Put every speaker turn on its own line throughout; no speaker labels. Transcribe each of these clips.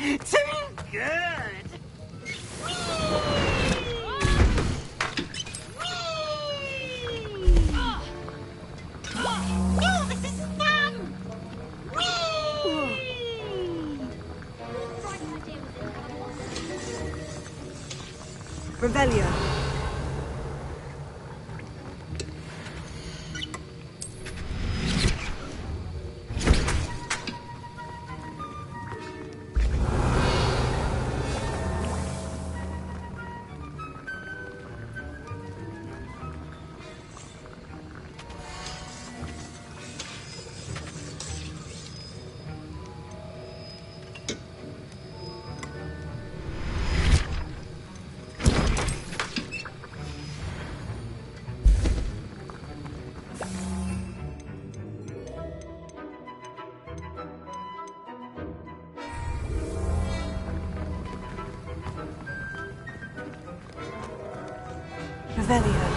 Too good! Oh, this is fun!
Revelio. Revelio.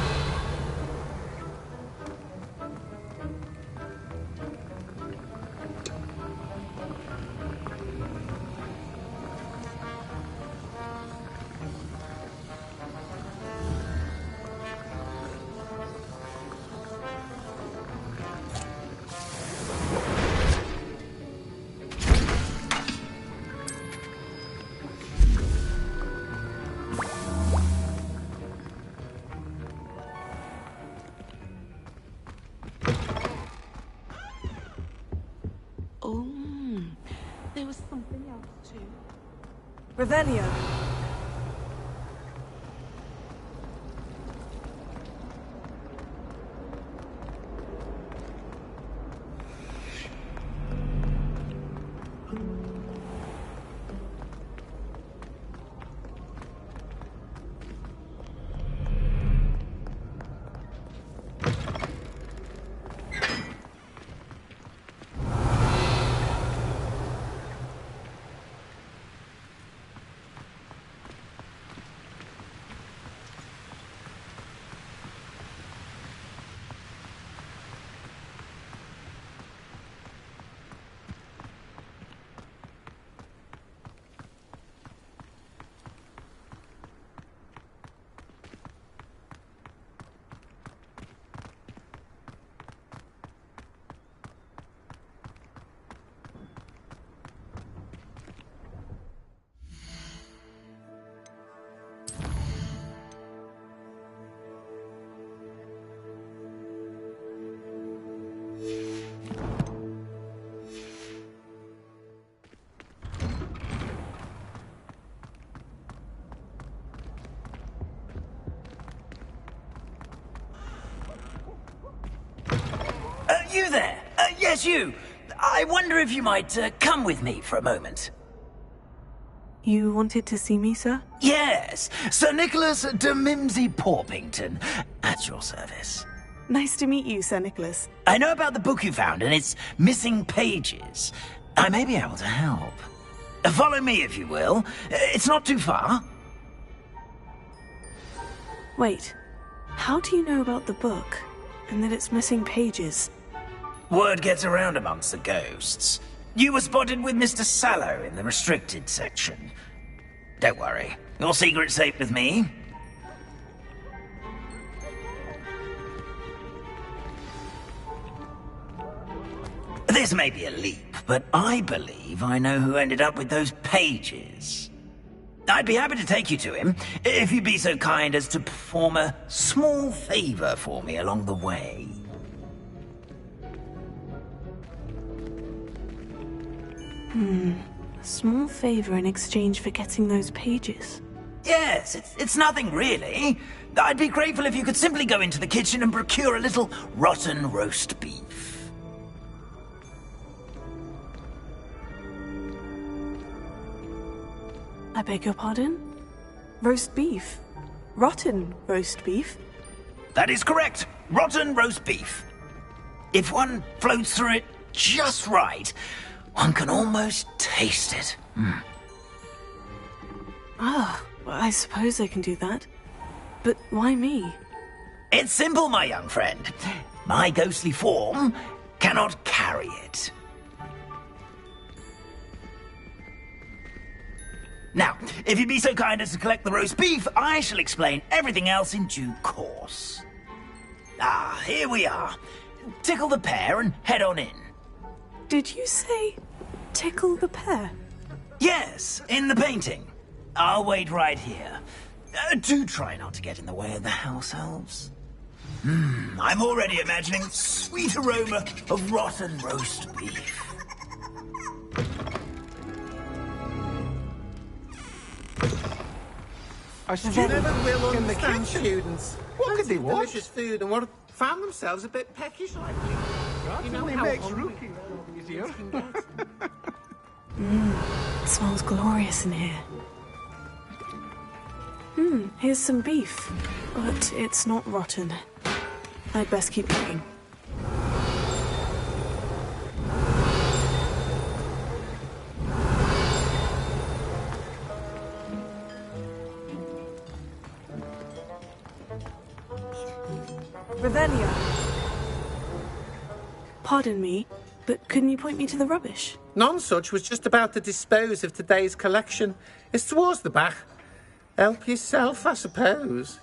Oh, there was something else too.
Revelio.
You there? Yes, you. I wonder if you might come with me for a moment.
You wanted to see me, sir?
Yes, Sir Nicholas de Mimsy Porpington, at your service.
Nice to meet you, Sir Nicholas.
I know about the book you found and its missing pages. I may be able to help. Follow me, if you will. It's not too far.
Wait, how do you know about the book? And that it's missing pages?
Word gets around amongst the ghosts. You were spotted with Mr. Sallow in the restricted section. Don't worry, your secret's safe with me. This may be a leap, but I believe I know who ended up with those pages. I'd be happy to take you to him, if you'd be so kind as to perform a small favor for me along the way.
A small favor in exchange for getting those pages.
Yes, it's nothing really. I'd be grateful if you could simply go into the kitchen and procure a little rotten roast beef.
I beg your pardon? Roast beef? Rotten roast beef?
That is correct. Rotten roast beef. If one floats through it just right, one can almost taste it.
Ah, well, I suppose I can do that. But why me?
It's simple, my young friend. My ghostly form cannot carry it. Now, if you'd be so kind as to collect the roast beef, I shall explain everything else in due course. Ah, here we are. Tickle the pear and head on in.
Did you say tickle the pear?
Yes, in the painting. I'll wait right here. Do try not to get in the way of the house elves. I'm already imagining sweet aroma of rotten roast beef.
A student
Never will
in the
understand
kitchen.
students.
What could they want?
Delicious food and what found themselves a bit peckish like. You know
Only
how
makes
hungry
rookie easier.
can get.
It smells glorious in here. Here's some beef, but it's not rotten. I'd best keep looking. Revelia. Pardon me, but couldn't you point me to the rubbish?
None such was just about to dispose of today's collection. It's towards the back. Help yourself, I suppose.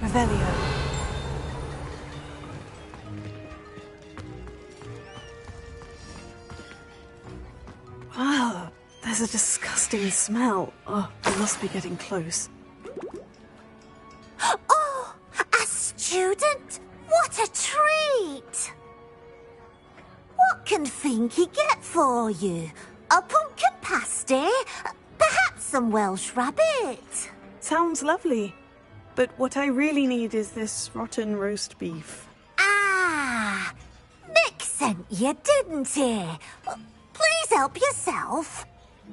Revelio. Wow, there's a disgusting smell. Oh, we must be getting close.
Oh, a student? What a treat! What can Finky get for you? A pumpkin pasty? Perhaps some Welsh rabbit?
Sounds lovely. But what I really need is this rotten roast beef.
Ah, Nick sent you, didn't he? Please help yourself.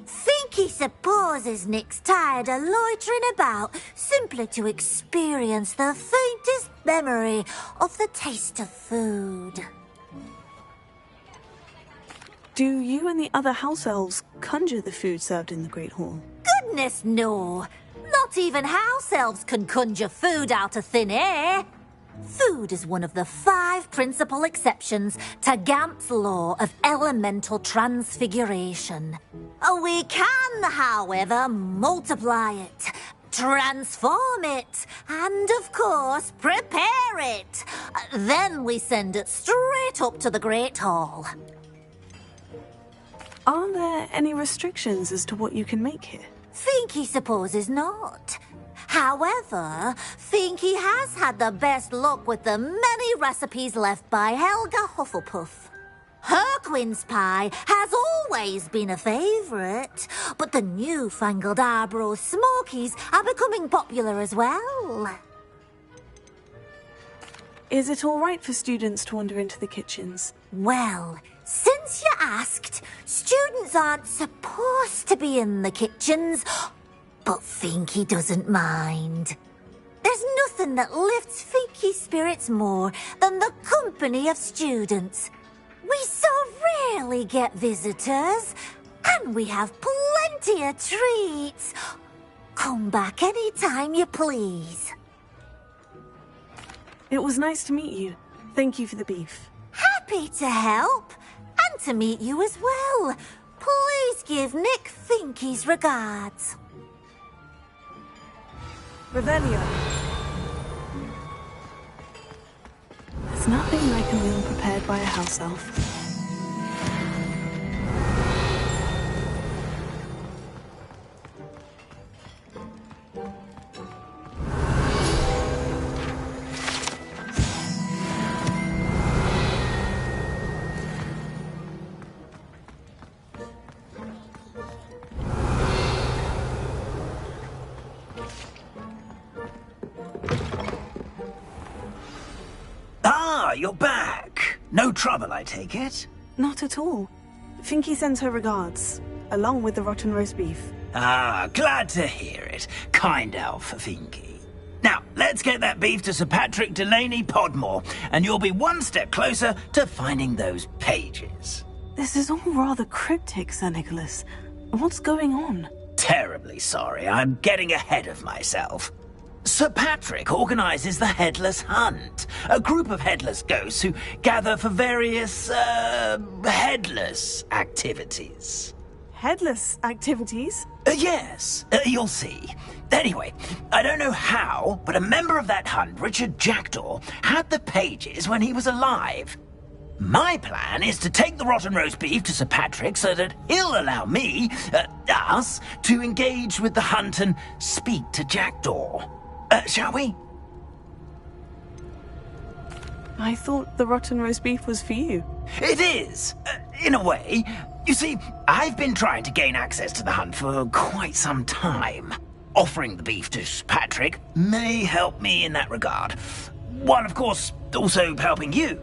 Finky supposes Nick's tired of loitering about simply to experience the faintest memory of the taste of food.
Do you and the other house elves conjure the food served in the Great Hall?
Goodness, no. Not even house elves can conjure food out of thin air. Food is one of the 5 principal exceptions to Gamp's law of elemental transfiguration. We can, however, multiply it, transform it, and, of course, prepare it. Then we send it straight up to the Great Hall.
Are there any restrictions as to what you can make here?
Finky supposes not. However, Finky has had the best luck with the many recipes left by Helga Hufflepuff. Her quince pie has always been a favourite, but the newfangled Arbroath Smokies are becoming popular as well.
Is it all right for students to wander into the kitchens?
Well, since you asked, students aren't supposed to be in the kitchens, but Finky doesn't mind. There's nothing that lifts Finky's spirits more than the company of students. We so rarely get visitors, and we have plenty of treats. Come back any time you please.
It was nice to meet you. Thank you for the beef.
Happy to help, and to meet you as well. Please give Nick Finky's regards.
Revelio. There's nothing like a meal prepared by a house elf.
Ah, you're back. No trouble, I take it?
Not at all. Finky sends her regards, along with the rotten roast beef.
Ah, glad to hear it. Kind elf, Finky. Now, let's get that beef to Sir Patrick Delaney Podmore, and you'll be one step closer to finding those pages.
This is all rather cryptic, Sir Nicholas. What's going on?
Terribly sorry, I'm getting ahead of myself. Sir Patrick organises the Headless Hunt, a group of headless ghosts who gather for various, headless activities.
Headless activities?
Yes, you'll see. Anyway, I don't know how, but a member of that hunt, Richard Jackdaw, had the pages when he was alive. My plan is to take the rotten roast beef to Sir Patrick so that he'll allow me, us, to engage with the hunt and speak to Jackdaw. Shall we?
I thought the rotten roast beef was for you.
It is, in a way. You see, I've been trying to gain access to the hunt for quite some time. Offering the beef to Patrick may help me in that regard. While, of course, also helping you.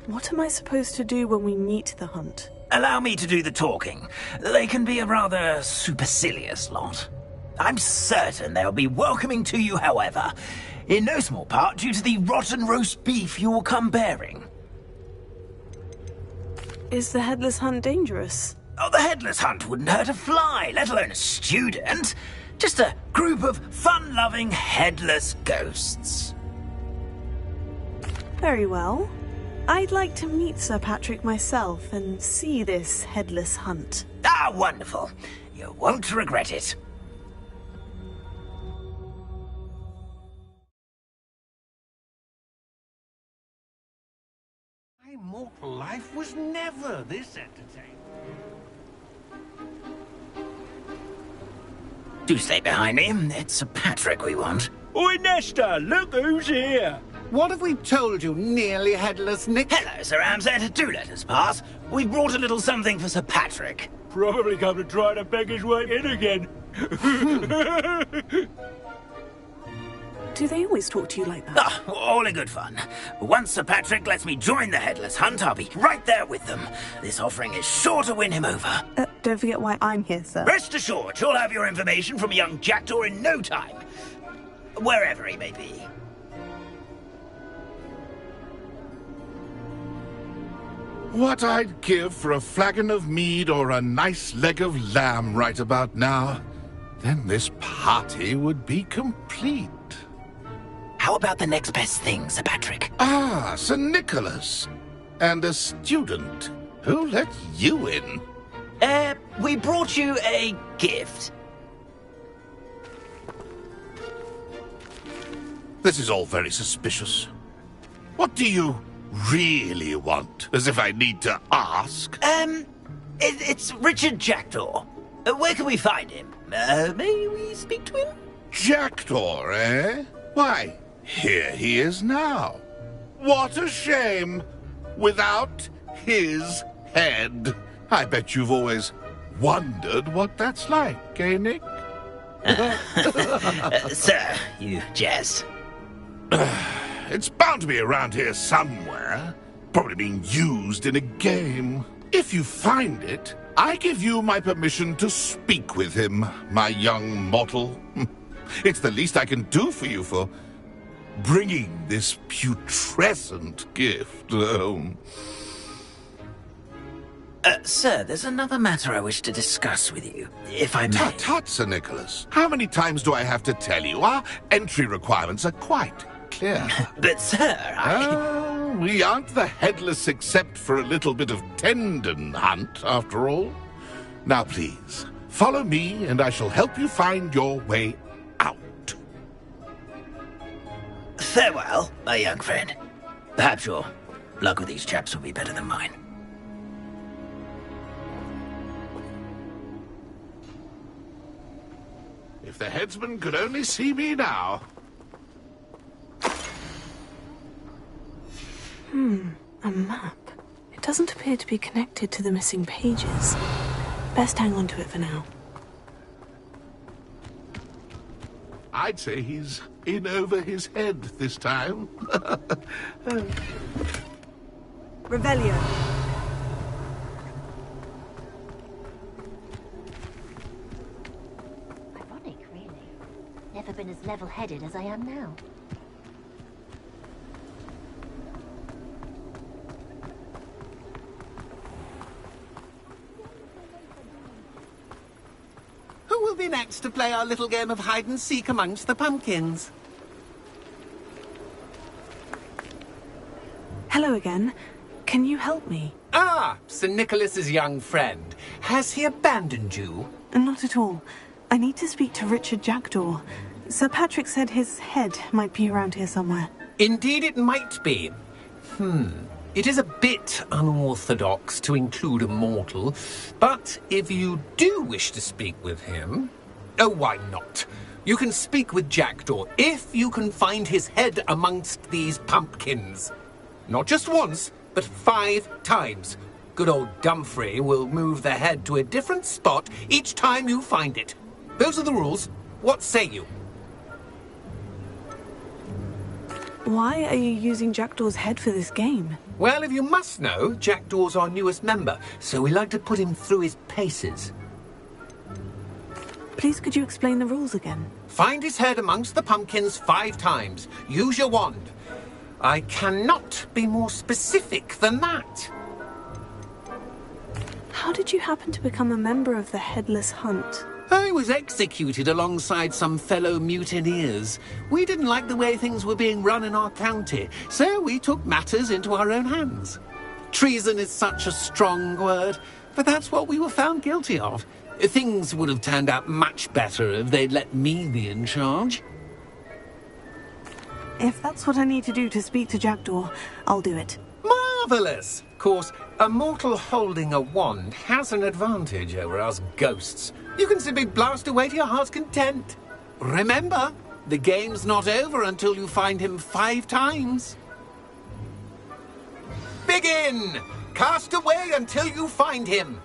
What am I supposed to do when we meet the hunt?
Allow me to do the talking. They can be a rather supercilious lot. I'm certain they'll be welcoming to you, however, in no small part due to the rotten roast beef you will come bearing.
Is the headless hunt dangerous?
Oh, the headless hunt wouldn't hurt a fly, let alone a student. Just a group of fun-loving headless ghosts.
Very well. I'd like to meet Sir Patrick myself and see this headless hunt.
Ah, wonderful. You won't regret it.
My mortal life was never this entertaining.
Do stay behind me. It's Sir Patrick we want.
Oi, Nesta, look who's here.
What have we told you, nearly headless Nick?
Hello, Sir Ramsay. Do let us pass. We brought a little something for Sir Patrick.
Probably come to try to beg his way in again.
Do they always talk to you like that?
Ah, all in good fun. Once Sir Patrick lets me join the Headless Hunt, I'll be right there with them. This offering is sure to win him over.
Don't forget why I'm here, sir.
Rest assured, you'll have your information from young Jackdaw in no time. Wherever he may be.
What I'd give for a flagon of mead or a nice leg of lamb right about now. Then this party would be complete.
How about the next best thing, Sir Patrick?
Ah, Sir Nicholas. And a student. Who let you in?
We brought you a gift.
This is all very suspicious. What do you really want? As if I need to ask.
It's Richard Jackdaw. Where can we find him? May we speak to him?
Jackdaw, eh? Why, here he is now. What a shame. Without his head. I bet you've always wondered what that's like, eh, Nick?
Sir, you jest.
It's bound to be around here somewhere. Probably being used in a game. If you find it, I give you my permission to speak with him, my young mortal. It's the least I can do for you for bringing this putrescent gift home.
Sir, there's another matter I wish to discuss with you, if I may.
Tut, tut, Sir Nicholas. How many times do I have to tell you? Our entry requirements are quite clear.
But, sir,
we aren't the headless except for a little bit of tendon hunt, after all. Now, please, follow me, and I shall help you find your way out.
Farewell, my young friend. Perhaps your luck with these chaps will be better than mine.
If the headsman could only see me now.
A map. It doesn't appear to be connected to the missing pages. Best hang on to it for now.
I'd say he's in over his head this time.
Revelio.
Ironic, really. been as level-headed as I am now.
Who will be next to play our little game of hide-and-seek amongst the pumpkins?
Hello again. Can you help me?
Ah, Sir Nicholas's young friend. Has he abandoned you?
Not at all. I need to speak to Richard Jackdaw. Sir Patrick said his head might be around here somewhere.
Indeed it might be. It is a bit unorthodox to include a mortal, but if you do wish to speak with him... Oh, why not? You can speak with Jackdaw if you can find his head amongst these pumpkins. Not just once, but 5 times. Good old Dumfrey will move the head to a different spot each time you find it. Those are the rules. What say you?
Why are you using Jackdaw's head for this game?
Well, if you must know, Jackdaw's our newest member, so we like to put him through his paces.
Please could you explain the rules again?
Find his head amongst the pumpkins 5 times. Use your wand. I cannot be more specific than that.
How did you happen to become a member of the Headless Hunt?
I was executed alongside some fellow mutineers. We didn't like the way things were being run in our county, so we took matters into our own hands. Treason is such a strong word, but that's what we were found guilty of. Things would have turned out much better if they'd let me be in charge.
If that's what I need to do to speak to Jackdaw, I'll do it.
Marvellous! Of course, a mortal holding a wand has an advantage over us ghosts. You can simply blast away to your heart's content. Remember, the game's not over until you find him 5 times. Begin! Cast away until you find him.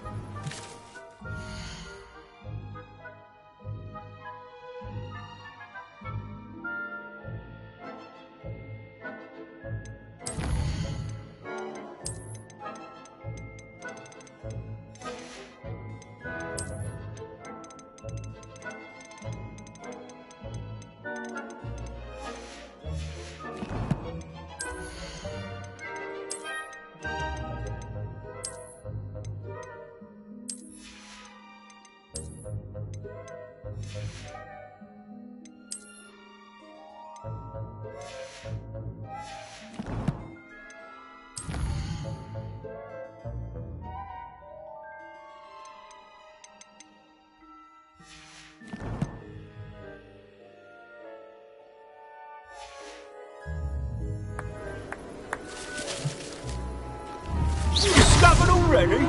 Already?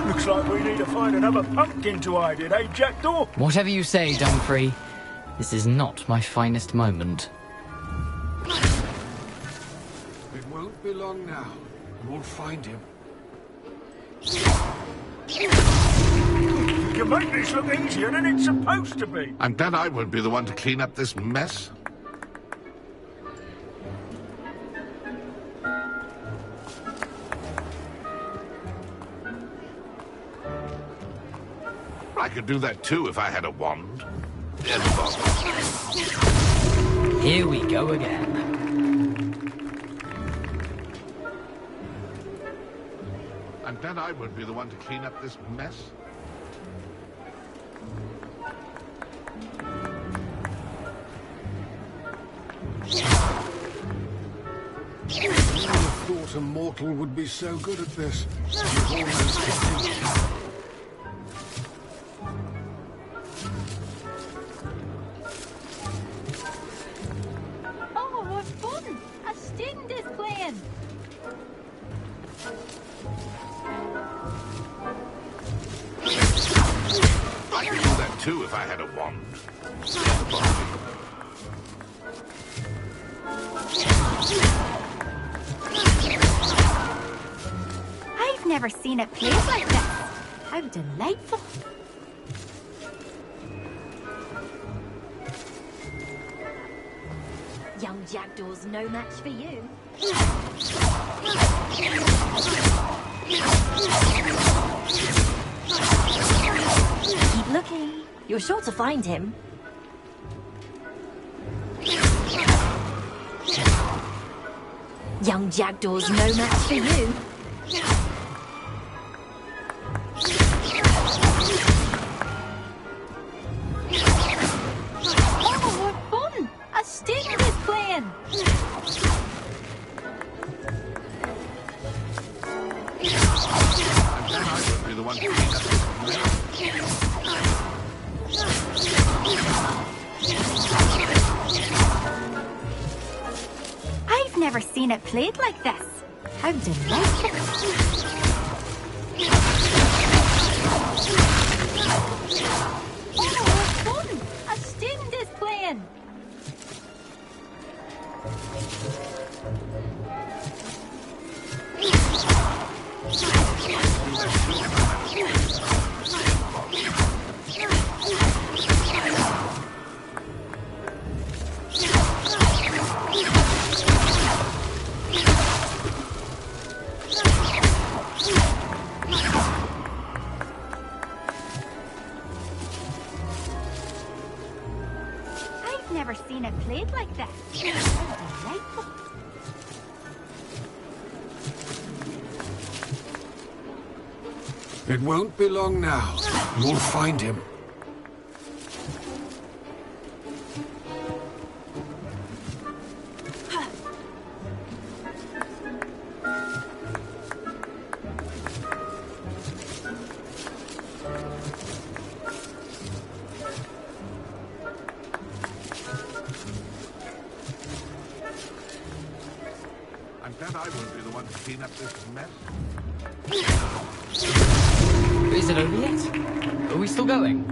Looks like we need to find another pumpkin to hide in, eh, Jackdaw?
Whatever you say, Dumfrey. This is not my finest moment.
It won't be long now. We'll find him.
You can make this look easier than it's supposed to be.
I'm glad I won't be the one to clean up this mess. I could do that too if I had a wand.
Here we go again.
I'm glad I won't be the one to clean up this mess.
I thought a mortal would be so good at this. You've almost got it.
Oh, what fun! A student is playing.
I could do that too if I had a wand.
I've never seen it played like this. How delightful.
Young Jackdaw's no match for you. Keep looking. You're sure to find him.
Young Jackdaw's no match for you. Oh, what fun! A sting is playing!
I won't be the one to clean up this
I've never seen it played like this. How delightful. Oh, what fun! A student is playing. I've never seen it played like this. How delightful.
It won't be long now. You'll find him.
I'm glad I won't be the one to clean up this mess.
Is it over yet? Are we still going?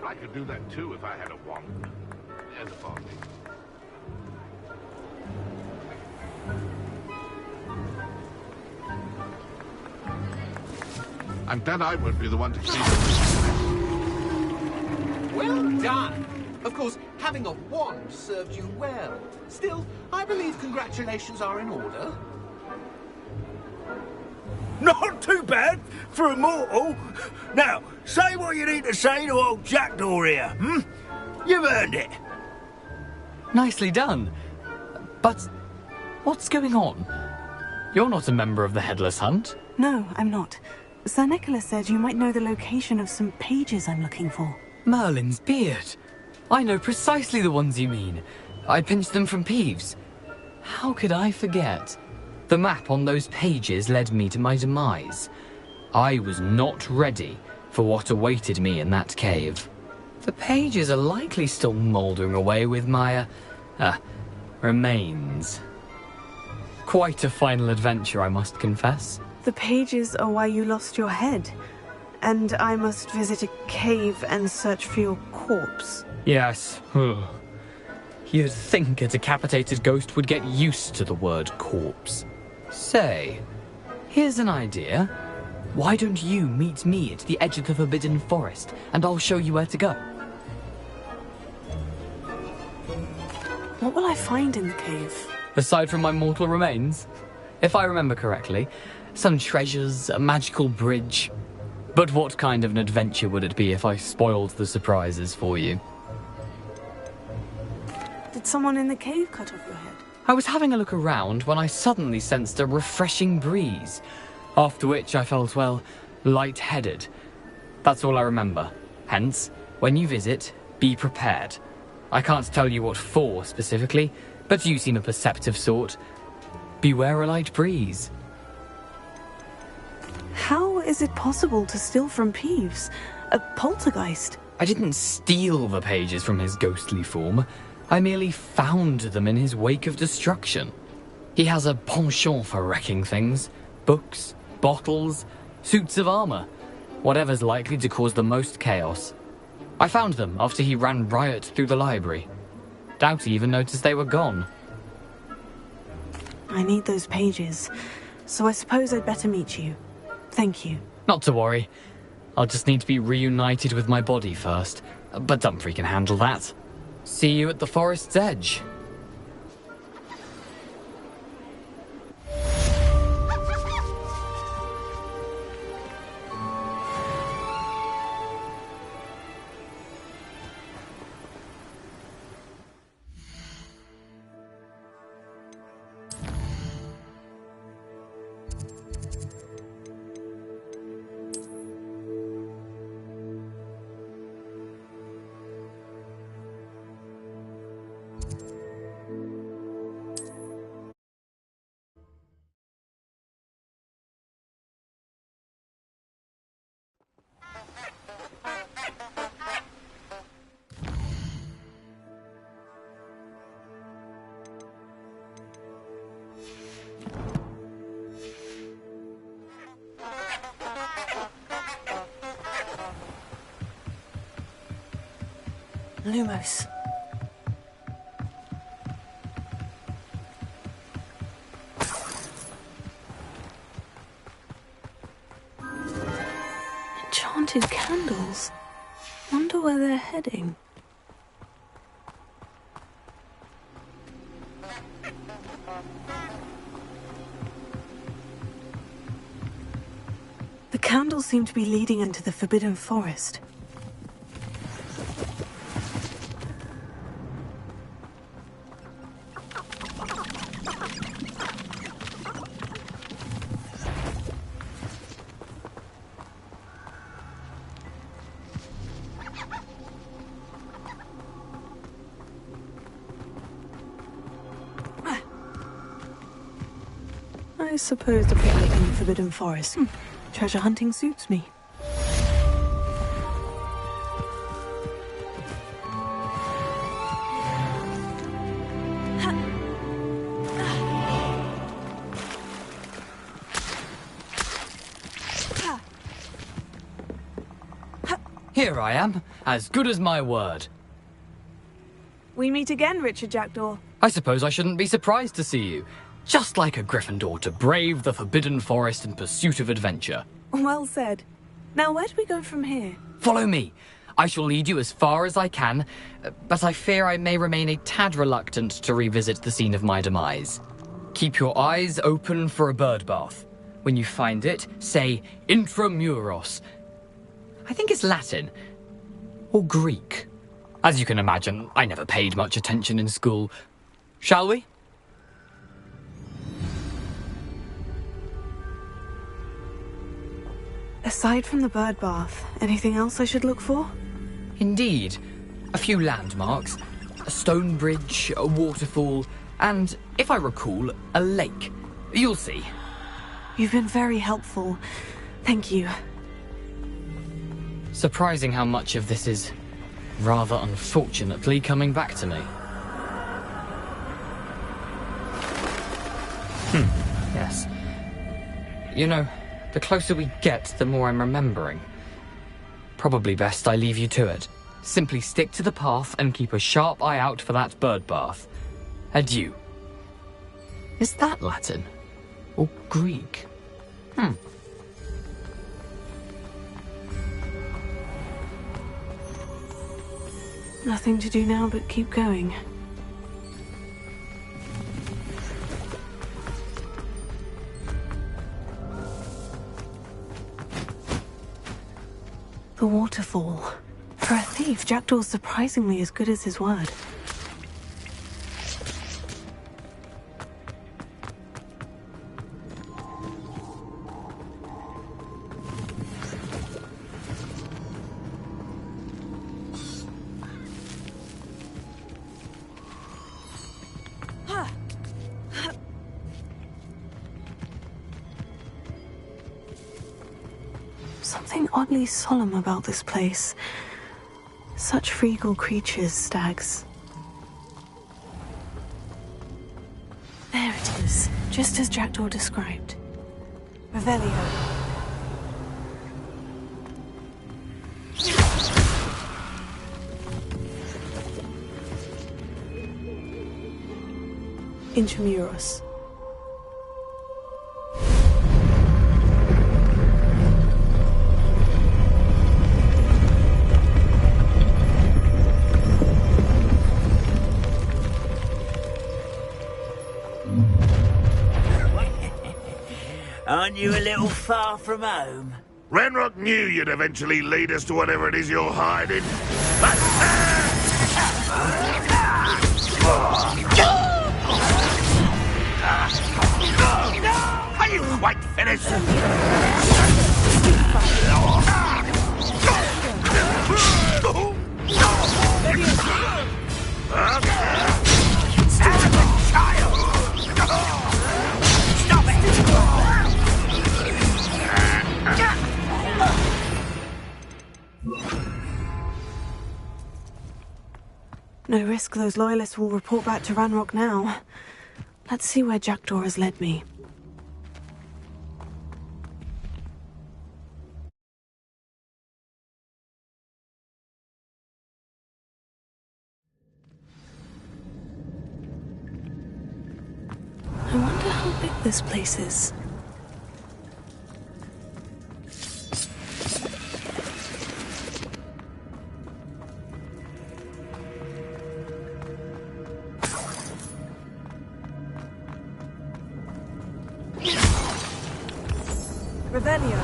I could do that too if I had a wand. And a body. I'm glad I won't be the one to clean up this mess.
Well done! Of course, having a wand served you well. Still, I believe congratulations are in order.
Not too bad for a mortal. Now, say what you need to say to old Jackdaw here, hmm? You've earned it.
Nicely done. But what's going on? You're not a member of the Headless Hunt.
No, I'm not. Sir Nicholas said you might know the location of some pages I'm looking for.
Merlin's beard. I know precisely the ones you mean. I pinched them from Peeves. How could I forget? The map on those pages led me to my demise. I was not ready for what awaited me in that cave. The pages are likely still mouldering away with my, remains. Quite a final adventure, I must confess.
The pages are why you lost your head. And I must visit a cave and search for your corpse.
Yes. You'd think a decapitated ghost would get used to the word corpse. Say, here's an idea. Why don't you meet me at the edge of the Forbidden Forest, and I'll show you where to go?
What will I find in the cave?
Aside from my mortal remains? If I remember correctly, some treasures, a magical bridge. But what kind of an adventure would it be if I spoiled the surprises for you?
Did someone in the cave cut off your head?
I was having a look around when I suddenly sensed a refreshing breeze, after which I felt, well, lightheaded. That's all I remember. Hence, when you visit, be prepared. I can't tell you what for specifically, but you seem a perceptive sort. Beware a light breeze.
How is it possible to steal from Peeves? A poltergeist?
I didn't steal the pages from his ghostly form. I merely found them in his wake of destruction. He has a penchant for wrecking things. Books, bottles, suits of armor. Whatever's likely to cause the most chaos. I found them after he ran riot through the library. Doubt he even noticed they were gone.
I need those pages, so I suppose I'd better meet you. Thank you.
Not to worry. I'll just need to be reunited with my body first. But Dumfries can handle that. See you at the forest's edge.
Lumos. Enchanted candles. Wonder where they're heading. The candles seem to be leading into the Forbidden Forest. I suppose a picnic in the Forbidden Forest. Treasure hunting suits me.
Here I am, as good as my word.
We meet again, Richard Jackdaw.
I suppose I shouldn't be surprised to see you. Just like a Gryffindor to brave the Forbidden Forest in pursuit of adventure.
Well said. Now, where do we go from here?
Follow me. I shall lead you as far as I can, but I fear I may remain a tad reluctant to revisit the scene of my demise. Keep your eyes open for a bird bath. When you find it, say Intramuros. I think it's Latin. Or Greek. As you can imagine, I never paid much attention in school. Shall we?
Aside from the bird bath, anything else I should look for?
Indeed. A few landmarks. A stone bridge, a waterfall, and, if I recall, a lake. You'll see.
You've been very helpful. Thank you.
Surprising how much of this is, rather unfortunately, coming back to me. Yes. You know, the closer we get, the more I'm remembering. Probably best I leave you to it. Simply stick to the path and keep a sharp eye out for that bird bath. Adieu. Is that Latin? Or Greek?
Nothing to do now but keep going. The waterfall. For a thief, Jackdaw's surprisingly as good as his word. Something oddly solemn about this place. Such regal creatures, stags. There it is, just as Jackdaw described. Revelio. Intramuros.
Aren't you a little far from home?
Ranrock knew you'd eventually lead us to whatever it is you're hiding. Are you quite finished?
No risk those loyalists will report back to Ranrock now. Let's see where Jackdaw has led me. this place is.
Revelio.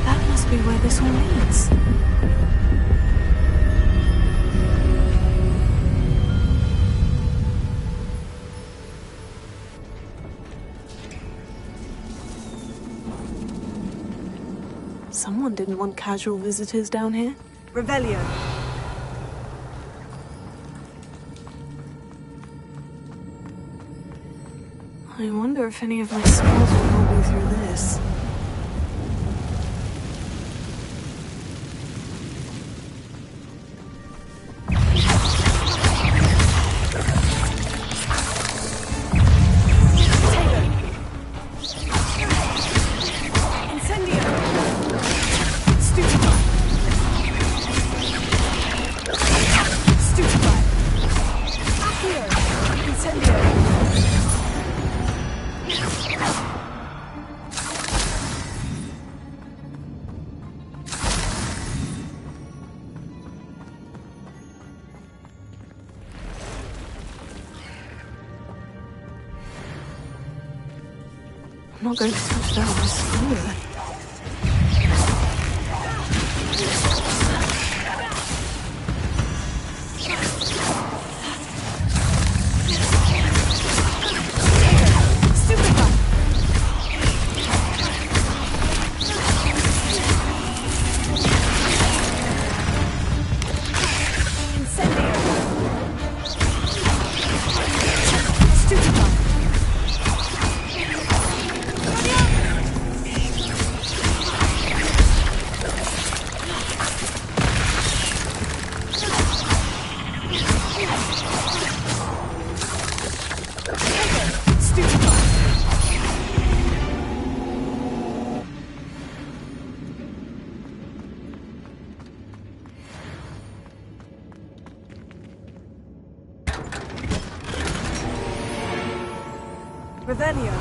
That must be where this all leads. Someone didn't want casual visitors down here.
Revelio.
I wonder if any of my spells will help me through this. I'm not going to touch those either.
Revelio.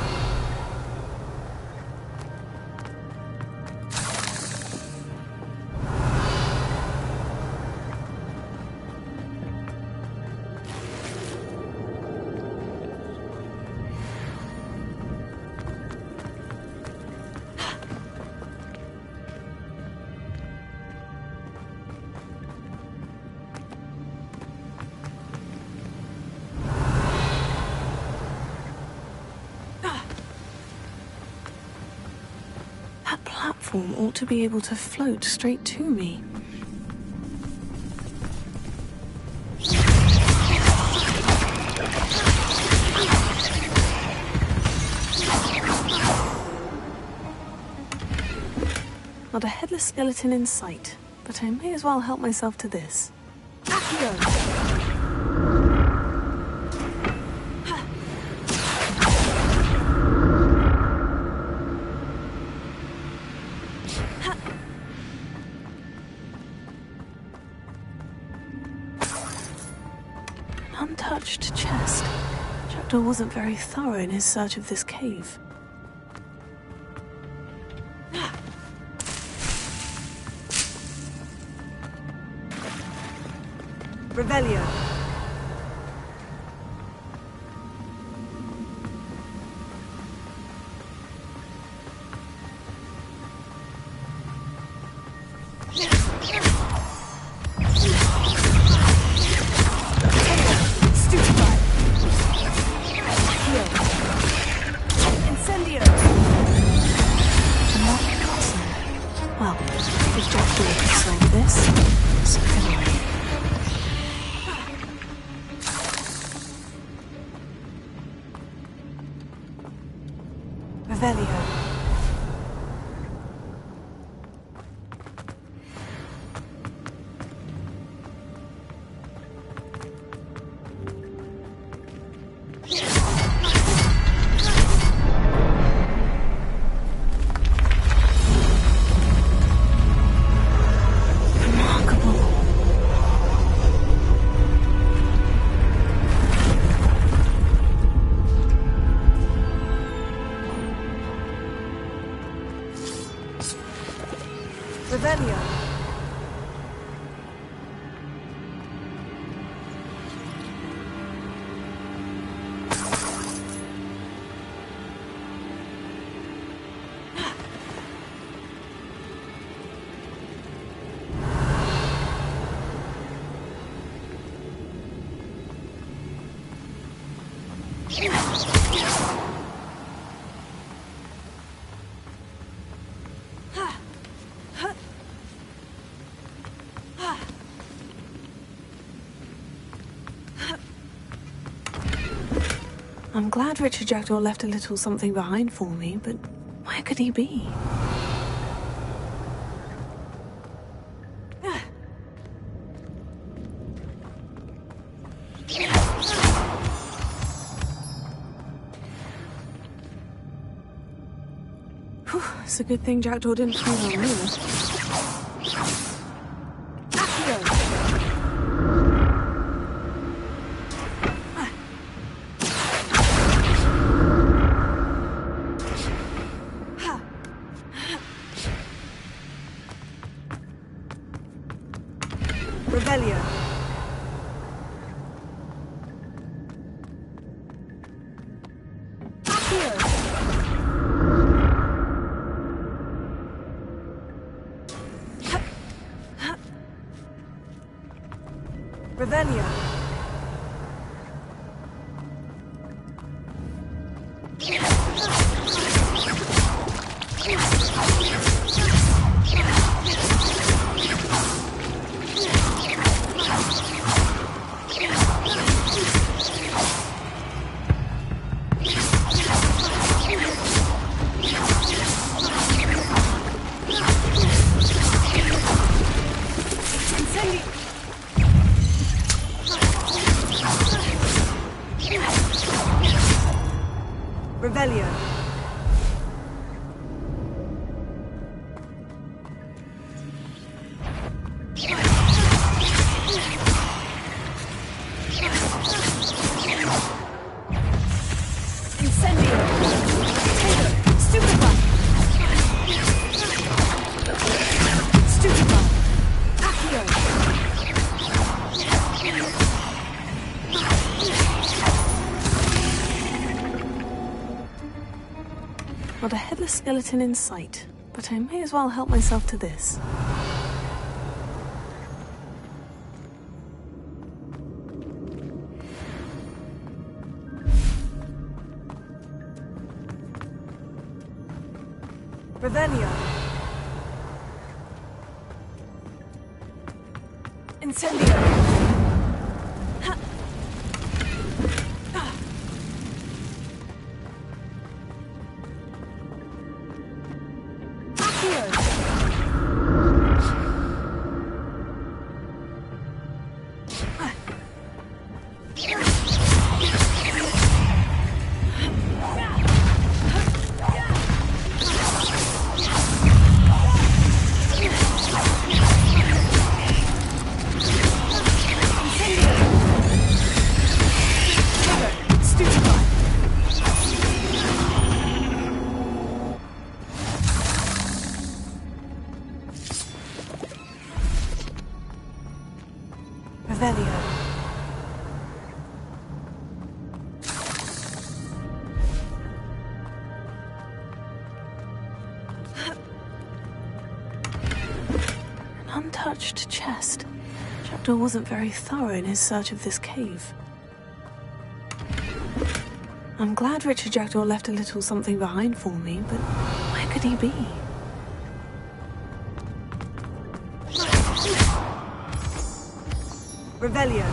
That platform ought to be able to float straight to me. Not a headless skeleton in sight, but I may as well help myself to this. Untouched chest. Jackdaw wasn't very thorough in his search of this cave.
Revelio.
Well, if Jackdaw can solve this, so can I. I'm glad Richard Jackdaw left a little something behind for me, but where could he be? Whew, it's a good thing Jackdaw didn't feed on me.
Revelio. Revelio. Revelio. Incendio. Stupefy. Stupefy. Accio.
Not a headless skeleton in sight, but I may as well help myself to this.
Revelio. Incendio. Revelio.
An untouched chest. Jackdaw wasn't very thorough in his search of this cave. I'm glad Richard Jackdaw left a little something behind for me, but where could he be?
Revelio.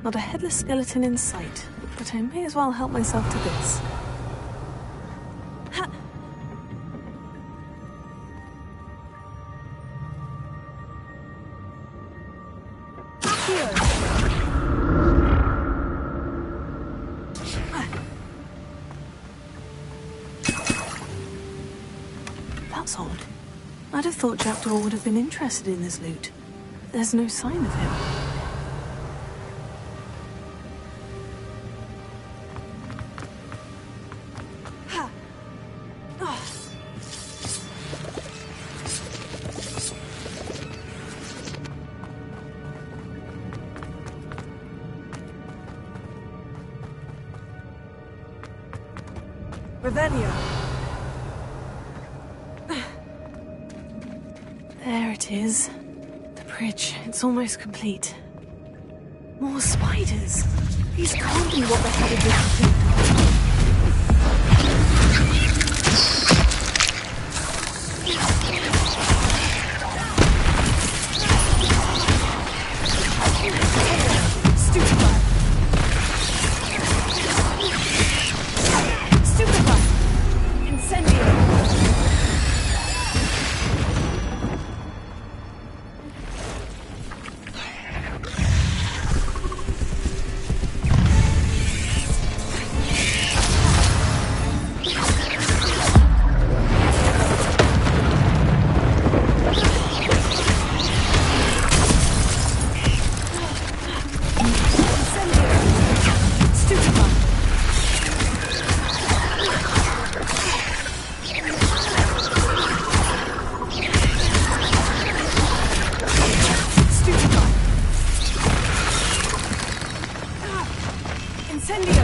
Not a headless skeleton in sight, but I may as well help myself to this. That's odd. I'd have thought Jackdaw would have been interested in this loot. There's no sign of him.
Ha! Oh. Revelio.
There it is. The bridge. It's almost complete. More spiders. These can't be what the headed Gryffindor.
Stupefy. Stupefy. Incendio. Incendio!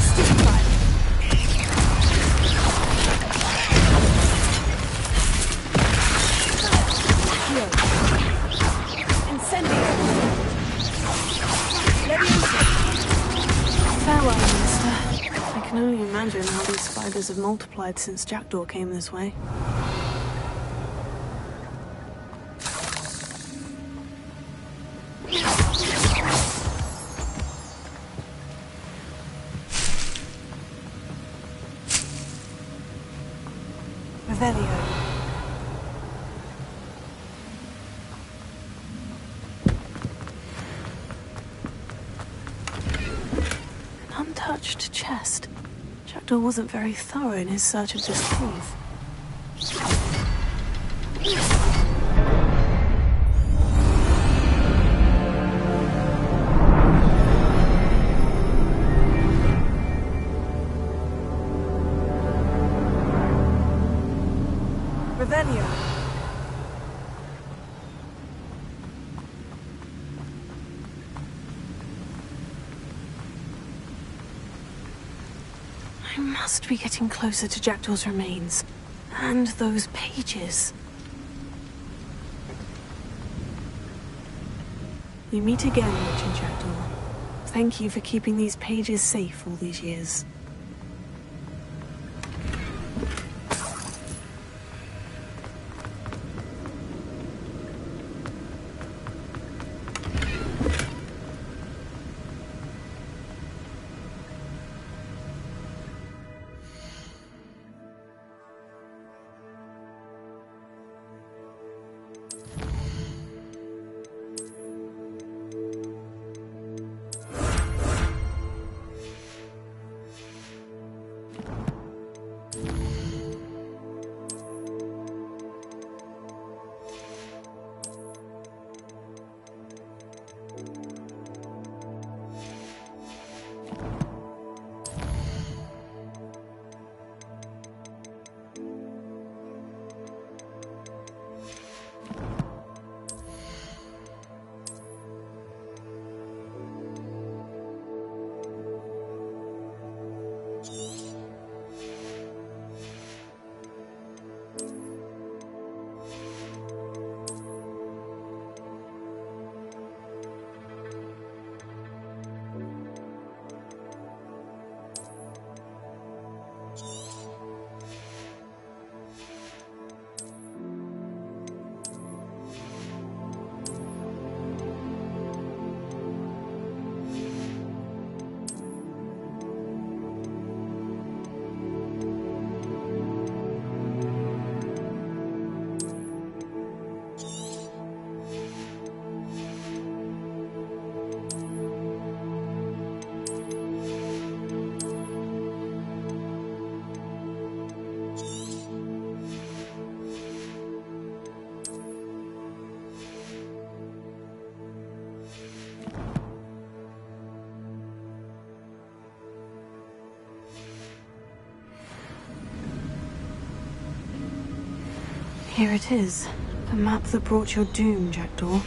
Stupefy! Accio! Incendio! Leviosa!
Farewell, Minister. I can only imagine how these spiders have multiplied since Jackdaw came this way.
Revelio.
An untouched chest. Jackdaw wasn't very thorough in his search of this cave.
Revelio.
I must be getting closer to Jackdaw's remains. And those pages. We meet again, Richard Jackdaw. Thank you for keeping these pages safe all these years. Here it is. The map that brought your doom, Jackdaw.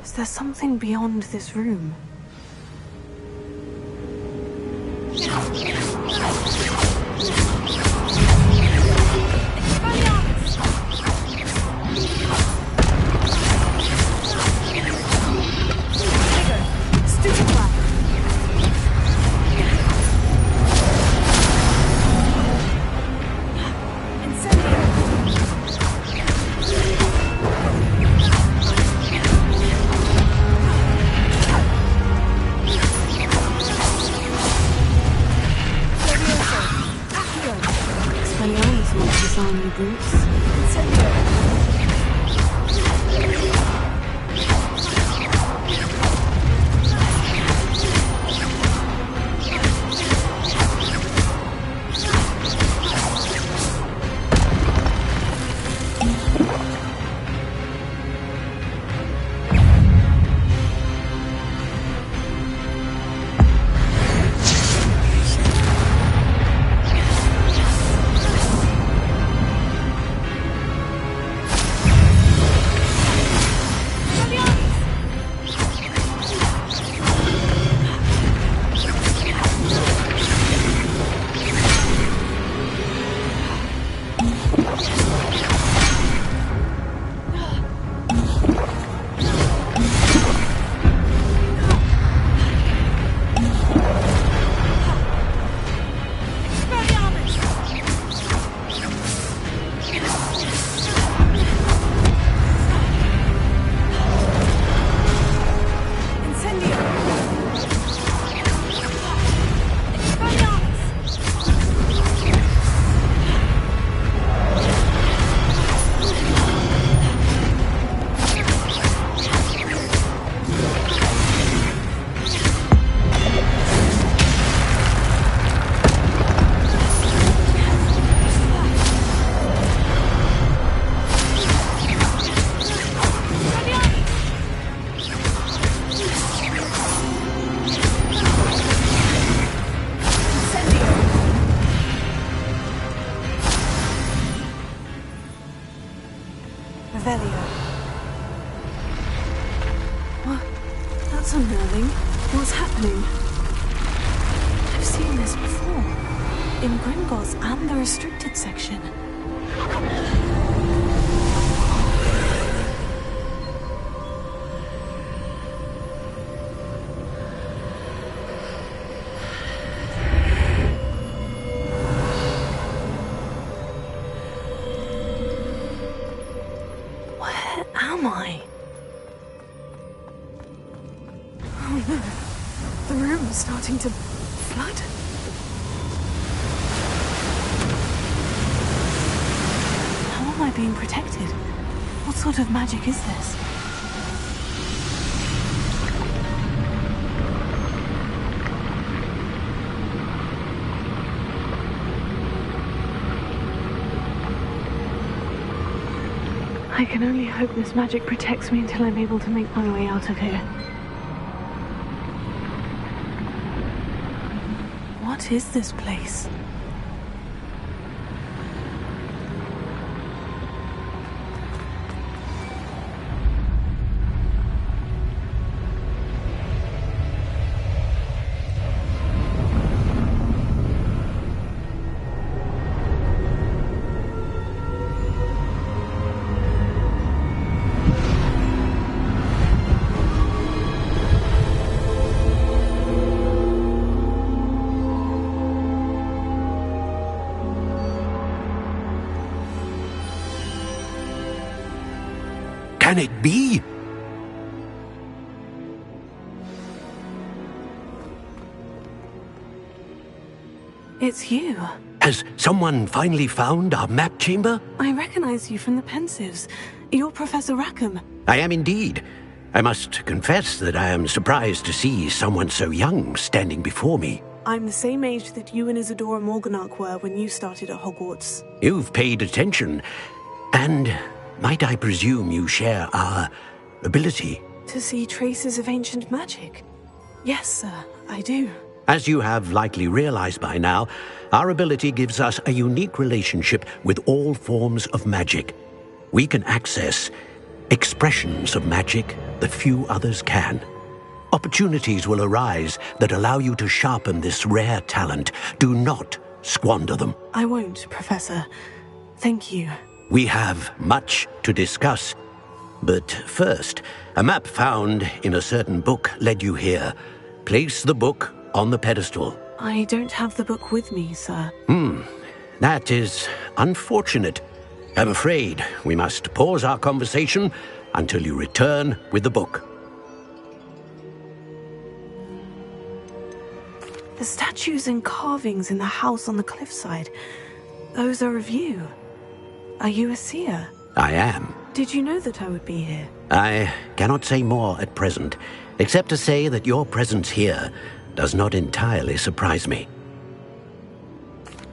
Is there something beyond this room? What? That's unnerving. What's happening? I've seen this before. In Gringotts and the restricted section. Where am I? Oh no. The room is starting to flood. How am I being protected? What sort of magic is this? I can only hope this magic protects me until I'm able to make my way out of here. What is this place?
Can it be?
It's you.
Has someone finally found our map chamber?
I recognize you from the Pensives. You're Professor Rackham.
I am indeed. I must confess that I am surprised to see someone so young standing before me.
I'm the same age that you and Isadora Morganach were when you started at Hogwarts.
You've paid attention, and might I presume you share our ability?
To see traces of ancient magic? Yes, sir, I do.
As you have likely realized by now, our ability gives us a unique relationship with all forms of magic. We can access expressions of magic that few others can. Opportunities will arise that allow you to sharpen this rare talent. Do not squander them.
I won't, Professor. Thank you.
We have much to discuss. But first, a map found in a certain book led you here. Place the book on the pedestal.
I don't have the book with me, sir.
That is unfortunate. I'm afraid we must pause our conversation until you return with the book.
The statues and carvings in the house on the cliffside, those are of you. Are you a seer?
I am.
Did you know that I would be here?
I cannot say more at present, except to say that your presence here does not entirely surprise me.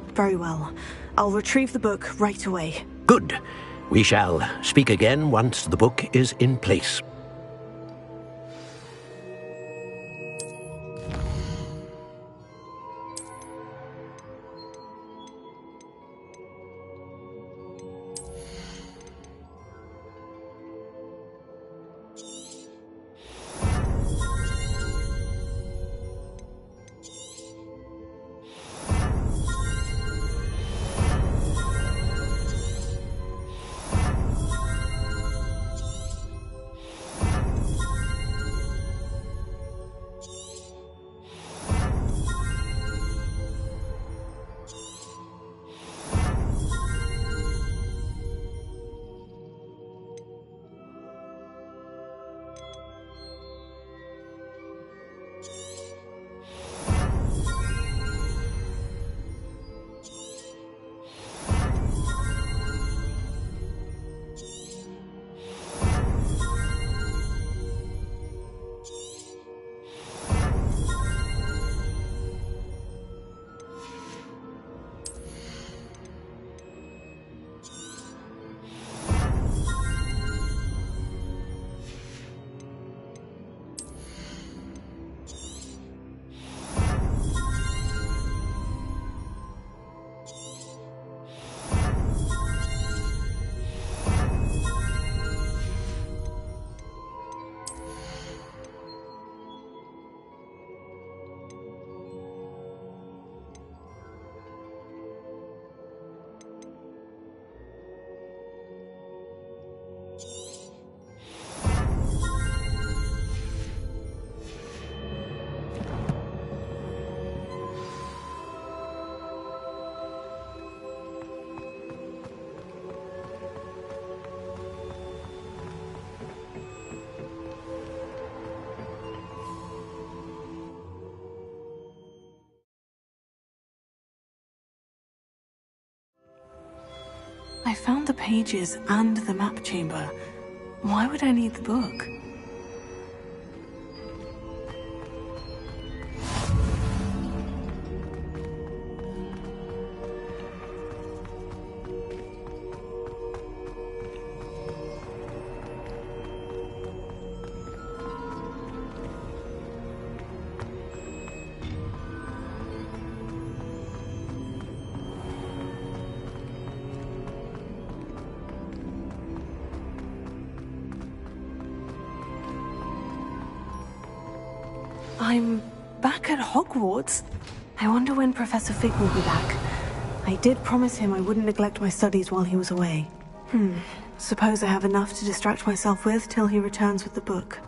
Very well. I'll retrieve the book right away.
Good. We shall speak again once the book is in place.
I found the pages and the map chamber. Why would I need the book? I'm back at Hogwarts. I wonder when Professor Fig will be back. I did promise him I wouldn't neglect my studies while he was away. Suppose I have enough to distract myself with till he returns with the book.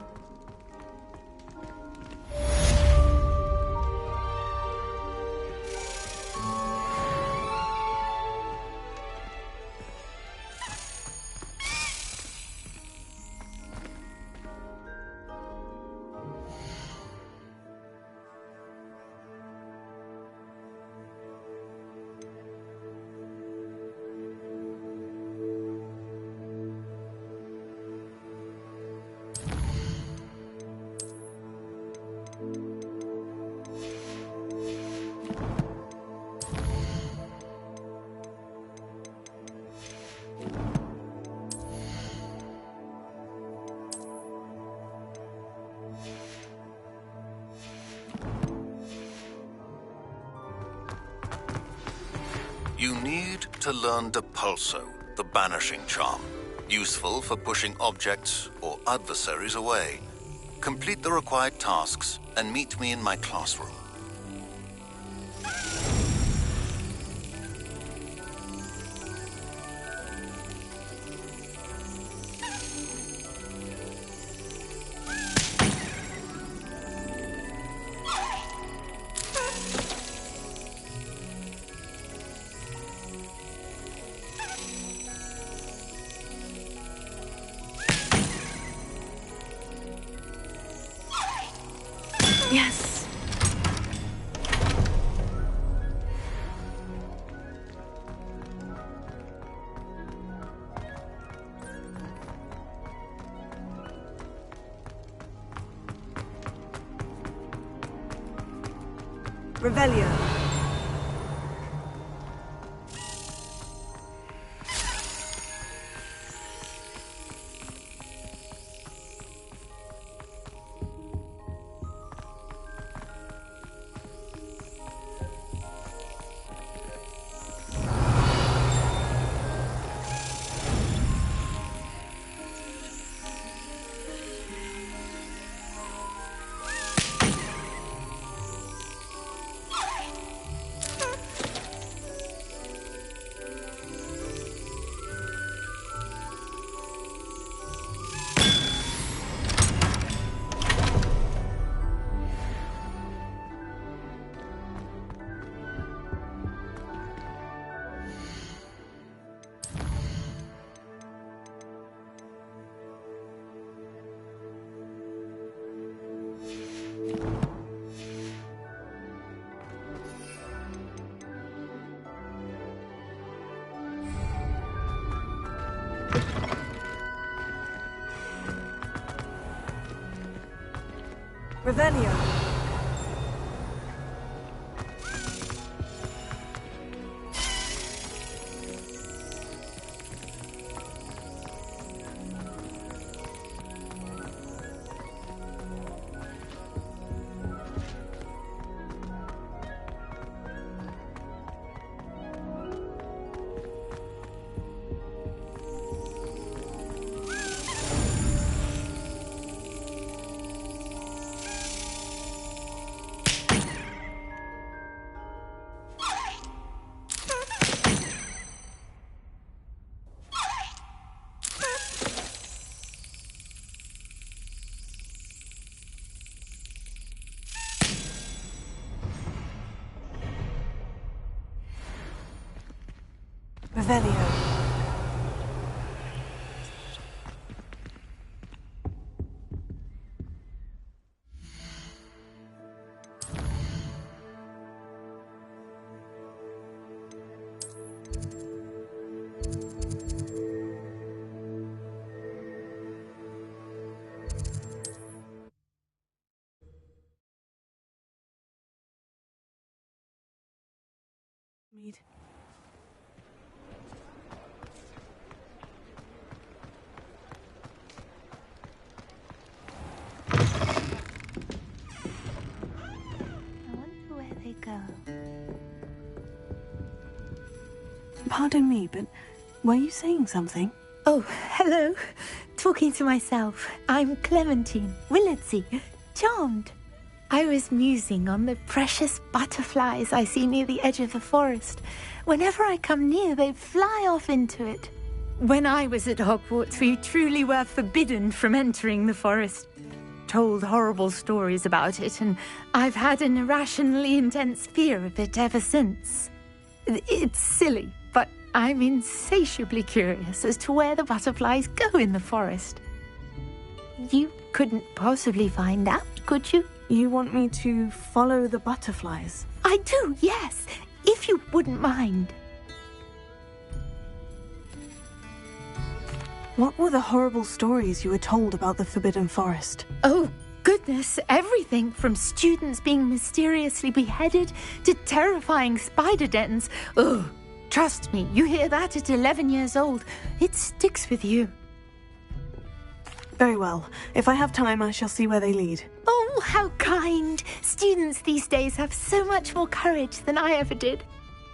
You need to learn Depulso, the banishing charm. Useful for pushing objects or adversaries away. Complete the required tasks and meet me in my classroom.
Yes.
Revelio. Revelio. Revelio. Mead. Pardon me, but were you saying something?
Oh, hello. Talking to myself. I'm Clementine Willardsey. Charmed. I was musing on the precious butterflies I see near the edge of the forest. Whenever I come near, they fly off into it. When I was at Hogwarts, we truly were forbidden from entering the forest. Told horrible stories about it, and I've had an irrationally intense fear of it ever since. It's silly, but I'm insatiably curious as to where the butterflies go in the forest. You couldn't possibly find out, could you?
You want me to follow the butterflies?
I do, yes, if you wouldn't mind.
What were the horrible stories you were told about the Forbidden Forest?
Oh, goodness, everything from students being mysteriously beheaded to terrifying spider dens. Oh, trust me, you hear that at 11 years old. It sticks with you.
Very well. If I have time, I shall see where they lead.
Oh, how kind. Students these days have so much more courage than I ever did.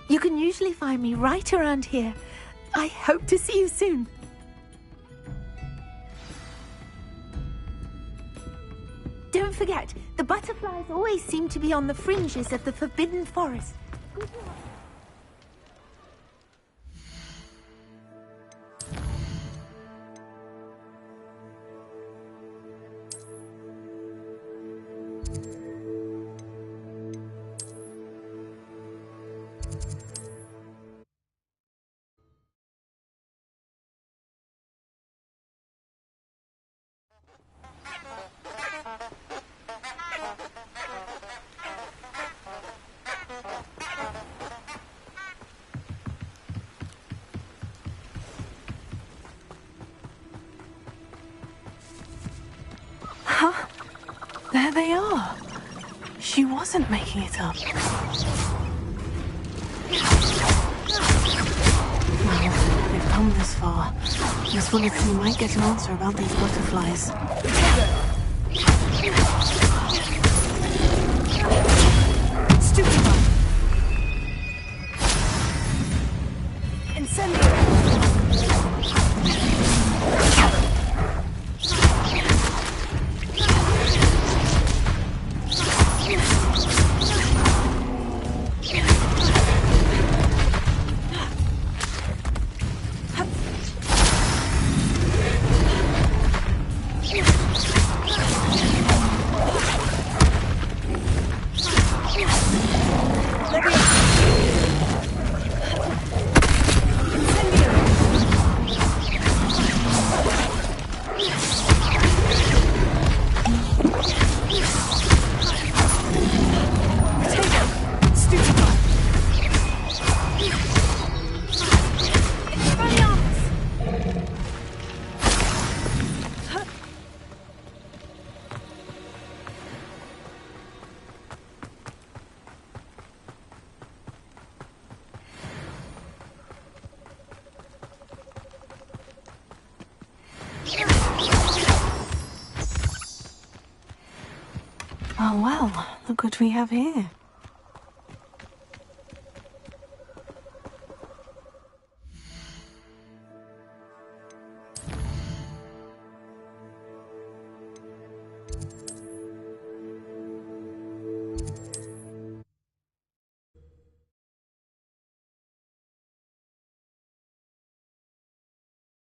You can usually find me right around here. I hope to see you soon. Don't forget, the butterflies always seem to be on the fringes of the Forbidden Forest.
Huh? There they are. She wasn't making it up. Well, we've come this far. Miss Willardson might get an answer about these butterflies. Stupefy! Incendio! Oh well, look what we have here.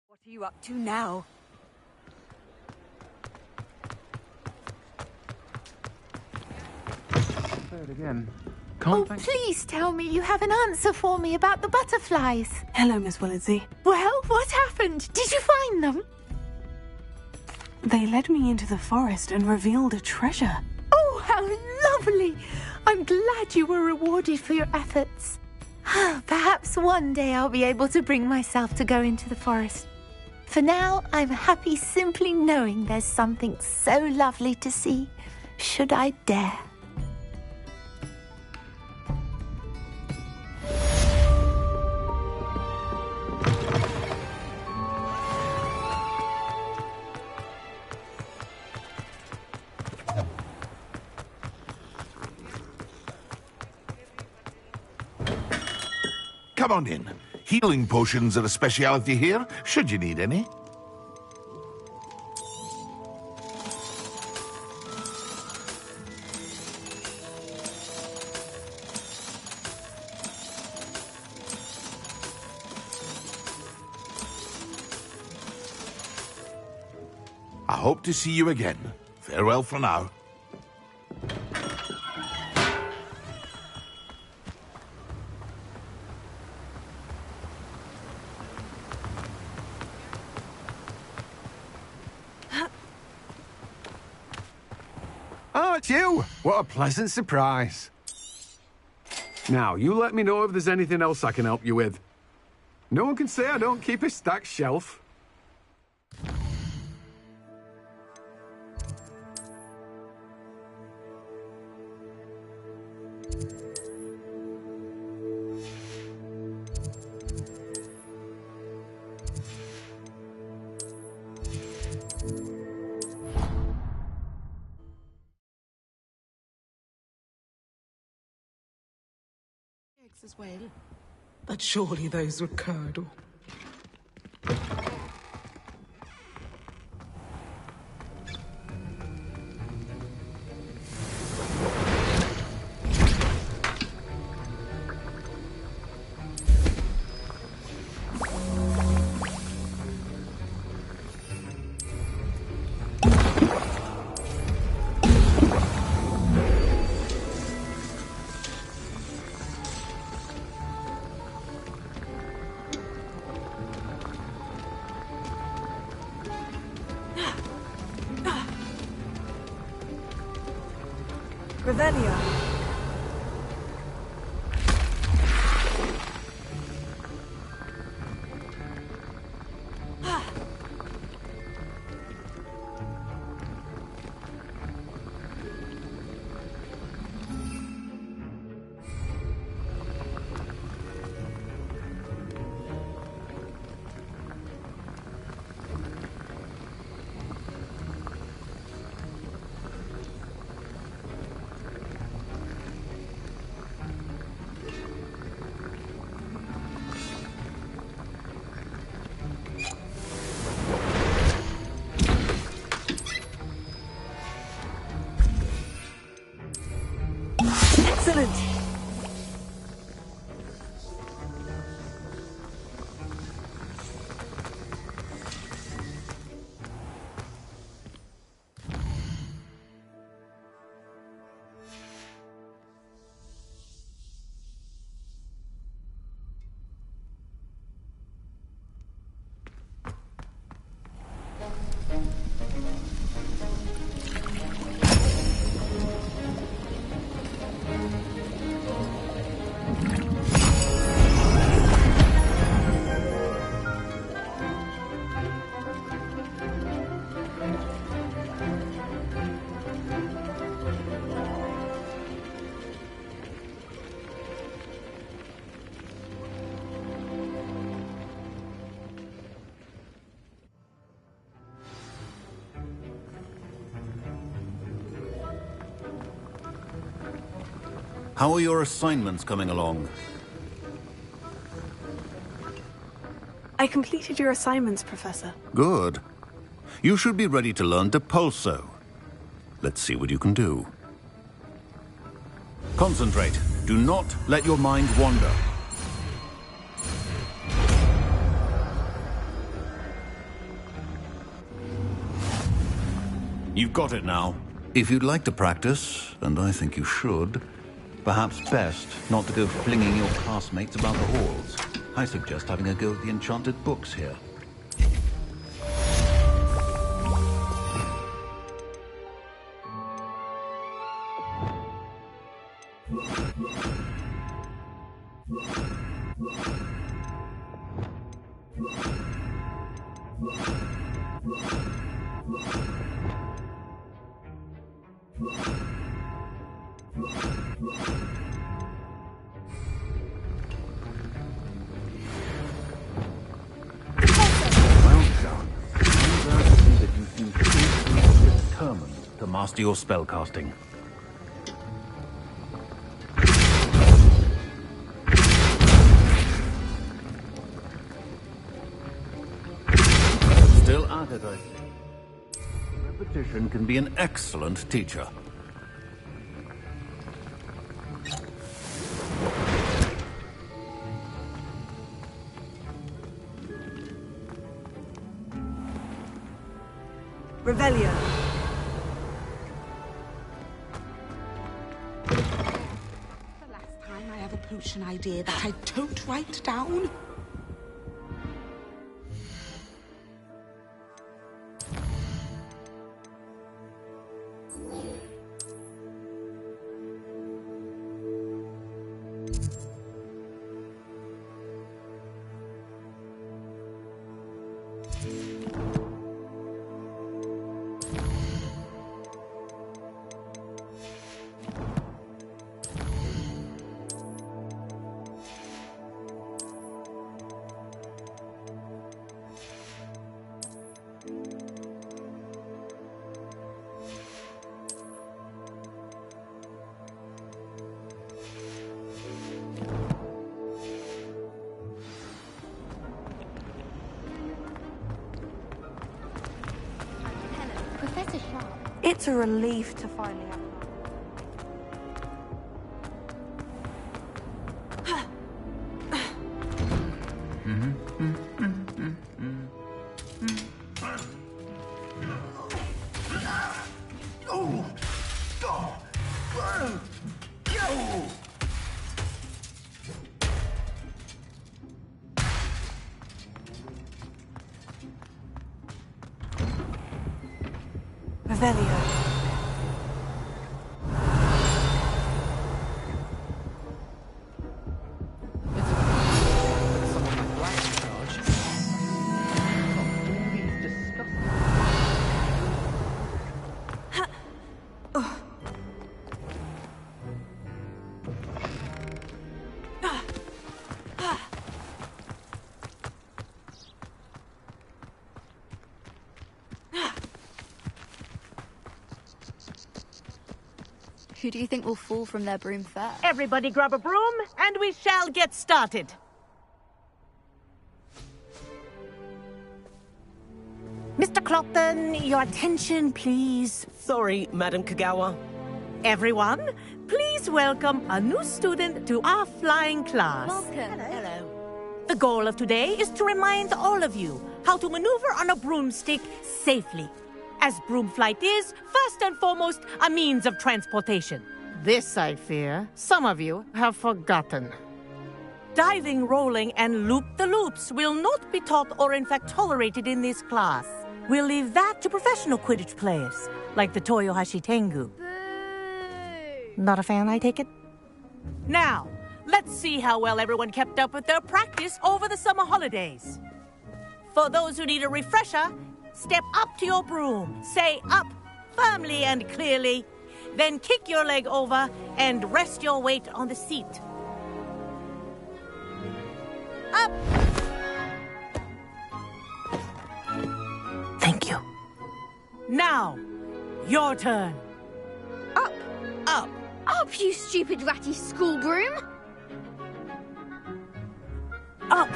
What are you up to now?
Again.
Please tell me you have an answer for me about the butterflies.
Hello, Miss Willardsey.
Well, what happened? Did you find them?
They led me into the forest and revealed a treasure.
Oh, how lovely! I'm glad you were rewarded for your efforts. Perhaps one day I'll be able to bring myself to go into the forest. For now, I'm happy simply knowing there's something so lovely to see, should I dare.
Come on in. Healing potions are a speciality here, should you need any. I hope to see you again. Farewell for now.
Oh, it's you! What a pleasant surprise. Now, you let me know if there's anything else I can help you with. No one can say I don't keep a stacked shelf.
eggs as well. But surely those were curdle.
Revelio. Excellent!
How are your assignments coming along?
I completed your assignments, Professor.
Good. You should be ready to learn Depulso. Let's see what you can do. Concentrate. Do not let your mind wander. You've got it now. If you'd like to practice, and I think you should, perhaps best not to go flinging your classmates about the halls. I suggest having a go at the enchanted books here. To master your spellcasting. Still at it, I see. Repetition can be an excellent teacher.
Revelio.
I have a potion idea that I don't write down.
It's a relief to finally have Revelio.
Who do you think will fall from their broom first?
Everybody grab a broom, and we shall get started. Mr. Clopton, your attention, please.
Sorry, Madam Kagawa.
Everyone, please welcome a new student to our flying class.
Welcome. Hello.
The goal of today is to remind all of you how to maneuver on a broomstick safely, as broom flight is, first and foremost, a means of transportation. This, I fear, some of you have forgotten. Diving, rolling, and loop-the-loops will not be taught or in fact tolerated in this class. We'll leave that to professional Quidditch players, like the Toyohashi Tengu. Not a fan, I take it? Now, let's see how well everyone kept up with their practice over the summer holidays. For those who need a refresher, step up to your broom, say up firmly and clearly, then kick your leg over and rest your weight on the seat. Up! Thank you. Now, your turn.
Up!
Up!
Up, you stupid ratty school broom!
Up!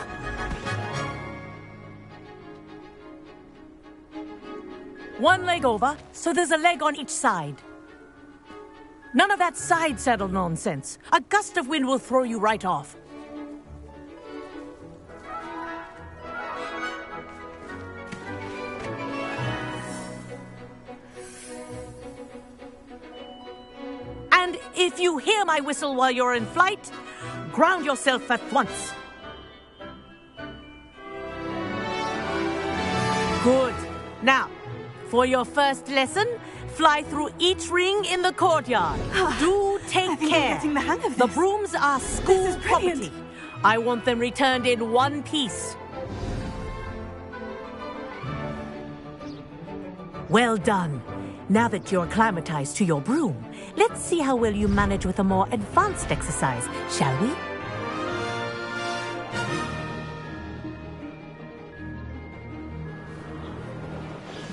One leg over, so there's a leg on each side. None of that side saddle nonsense. A gust of wind will throw you right off. And if you hear my whistle while you're in flight, ground yourself at once. Good. Now, for your first lesson, fly through each ring in the courtyard. Do take care.
I'm getting the hang of this.
The brooms are school property. I want them returned in one piece. Well done. Now that you're acclimatized to your broom, let's see how well you manage with a more advanced exercise, shall we?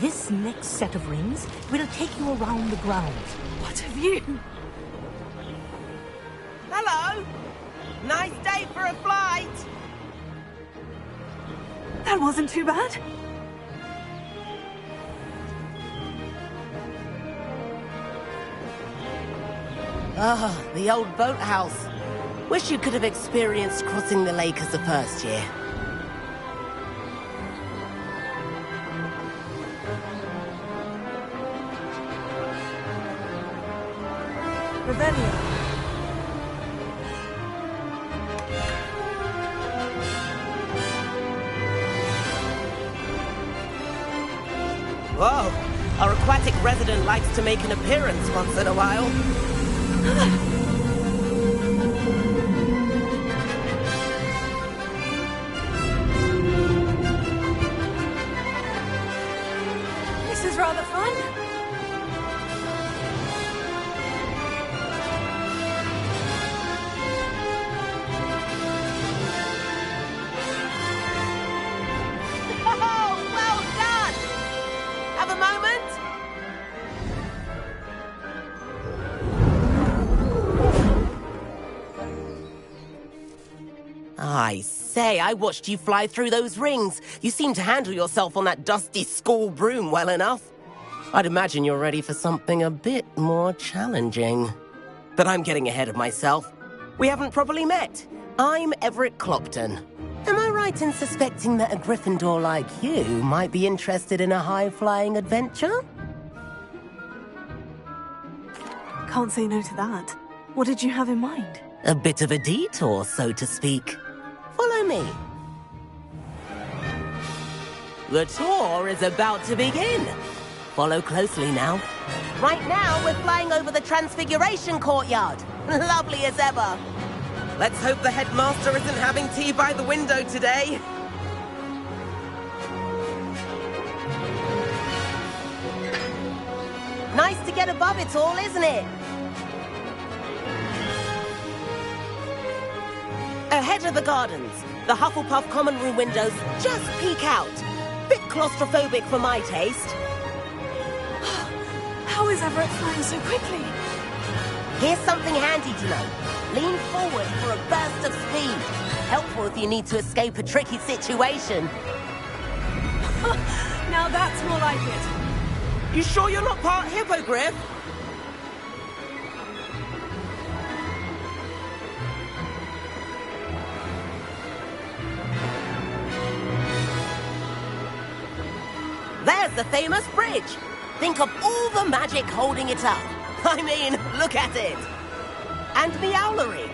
This next set of rings will take you around the grounds.
What have you?
Hello! Nice day for a flight!
That wasn't too bad.
Ah, the old boathouse. Wish you could have experienced crossing the lake as a first year.
Revelio.
Whoa! Our aquatic resident likes to make an appearance once in a while.
This is rather fun.
Oh, well done! Have a moment? I say, I watched you fly through those rings. You seem to handle yourself on that dusty school broom well enough. I'd imagine you're ready for something a bit more challenging. But I'm getting ahead of myself. We haven't properly met. I'm Everett Clopton. Am I right in suspecting that a Gryffindor like you might be interested in a high-flying adventure?
Can't say no to that. What did you have in mind?
A bit of a detour, so to speak. Follow me. The tour is about to begin. Follow closely now. Right now, we're flying over the Transfiguration Courtyard. Lovely as ever. Let's hope the headmaster isn't having tea by the window today. Nice to get above it all, isn't it? Ahead of the gardens, the Hufflepuff common room windows just peek out. Bit claustrophobic for my taste.
How is Everett flying so quickly?
Here's something handy to know. Lean forward for a burst of speed. Helpful if you need to escape a tricky situation.
Now that's more like it.
You sure you're not part hippogriff? There's the famous bridge. Think of all the magic holding it up. I mean, look at it. And the owlery.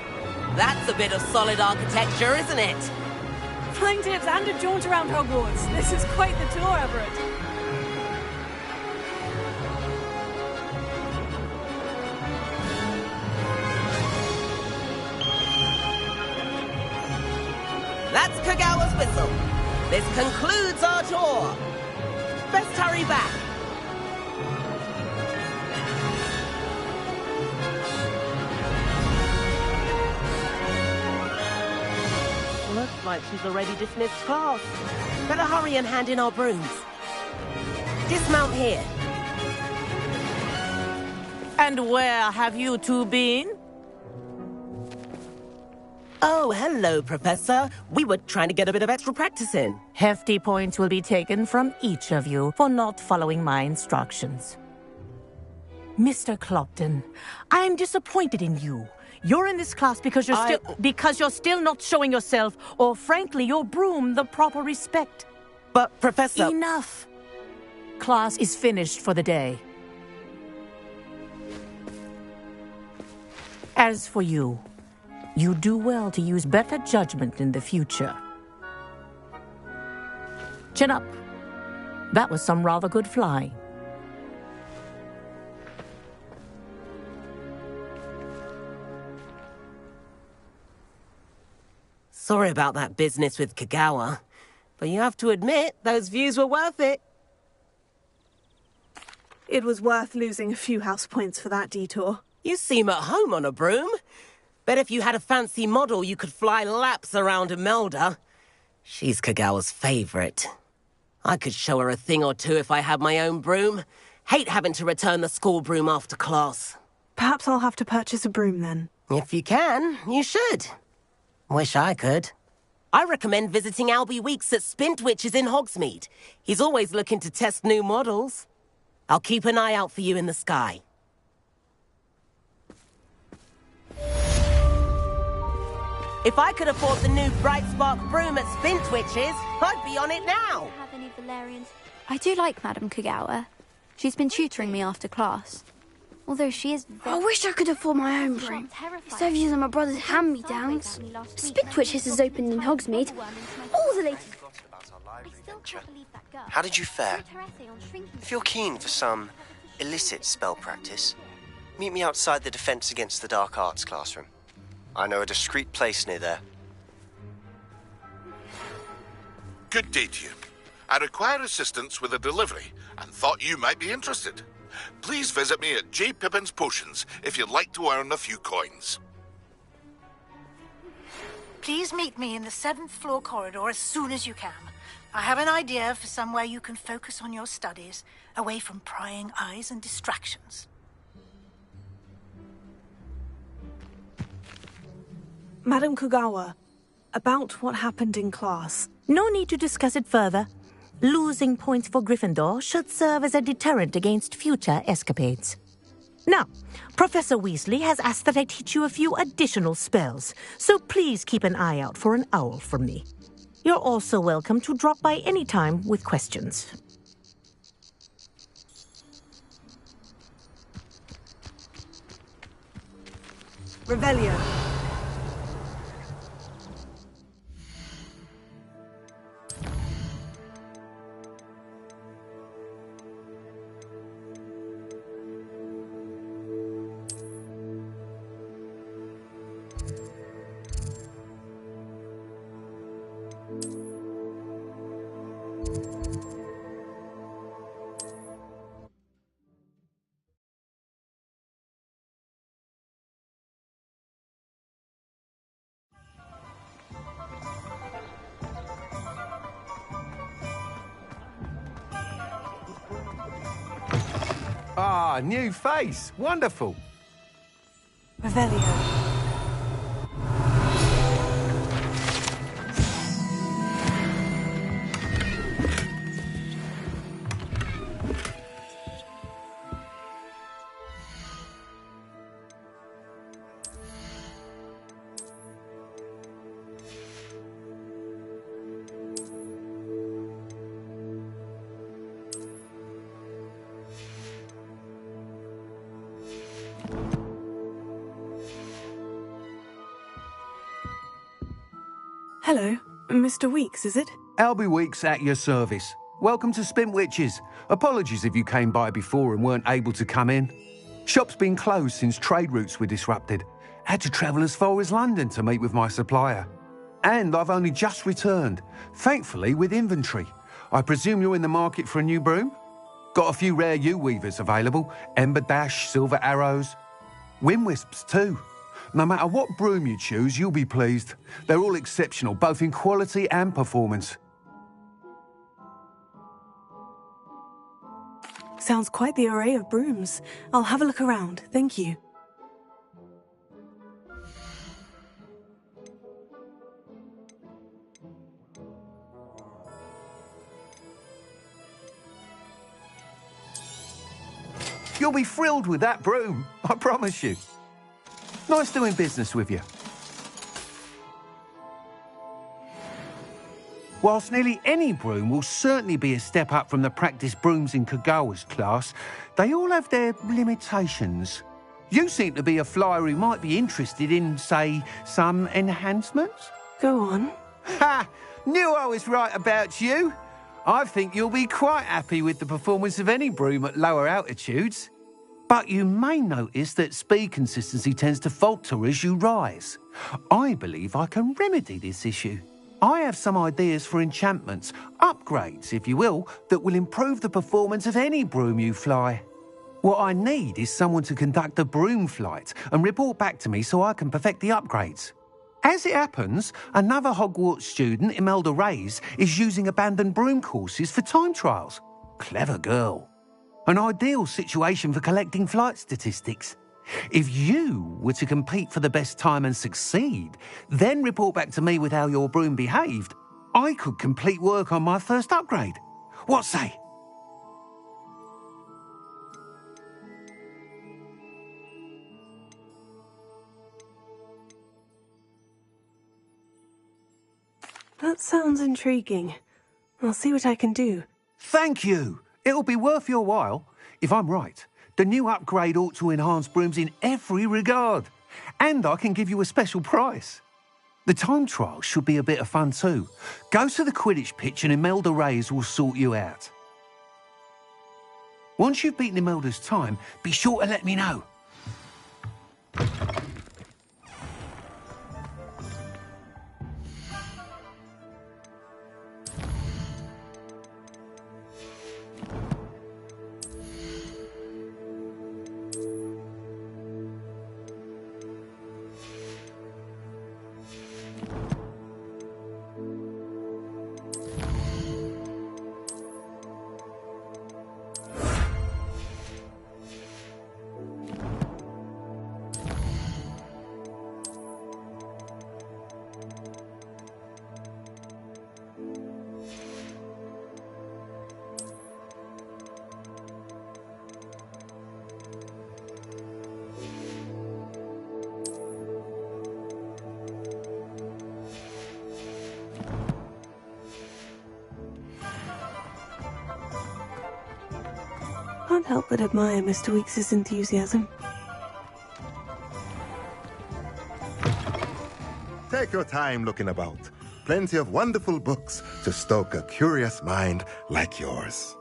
That's a bit of solid architecture, isn't it?
Flying tips and a jaunt around Hogwarts. This is quite the tour, Everett.
That's Kagawa's whistle. This concludes our tour. Best hurry back. Looks like she's already dismissed class. Better hurry and hand in our brooms. Dismount here.
And where have you two been?
Oh, hello, Professor. We were trying to get a bit of extra practice in.
Hefty points will be taken from each of you for not following my instructions. Mr. Clopton, I am disappointed in you. You're in this class because you're still not showing yourself, or frankly, your broom the proper respect.
But, Professor...
Enough. Class is finished for the day. As for you, you do well to use better judgment in the future. Chin up. That was some rather good flying.
Sorry about that business with Kagawa, but you have to admit, those views were worth it.
It was worth losing a few house points for that detour.
You seem at home on a broom. Bet if you had a fancy model, you could fly laps around Imelda. She's Kagawa's favorite. I could show her a thing or two if I had my own broom. Hate having to return the school broom after class.
Perhaps I'll have to purchase a broom then.
If you can, you should. Wish I could. I recommend visiting Albie Weeks at Spintwitches in Hogsmeade. He's always looking to test new models. I'll keep an eye out for you in the sky. If I could afford the new Bright Spark broom at Spintwitches, I'd be on it now.
Have any Valerians? I do like Madame Kagawa. She's been tutoring me after class. Although she is
I wish I could afford my own broom. Instead of using my brother's hand-me-downs. Spintwitches has opened in Hogsmeade. All the latest...
How did you fare? If you're keen for some illicit spell practice, meet me outside the Defense Against the Dark Arts classroom. I know a discreet place near there.
Good day to you. I require assistance with a delivery and thought you might be interested. Please visit me at J. Pippin's Potions if you'd like to earn a few coins.
Please meet me in the 7th floor corridor as soon as you can. I have an idea for somewhere you can focus on your studies, away from prying eyes and distractions.
Madame Kagawa, about what happened in class.
No need to discuss it further. Losing points for Gryffindor should serve as a deterrent against future escapades. Now, Professor Weasley has asked that I teach you a few additional spells, so please keep an eye out for an owl from me. You're also welcome to drop by any time with questions.
Revelio.
Ah, new face. Wonderful.
Revelio. Hello, Mr. Weeks, is it?
Albie Weeks at your service. Welcome to Spintwitches. Apologies if you came by before and weren't able to come in. Shop's been closed since trade routes were disrupted. Had to travel as far as London to meet with my supplier. And I've only just returned, thankfully with inventory. I presume you're in the market for a new broom? Got a few rare yew-weavers available. Ember Dash, Silver Arrows. Wind-wisps too. No matter what broom you choose, you'll be pleased. They're all exceptional, both in quality and performance.
Sounds quite the array of brooms. I'll have a look around, thank you.
You'll be thrilled with that broom, I promise you. Nice doing business with you. Whilst nearly any broom will certainly be a step up from the practice brooms in Kagawa's class, they all have their limitations. You seem to be a flyer who might be interested in, say, some enhancements?
Go on.
Ha! Knew I was right about you. I think you'll be quite happy with the performance of any broom at lower altitudes. But you may notice that speed consistency tends to falter as you rise. I believe I can remedy this issue. I have some ideas for enchantments, upgrades, if you will, that will improve the performance of any broom you fly. What I need is someone to conduct a broom flight and report back to me so I can perfect the upgrades. As it happens, another Hogwarts student, Imelda Reyes, is using abandoned broom courses for time trials. Clever girl. An ideal situation for collecting flight statistics. If you were to compete for the best time and succeed, then report back to me with how your broom behaved, I could complete work on my first upgrade. What say?
That sounds intriguing. I'll see what I can do.
Thank you. It'll be worth your while. If I'm right, the new upgrade ought to enhance brooms in every regard. And I can give you a special price. The time trial should be a bit of fun too. Go to the Quidditch pitch and Imelda Reyes will sort you out. Once you've beaten Imelda's time, be sure to let me know.
can't help but admire Mr. Weekes' enthusiasm.
Take your time looking about. Plenty of wonderful books to stoke a curious mind like yours.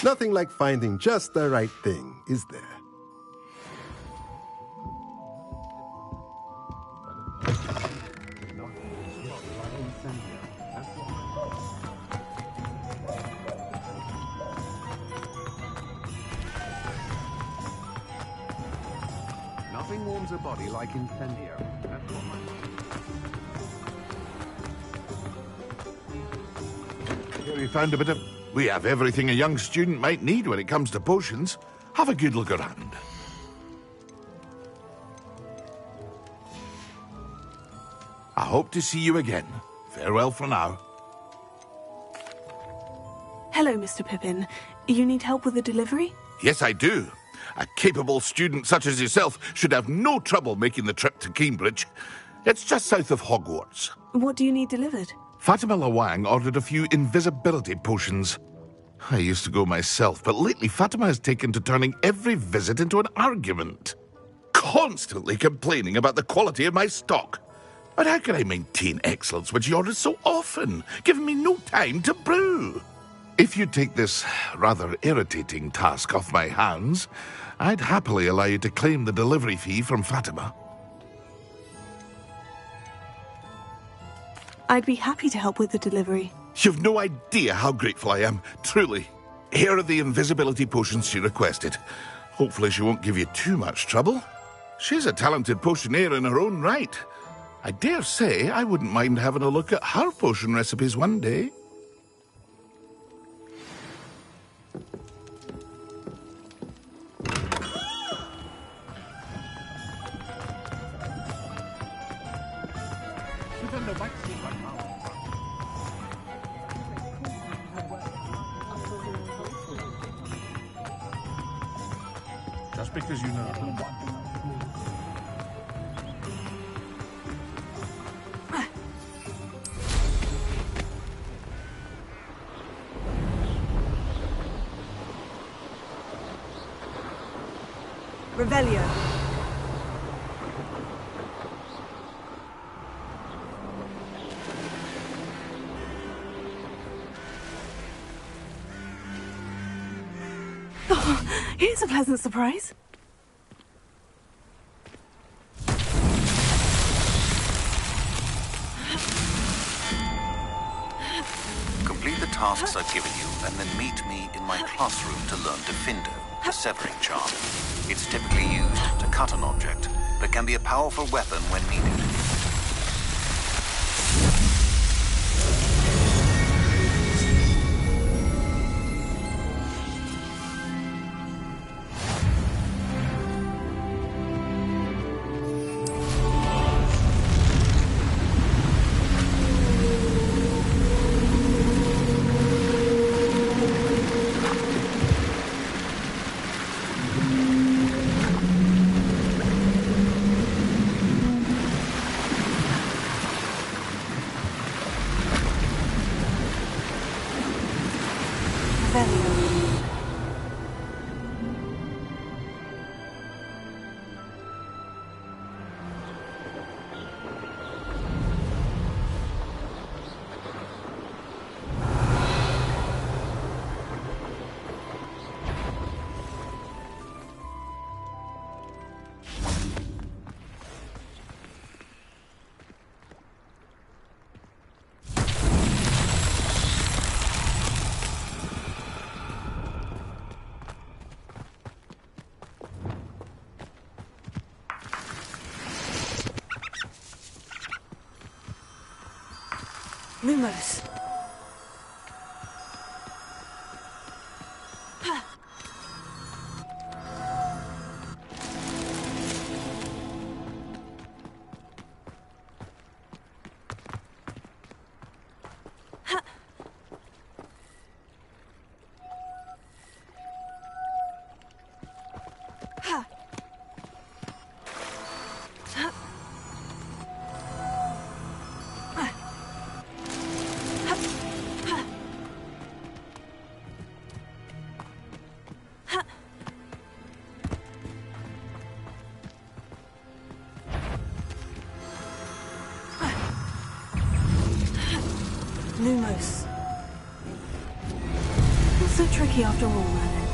Nothing like finding just the right thing, is there?
Nothing warms a body like incendio. That's what my...
Here we found a bit of... We have everything a young student might need when it comes to potions. Have a good look around. I hope to see you again. Farewell for now.
Hello, Mr. Pippin. You need help with the delivery?
Yes, I do. A capable student such as yourself should have no trouble making the trip to Cambridge. It's just south of Hogwarts.
What do you need delivered?
Fatima Lawang ordered a few invisibility potions. I used to go myself, but lately Fatima has taken to turning every visit into an argument. Constantly complaining about the quality of my stock. But how can I maintain excellence when she orders so often, giving me no time to brew? If you take this rather irritating task off my hands, I'd happily allow you to claim the delivery fee from Fatima.
I'd be happy to help with the delivery.
You've no idea how grateful I am, truly. Here are the invisibility potions she requested. Hopefully she won't give you too much trouble. She's a talented potioneer in her own right. I dare say I wouldn't mind having a look at her potion recipes one day.
Just because you know.
Revelio.
Oh, here's a pleasant surprise.
Complete the tasks I've given you, and then meet me in my classroom to learn Gryffindor, the severing charm. It's typically used to cut an object, but can be a powerful weapon when needed.
Lumos. lucky after all, Merlin.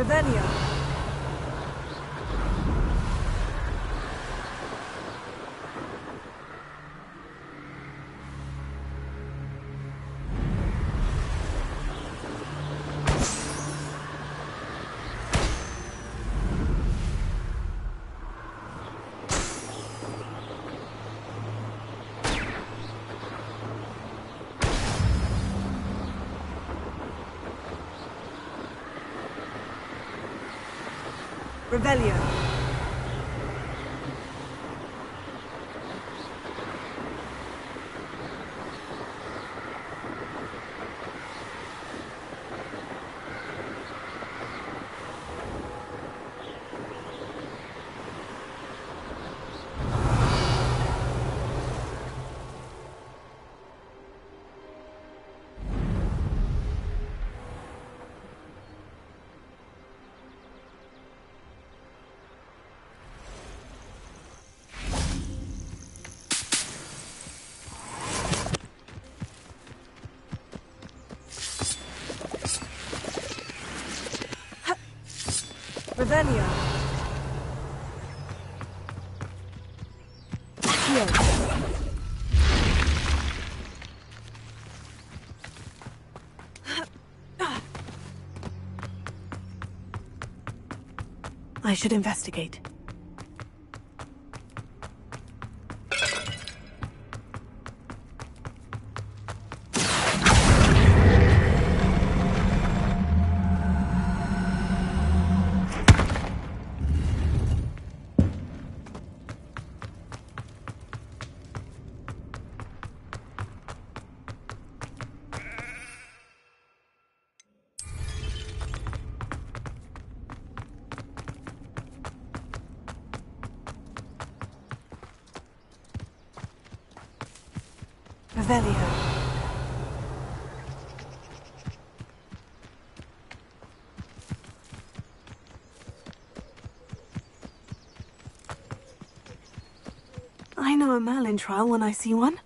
Revelio. Revelio. Revelio.
I should investigate. Revelio. I know a Merlin trial when I see one.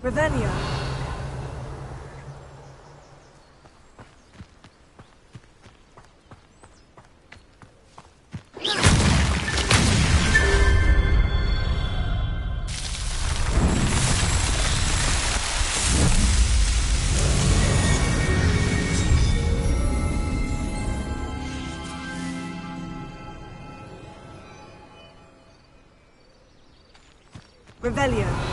Revelio. Revelio.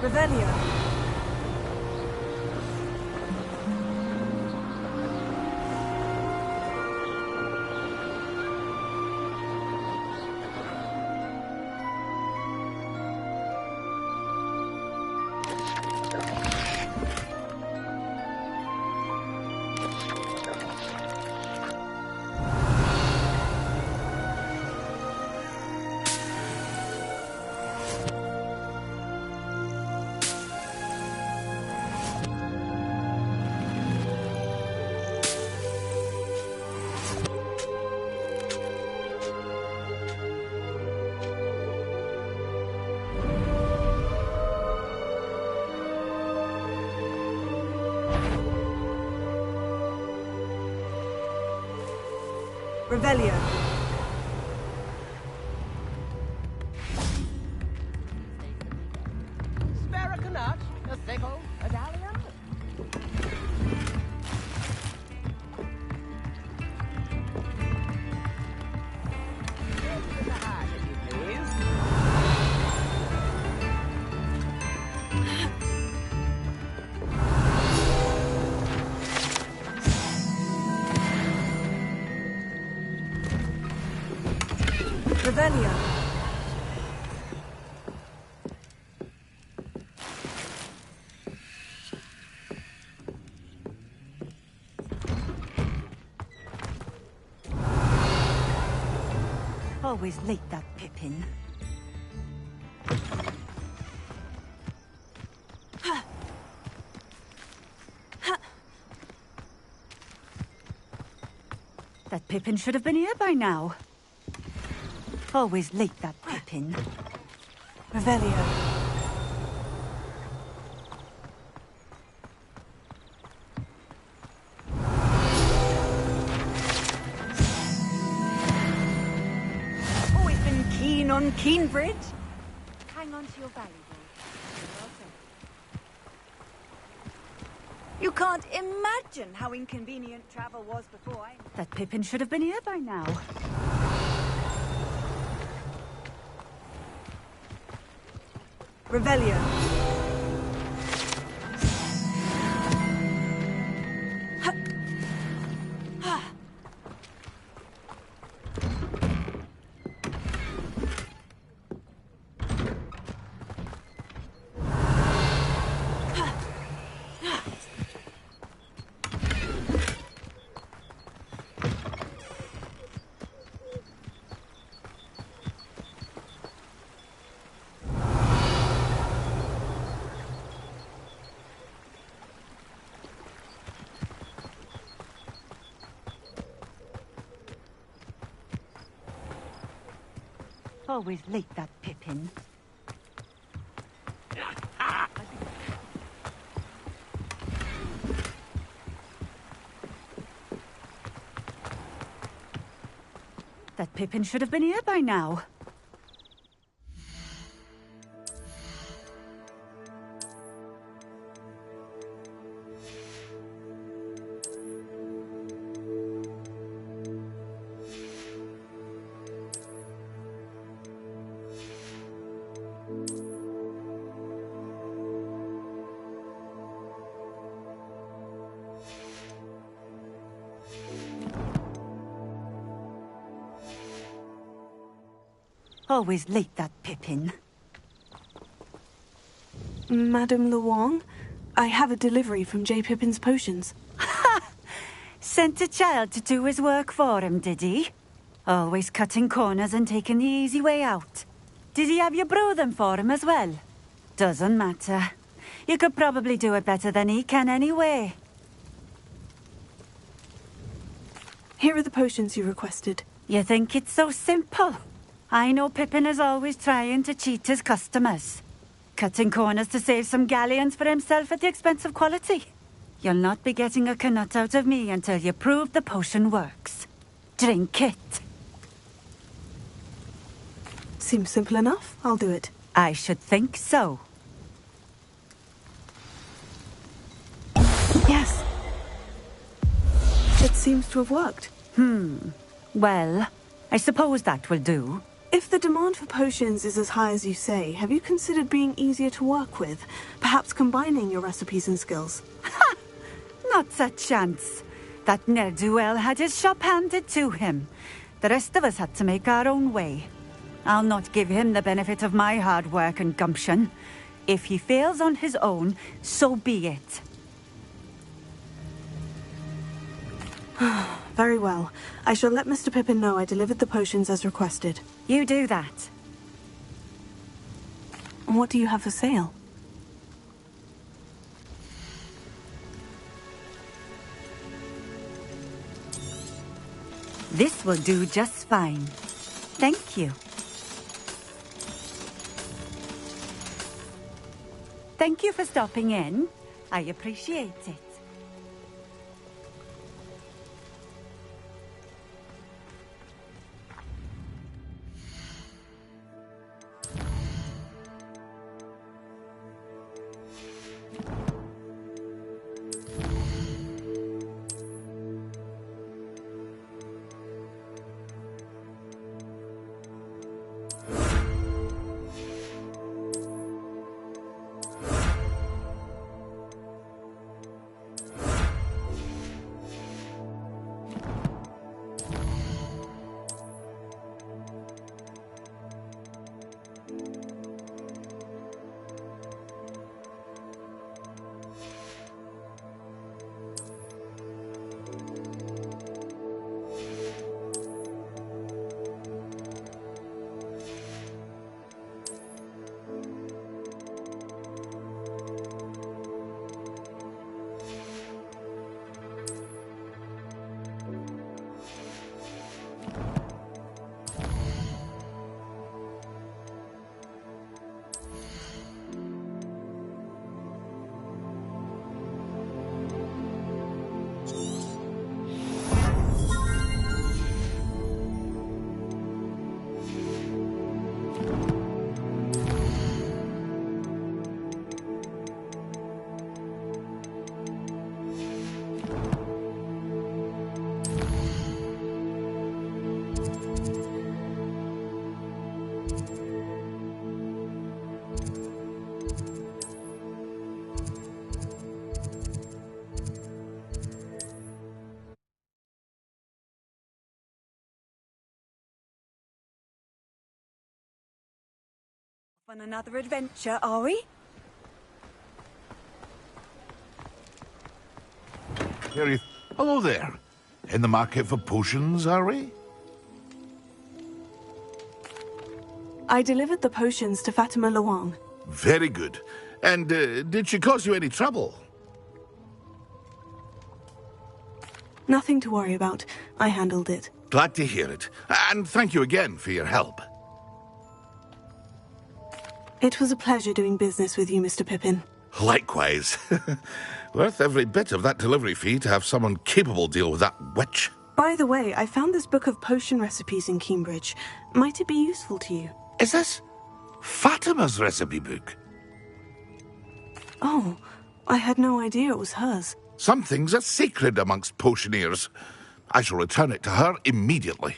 Revelio. Revelio.
Spare a canut, a sickle, a dahlia. With the hat, if you please.
Revelio.
Always late, that Pippin. That Pippin should have been here by now. Always late, that Pippin.
Revelio.
Always been keen on Keenbridge. Hang on to your valuables. You can't imagine how inconvenient travel was before I... That Pippin should have been here by now.
Revelio.
Always late, that Pippin. That Pippin should have been here by now. Always late, that Pippin.
Madame Luong, I have a delivery from J. Pippin's potions.
Sent a child to do his work for him, did he? Always cutting corners and taking the easy way out. Did he have you brew them for him as well? Doesn't matter. You could probably do it better than he can anyway.
Here are the potions you requested.
You think it's so simple? I know Pippin is always trying to cheat his customers. Cutting corners to save some galleons for himself at the expense of quality. You'll not be getting a canut out of me until you prove the potion works. Drink it.
Seems simple enough. I'll do it.
I should think so.
Yes. It seems to have worked.
Well, I suppose that will do.
If the demand for potions is as high as you say, have you considered being easier to work with? Perhaps combining your recipes and skills?
Ha! Not a chance. That ne'er-do-well had his shop handed to him. The rest of us had to make our own way. I'll not give him the benefit of my hard work and gumption. If he fails on his own, so be it.
Very well. I shall let Mr. Pippin know I delivered the potions as requested.
You do that.
What do you have for sale?
This will do just fine. Thank you. Thank you for stopping in. I appreciate it. On another adventure, are we?
Hello there. In the market for potions, are we?
I delivered the potions to Fatima Luong.
Very good. And did she cause you any trouble?
Nothing to worry about. I handled it.
Glad to hear it. And thank you again for your help.
It was a pleasure doing business with you, Mr. Pippin.
Likewise. Worth every bit of that delivery fee to have someone capable deal with that witch.
By the way, I found this book of potion recipes in Cambridge. Might it be useful to you?
Is this Fatima's recipe book?
Oh, I had no idea it was hers.
Some things are sacred amongst potioneers. I shall return it to her immediately.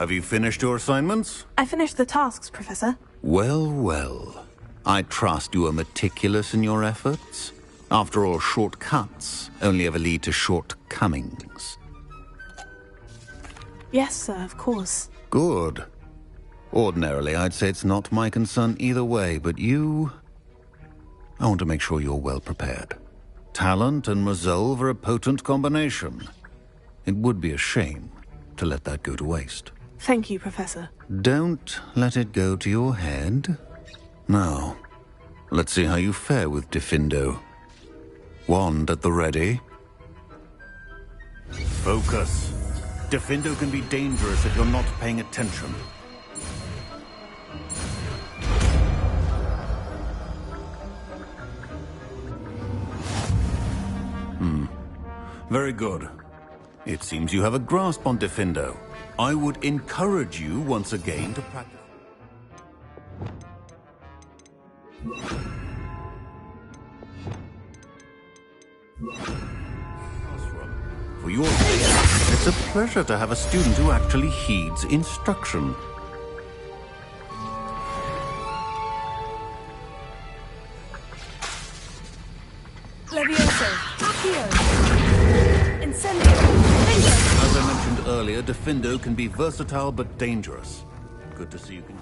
Have you finished your assignments?
I finished the tasks, Professor.
Well, well. I trust you are meticulous in your efforts. After all, shortcuts only ever lead to shortcomings.
Yes, sir, of course.
Good. Ordinarily, I'd say it's not my concern either way, but you... I want to make sure you're well prepared. Talent and resolve are a potent combination. It would be a shame to let that go to waste.
Thank you, Professor.
Don't let it go to your head. Now, let's see how you fare with Gryffindor. Wand at the ready. Focus. Gryffindor can be dangerous if you're not paying attention. Very good. It seems you have a grasp on Gryffindor. I would encourage you once again to practice. For your sake, it's a pleasure to have a student who actually heeds instruction.
Levioso, Accio, Incendio, Bingo!
As I mentioned earlier, Gryffindor can be versatile but dangerous. Good to see you can...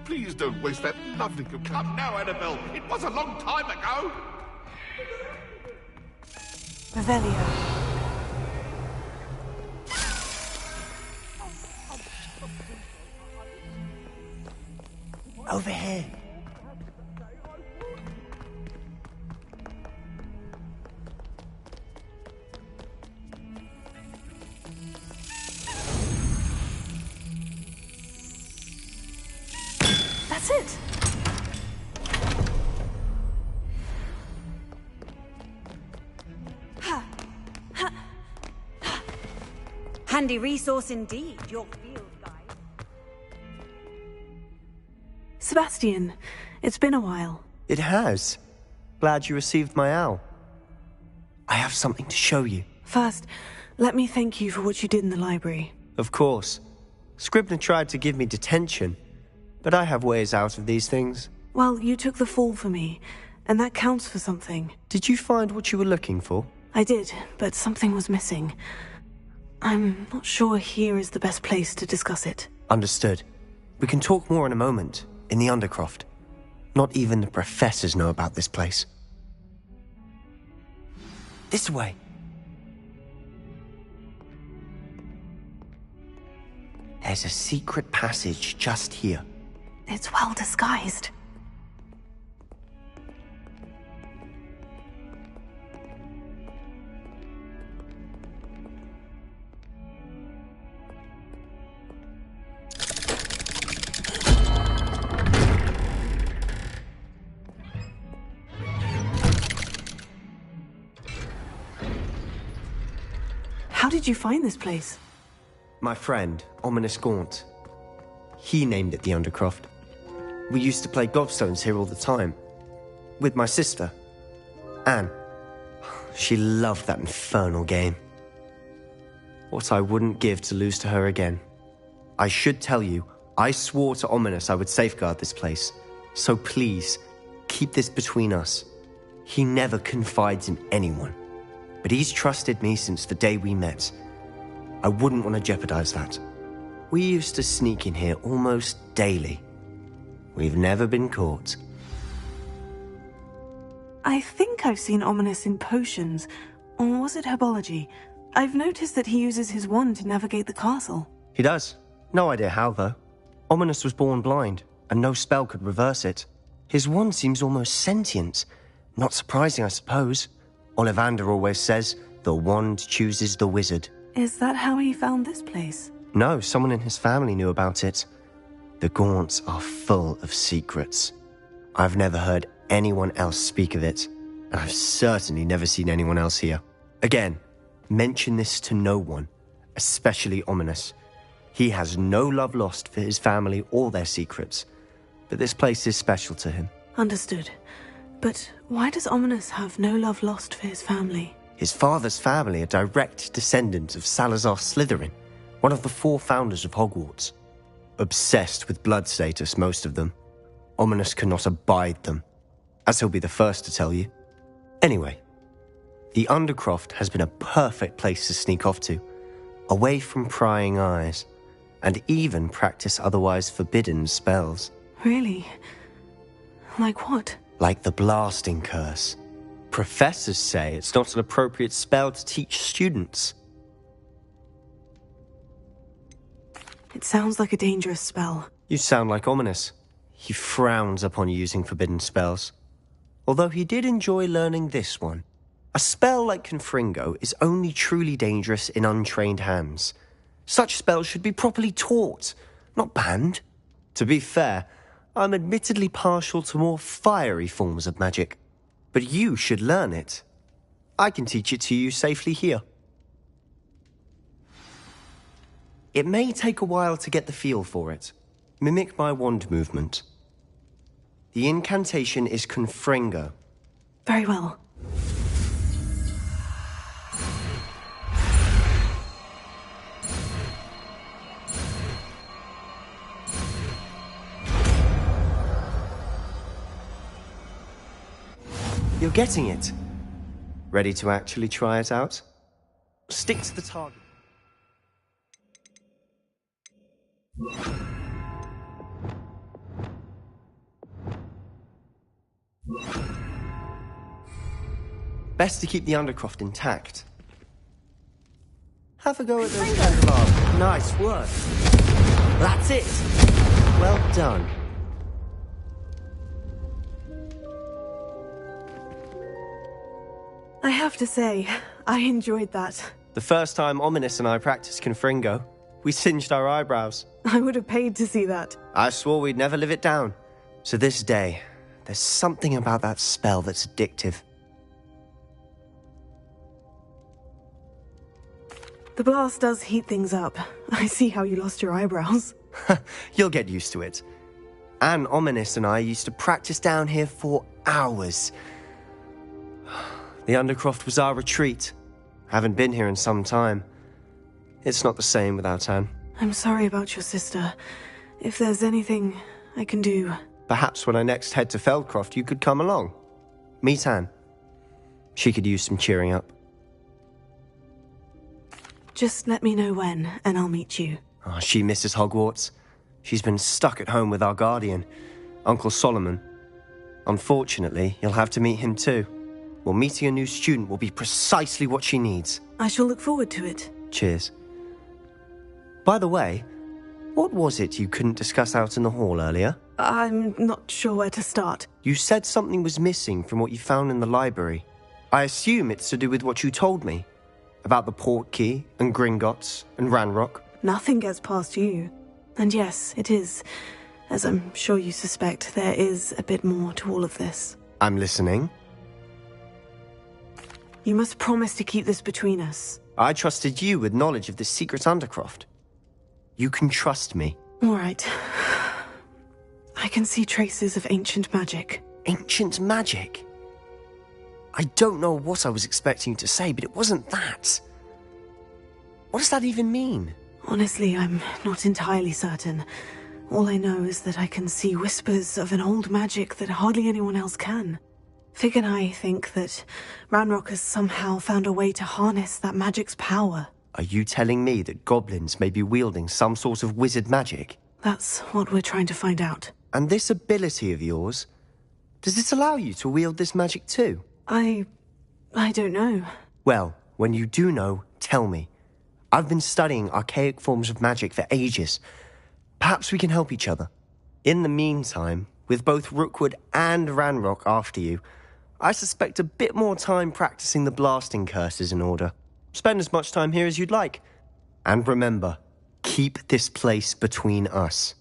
Please don't waste that lovely... Come now, Annabelle. It was a long time ago.
Revelio.
Over here.
That's it.
Handy resource indeed, your field guide.
Sebastian, it's been a while.
It has. Glad you received my owl. I have something to show you.
First, let me thank you for what you did in the library.
Of course. Scribner tried to give me detention, but I have ways out of these things.
Well, you took the fall for me, and that counts for something.
Did you find what you were looking for?
I did, but something was missing. I'm not sure here is the best place to discuss it.
Understood. We can talk more in a moment, in the Undercroft. Not even the professors know about this place. This way. There's a secret passage just here.
It's well disguised. How did you find this place?
My friend, Ominous Gaunt. He named it the Undercroft. We used to play gobstones here all the time. With my sister, Anne. She loved that infernal game. What I wouldn't give to lose to her again. I should tell you, I swore to Ominous I would safeguard this place. So please, keep this between us. He never confides in anyone. But he's trusted me since the day we met. I wouldn't want to jeopardize that. We used to sneak in here almost daily. We've never been caught.
I think I've seen Ominous in potions. Or was it herbology? I've noticed that he uses his wand to navigate the castle.
He does. No idea how, though. Ominous was born blind, and no spell could reverse it. His wand seems almost sentient. Not surprising, I suppose. Ollivander always says, the wand chooses the wizard.
Is that how he found this place?
No, someone in his family knew about it. The Gaunts are full of secrets. I've never heard anyone else speak of it, and I've certainly never seen anyone else here. Again, mention this to no one, especially Ominous. He has no love lost for his family or their secrets, but this place is special to him.
Understood. But why does Ominous have no love lost for his family?
His father's family are direct descendants of Salazar Slytherin, one of the 4 founders of Hogwarts. Obsessed with blood status, most of them. Ominous cannot abide them, as he'll be the first to tell you. Anyway, the Undercroft has been a perfect place to sneak off to, away from prying eyes, and even practice otherwise forbidden spells.
Really? Like what?
Like the blasting curse. Professors say it's not an appropriate spell to teach students.
It sounds like a dangerous spell.
You sound like Ominous. He frowns upon using forbidden spells. Although he did enjoy learning this one. A spell like Confringo is only truly dangerous in untrained hands. Such spells should be properly taught, not banned. To be fair, I'm admittedly partial to more fiery forms of magic. But you should learn it. I can teach it to you safely here. It may take a while to get the feel for it. Mimic my wand movement. The incantation is Confringo.
Very well.
You're getting it. Ready to actually try it out? Stick to the target. Best to keep the Undercroft intact. Have a go at those candelabras. Nice work. That's it. Well done.
I have to say, I enjoyed that.
The first time Ominous and I practiced Confringo, we singed our eyebrows.
I would have paid to see that.
I swore we'd never live it down. To this day, there's something about that spell that's addictive.
The blast does heat things up. I see how you lost your eyebrows.
You'll get used to it. Anne, Ominous and I used to practice down here for hours. The Undercroft was our retreat. Haven't been here in some time. It's not the same without Anne.
I'm sorry about your sister. If there's anything I can do...
Perhaps when I next head to Feldcroft, you could come along. Meet Anne. She could use some cheering up.
Just let me know when, and I'll meet you.
Oh, she misses Hogwarts. She's been stuck at home with our guardian, Uncle Solomon. Unfortunately, you'll have to meet him too. Well, meeting a new student will be precisely what she needs.
I shall look forward to it.
Cheers. By the way, what was it you couldn't discuss out in the hall earlier?
I'm not sure where to start.
You said something was missing from what you found in the library. I assume it's to do with what you told me. About the Portkey, and Gringotts, and Ranrock.
Nothing gets past you. And yes, it is. As I'm sure you suspect, there is a bit more to all of this.
I'm listening.
You must promise to keep this between us.
I trusted you with knowledge of the secret Undercroft. You can trust me.
All right. I can see traces of ancient magic.
Ancient magic? I don't know what I was expecting you to say, but it wasn't that. What does that even mean?
Honestly, I'm not entirely certain. All I know is that I can see whispers of an old magic that hardly anyone else can. Fig and I think that Ranrock has somehow found a way to harness that magic's power.
Are you telling me that goblins may be wielding some sort of wizard magic?
That's what we're trying to find out.
And this ability of yours, does it allow you to wield this magic too?
I don't know.
Well, when you do know, tell me. I've been studying archaic forms of magic for ages. Perhaps we can help each other. In the meantime, with both Rookwood and Ranrock after you, I suspect a bit more time practicing the blasting curse is in order. Spend as much time here as you'd like. And remember, keep this place between us.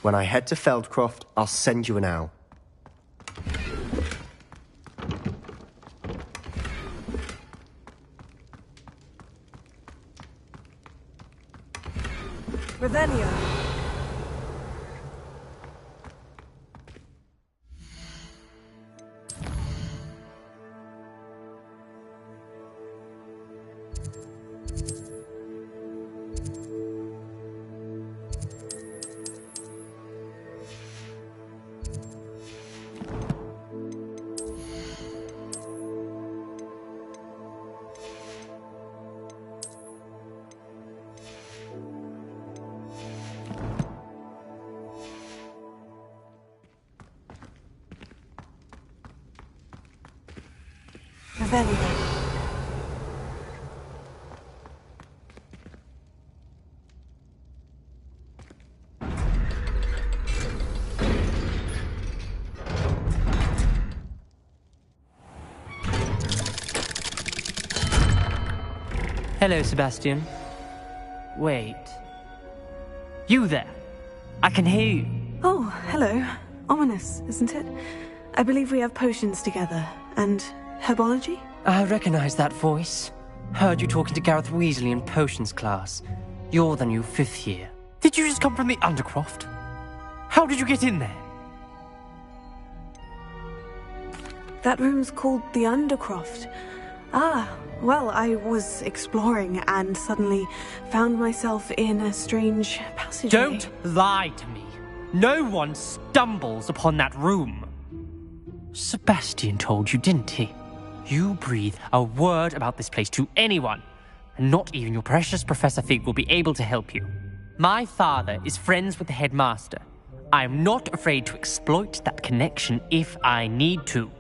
When I head to Feldcroft, I'll send you an owl.
Revelio.
Hello, Sebastian. Wait. You there? I can hear you.
Oh, hello. Ominous, isn't it? I believe we have potions together. And herbology?
I recognize that voice. Heard you talking to Gareth Weasley in potions class. You're the new 5th year. Did you just come from the Undercroft? How did you get in there?
That room's called the Undercroft. Ah, well, I was exploring and suddenly found myself in a strange passageway.
Don't lie to me. No one stumbles upon that room. Sebastian told you, didn't he? You breathe a word about this place to anyone, and not even your precious Professor Fig will be able to help you. My father is friends with the headmaster. I am not afraid to exploit that connection if I need to.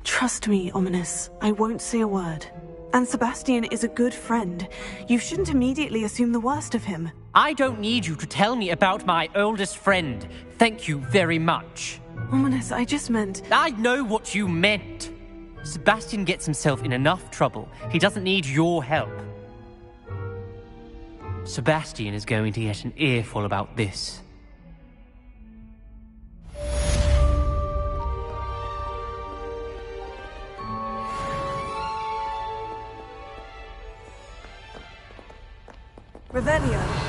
Trust me, Ominous. I won't say a word. And Sebastian is a good friend. You shouldn't immediately assume the worst of him.
I don't need you to tell me about my oldest friend. Thank you very much.
Ominous, I just meant...
I know what you meant. Sebastian gets himself in enough trouble. He doesn't need your help. Sebastian is going to get an earful about this.
Revelio.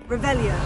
Revelio.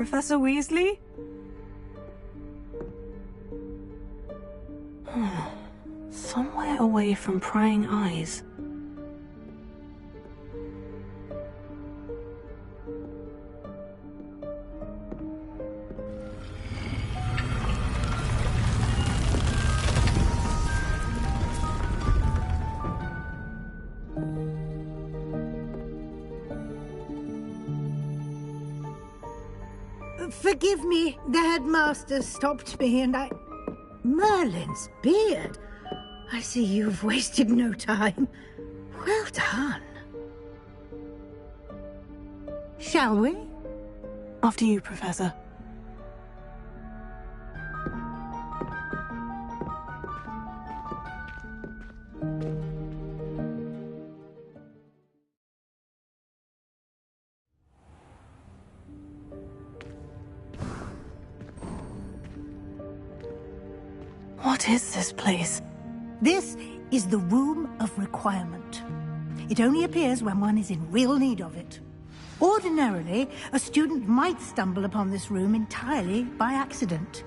Professor Weasley? Somewhere away from prying eyes.
Forgive me, the headmaster stopped me and I... Merlin's beard. I see you've wasted no time. Well done. Shall we?
After you, Professor. What is this place?
This is the Room of Requirement. It only appears when one is in real need of it. Ordinarily, a student might stumble upon this room entirely by accident.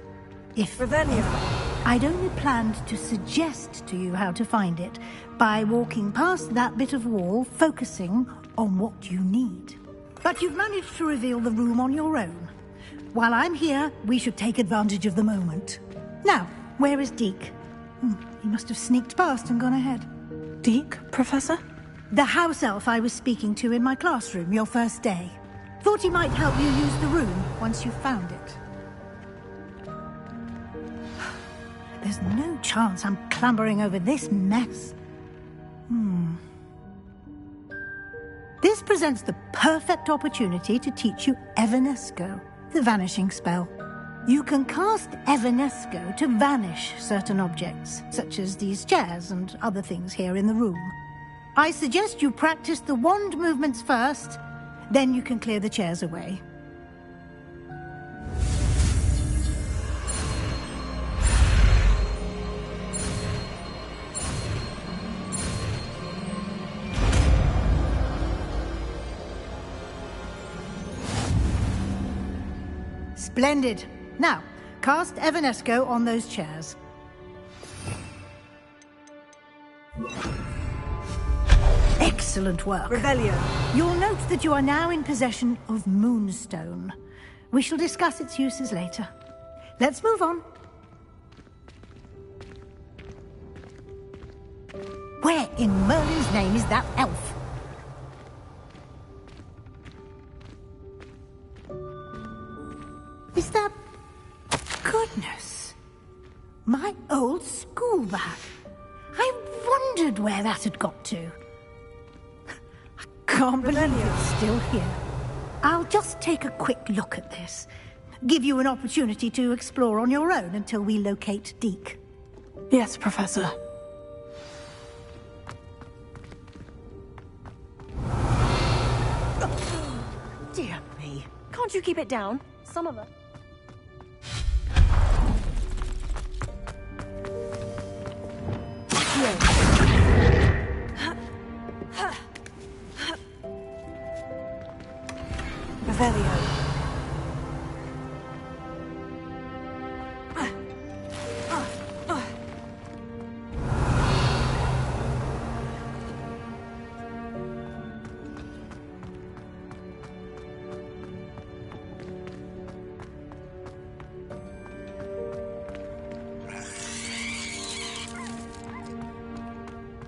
If I'd only planned to suggest to you how to find it by walking past that bit of wall, focusing on what you need. But you've managed to reveal the room on your own. While I'm here, we should take advantage of the moment. Now, where is Deke? He must have sneaked past and gone ahead.
Deke, Professor?
The house elf I was speaking to in my classroom your first day. Thought he might help you use the room once you found it. There's no chance I'm clambering over this mess. This presents the perfect opportunity to teach you Evanesco, the vanishing spell. You can cast Evanesco to vanish certain objects, such as these chairs and other things here in the room. I suggest you practice the wand movements first, then you can clear the chairs away. Splendid. Now, cast Evanesco on those chairs. Excellent work.
Revelio.
You'll note that you are now in possession of Moonstone. We shall discuss its uses later. Let's move on. Where in Merlin's name is that elf? Is that... Goodness. My old school bag. I wondered where that had got to. I can't believe it's still here. I'll just take a quick look at this. Give you an opportunity to explore on your own until we locate Deke.
Yes, Professor.
Dear me. Can't you keep it down? Some of us.
Revelio.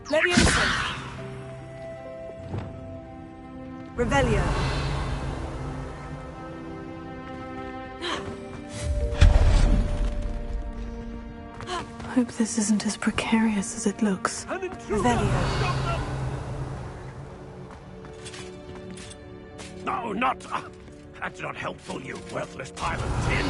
Leviosa. Revelio.
Hope this isn't as precarious as it looks.
Revelio.
No, not... that's not helpful, you worthless pile of tin.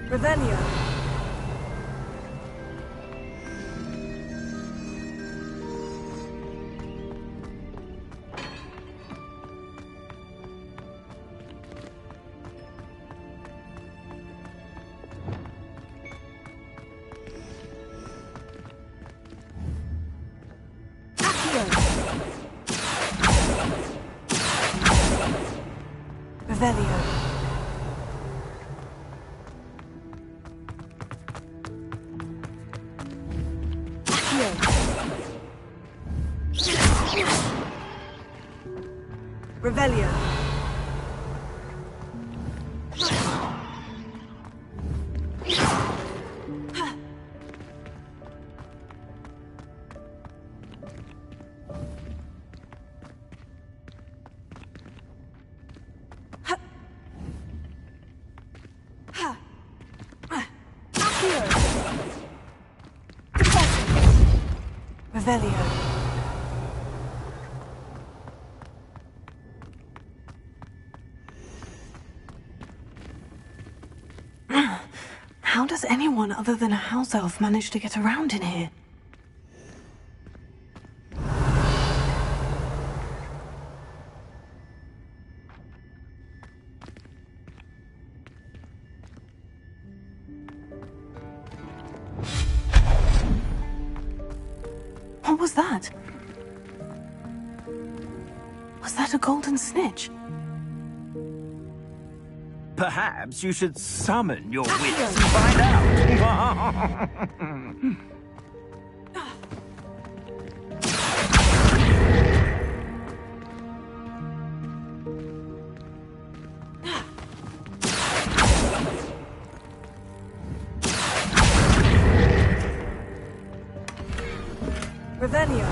Revelio.
Revelio. Revelio. How does anyone other than a house elf manage to get around in here? What was that? Was that a golden snitch?
Perhaps you should summon your wits and find out.
Revelio.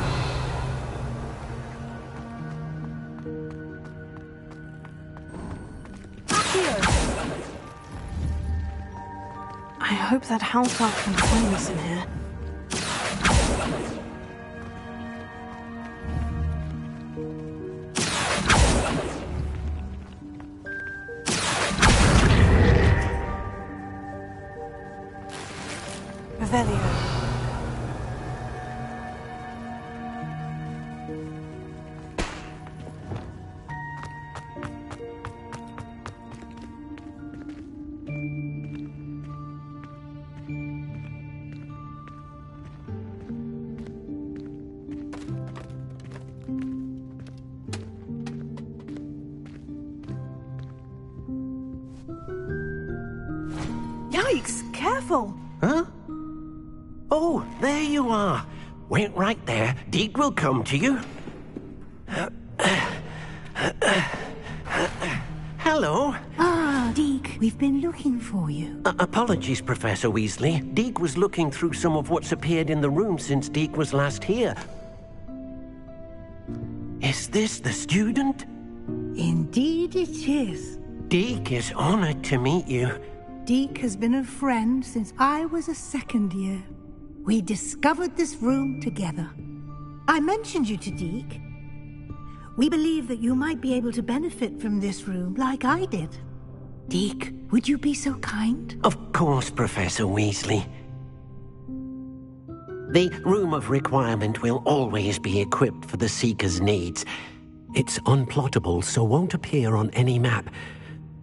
I hope that house elf can find us in here. Revelio. Yikes! Careful!
Huh? Oh, there you are. Wait right there. Deke will come to you. Hello.
Ah, Deke, we've been looking for you.
Apologies, Professor Weasley. Deke was looking through some of what's appeared in the room since Deke was last here. Is this the student?
Indeed it is.
Deke is honored to meet you.
Deke has been a friend since I was a second year. We discovered this room together. I mentioned you to Deke. We believe that you might be able to benefit from this room like I did. Deke, would you be so kind?
Of course, Professor Weasley. The Room of Requirement will always be equipped for the Seeker's needs. It's unplottable, so won't appear on any map.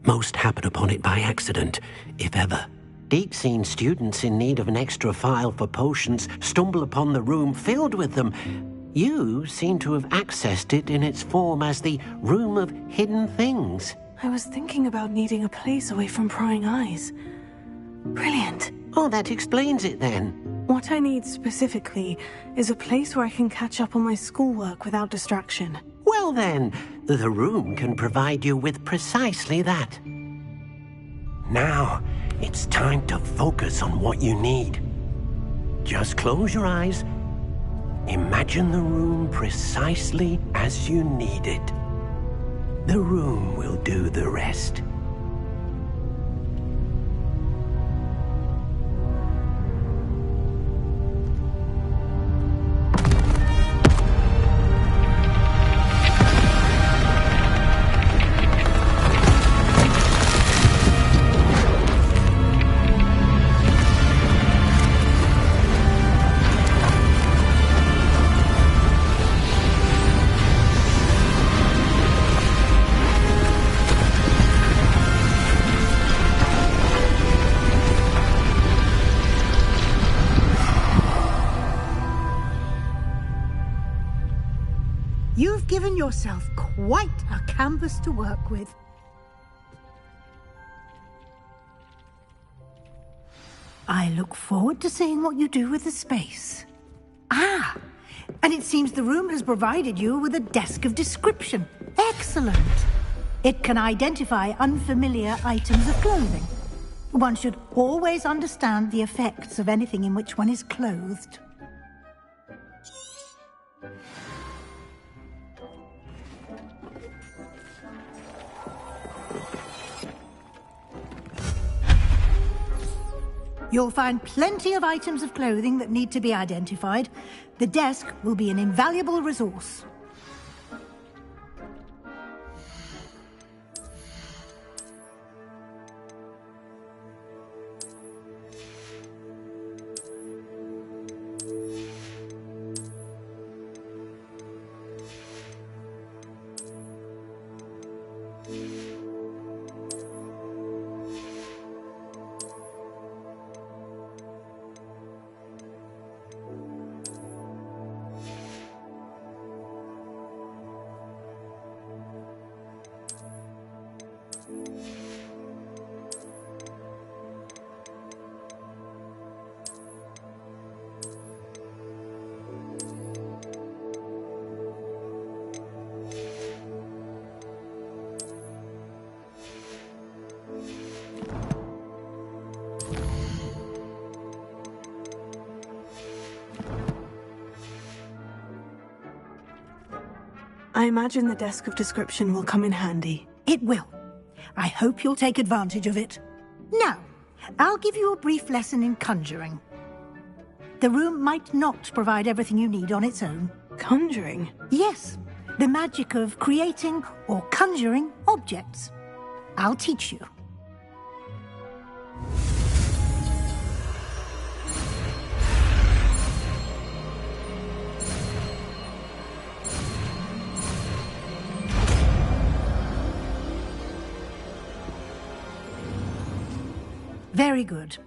Most happen upon it by accident, if ever. Deke's seen students in need of an extra file for potions stumble upon the room filled with them. You seem to have accessed it in its form as the Room of Hidden Things.
I was thinking about needing a place away from prying eyes. Brilliant.
Oh, that explains it then.
What I need specifically is a place where I can catch up on my schoolwork without distraction.
Well then, the room can provide you with precisely that. Now, it's time to focus on what you need. Just close your eyes. Imagine the room precisely as you need it. The room will do the rest.
You've given yourself quite a canvas to work with. I look forward to seeing what you do with the space. Ah, And it seems the room has provided you with a desk of description. Excellent. It can identify unfamiliar items of clothing. One should always understand the effects of anything in which one is clothed. You'll find plenty of items of clothing that need to be identified. The desk will be an invaluable resource.
I imagine the desk of description will come in handy.
It will. I hope you'll take advantage of it. Now, I'll give you a brief lesson in conjuring. The room might not provide everything you need on its own.
Conjuring?
Yes, the magic of creating or conjuring objects. I'll teach you. Very good.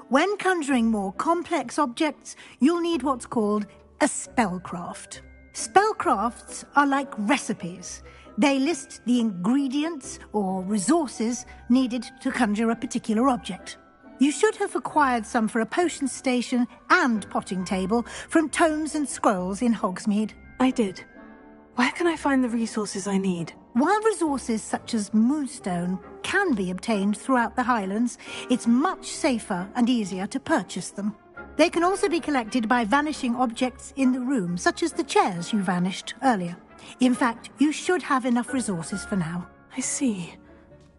When conjuring more complex objects, you'll need what's called a spellcraft. Spellcrafts are like recipes. They list the ingredients or resources needed to conjure a particular object. You should have acquired some for a potion station and potting table from tomes and scrolls in Hogsmeade.
I did. Where can I find the resources I need?
While resources such as moonstone can be obtained throughout the Highlands, it's much safer and easier to purchase them. They can also be collected by vanishing objects in the room, such as the chairs you vanished earlier. In fact, you should have enough resources for now.
I see.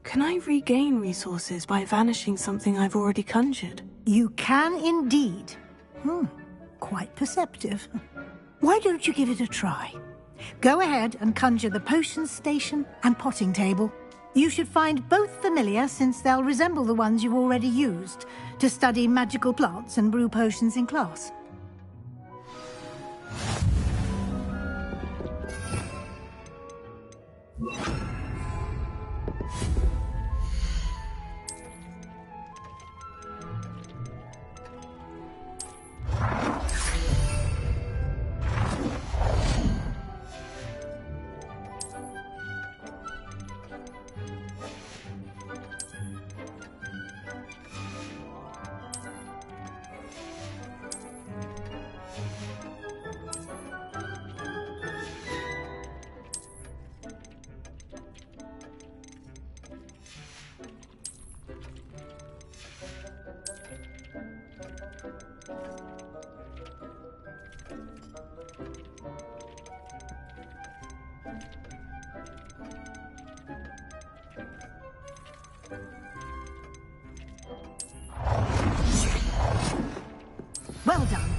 Can I regain resources by vanishing something I've already conjured?
You can indeed. Quite perceptive. Why don't you give it a try? Go ahead and conjure the potion station and potting table. You should find both familiar, since they'll resemble the ones you've already used to study magical plants and brew potions in class. Well done.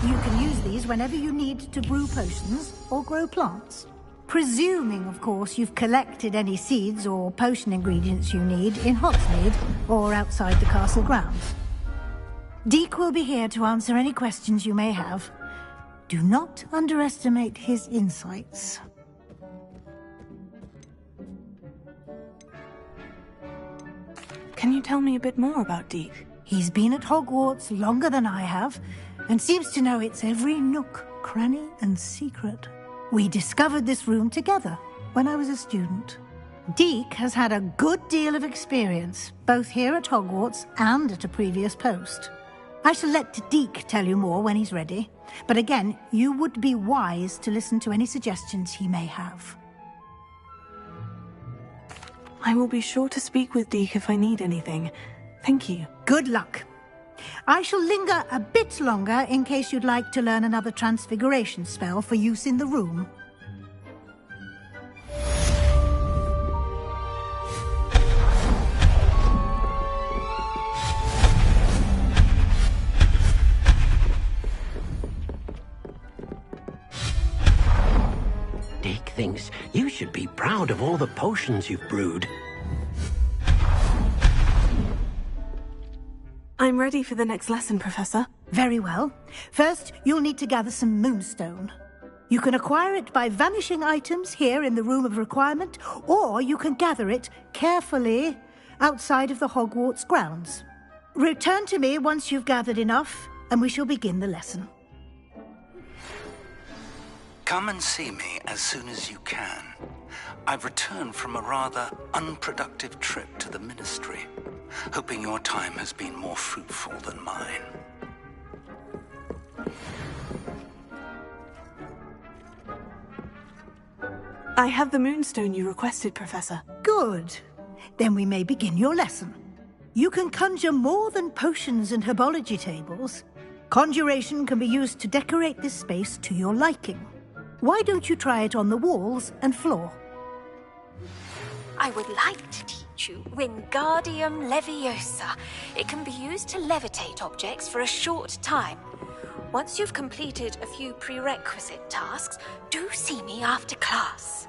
You can use these whenever you need to brew potions or grow plants. Presuming, of course, you've collected any seeds or potion ingredients you need in Hogsmeade or outside the castle grounds. Deek will be here to answer any questions you may have. Do not underestimate his insights.
Can you tell me a bit more about Deek?
He's been at Hogwarts longer than I have, and seems to know its every nook, cranny, and secret. We discovered this room together when I was a student. Deek has had a good deal of experience, both here at Hogwarts and at a previous post. I shall let Deke tell you more when he's ready. But again, you would be wise to listen to any suggestions he may have.
I will be sure to speak with Deke if I need anything. Thank you.
Good luck. I shall linger a bit longer in case you'd like to learn another transfiguration spell for use in the room.
Deke thinks you should be proud of all the potions you've brewed.
I'm ready for the next lesson, Professor.
Very well. First, you'll need to gather some moonstone. You can acquire it by vanishing items here in the Room of Requirement, or you can gather it carefully outside of the Hogwarts grounds. Return to me once you've gathered enough, and we shall begin the lesson.
Come and see me as soon as you can. I've returned from a rather unproductive trip to the Ministry, hoping your time has been more fruitful than mine.
I have the moonstone you requested, Professor.
Good. Then we may begin your lesson. You can conjure more than potions and herbology tables. Conjuration can be used to decorate this space to your liking. Why don't you try it on the walls and floor?
I would like to teach you Wingardium Leviosa. It can be used to levitate objects for a short time. Once you've completed a few prerequisite tasks, do see me after class.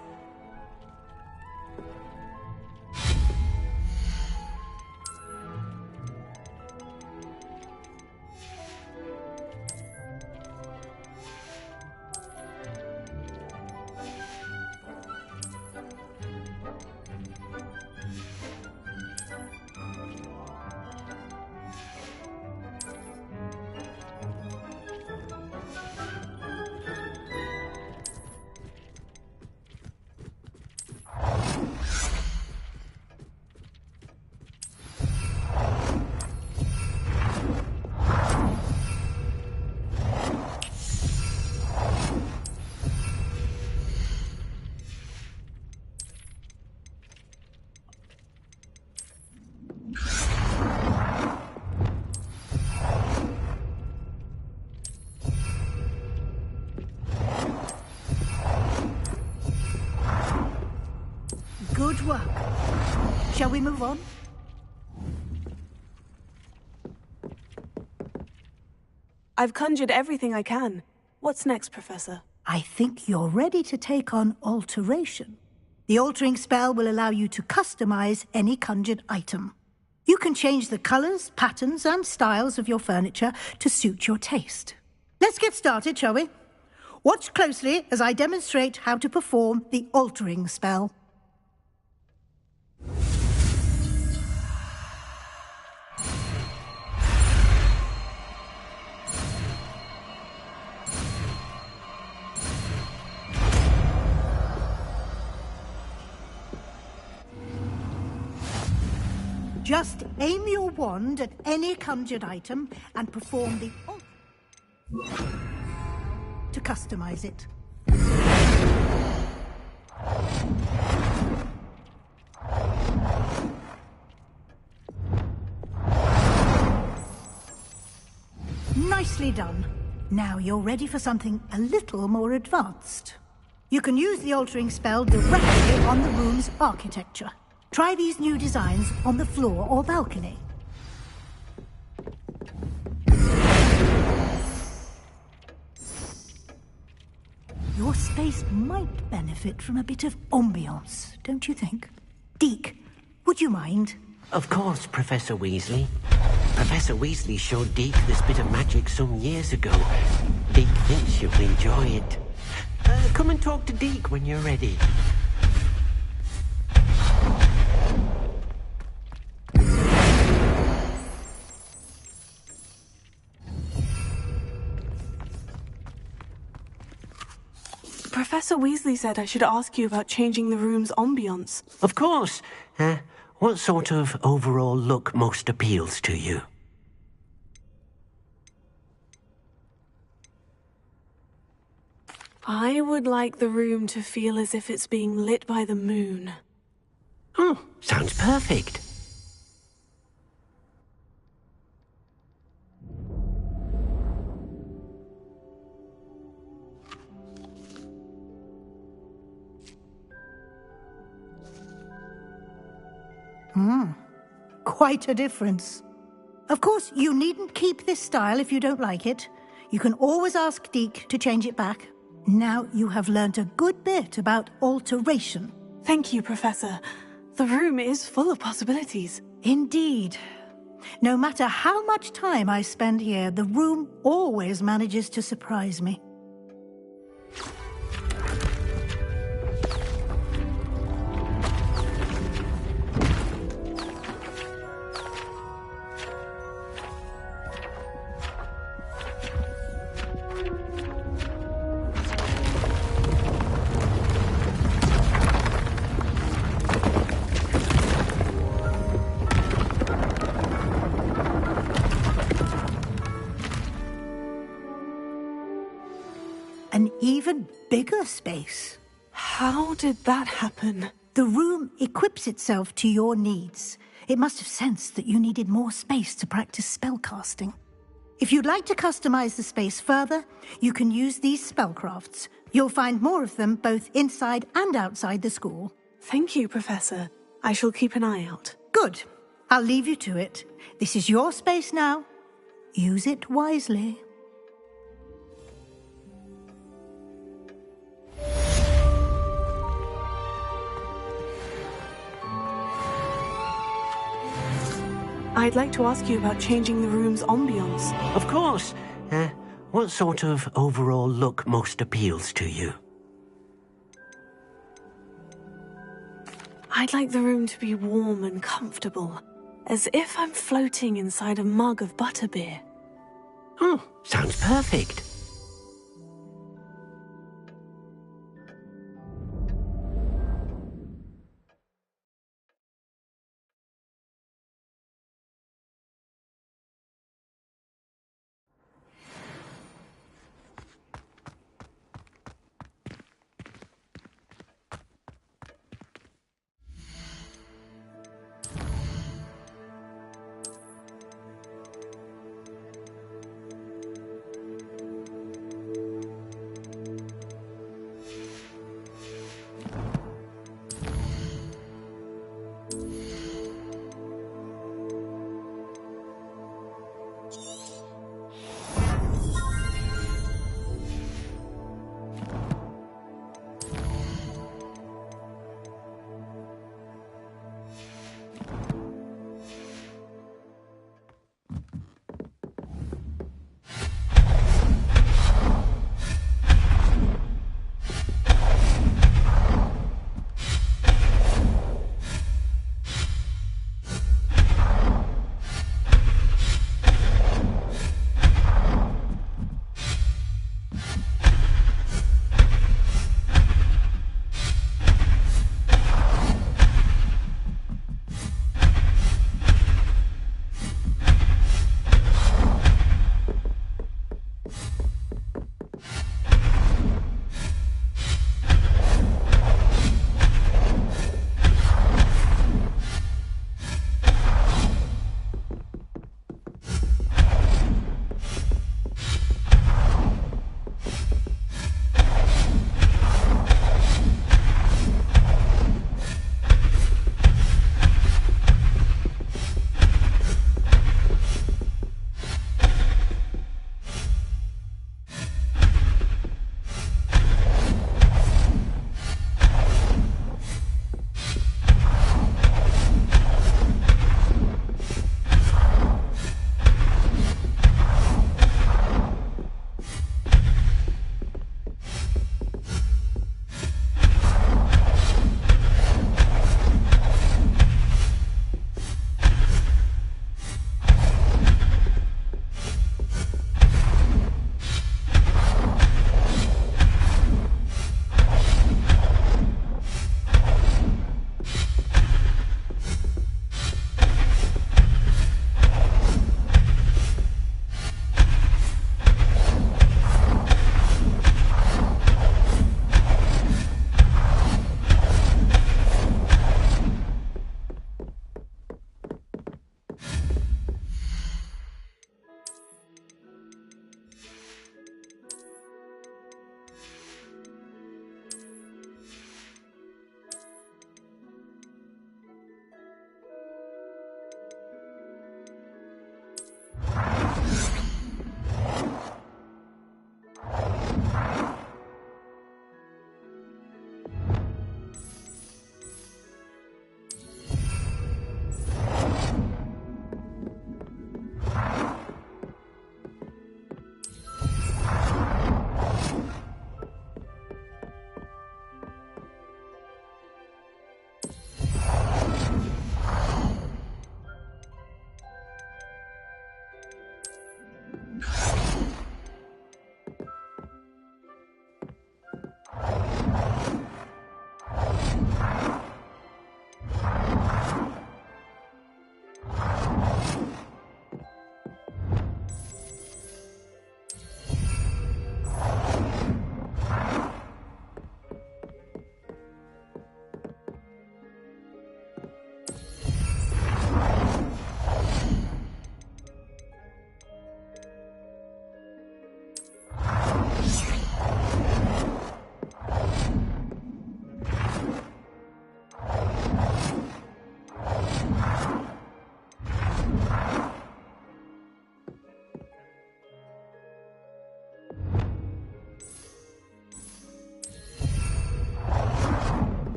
Good work. Shall we move on?
I've conjured everything I can. What's next, Professor?
I think you're ready to take on alteration. The altering spell will allow you to customize any conjured item. You can change the colors, patterns, and styles of your furniture to suit your taste. Let's get started, shall we? Watch closely as I demonstrate how to perform the altering spell. Just aim your wand at any conjured item and perform the to customize it. Nicely done. Now you're ready for something a little more advanced. You can use the altering spell directly on the room's architecture. Try these new designs on the floor or balcony. Your space might benefit from a bit of ambiance, don't you think? Deke, would you mind?
Of course, Professor Weasley. Professor Weasley showed Deke this bit of magic some years ago. Deke thinks you'll enjoy it. Come and talk to Deke when you're ready.
Professor Weasley said I should ask you about changing the room's ambiance.
Of course. What sort of overall look most appeals to you?
I would like the room to feel as if it's being lit by the moon.
Sounds perfect.
Quite a difference. Of course, you needn't keep this style if you don't like it. You can always ask Deke to change it back. Now you have learnt a good bit about alteration.
Thank you, Professor. The room is full of possibilities.
Indeed. No matter how much time I spend here, the room always manages to surprise me. An even bigger space.
How did that happen?
The room equips itself to your needs. It must have sensed that you needed more space to practice spellcasting. If you'd like to customize the space further, you can use these spellcrafts. You'll find more of them both inside and outside the school.
Thank you, Professor. I shall keep an eye out.
Good. I'll leave you to it. This is your space now. Use it wisely.
I'd like to ask you about changing the room's ambiance.
Of course. What sort of overall look most appeals to you?
I'd like the room to be warm and comfortable, as if I'm floating inside a mug of butterbeer.
Sounds perfect.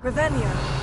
Revelio.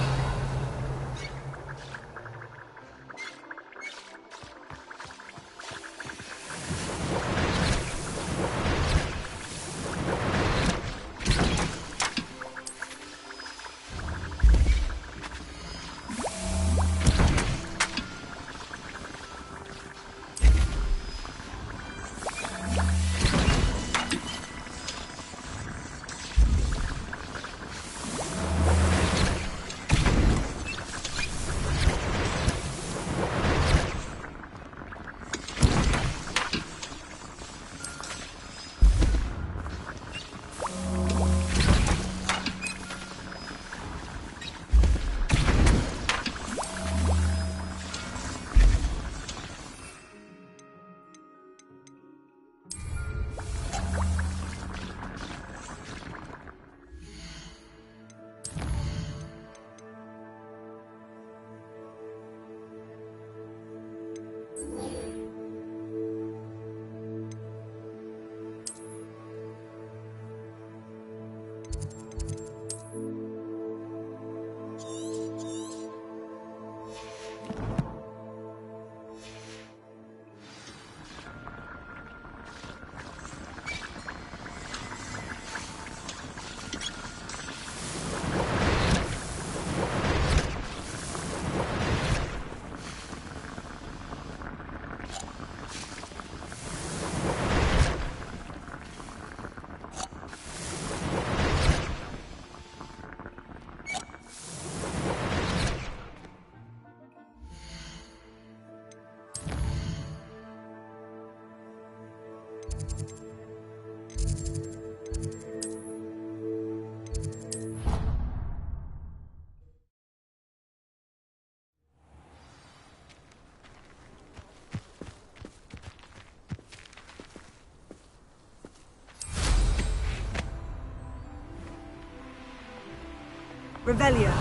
Revelio.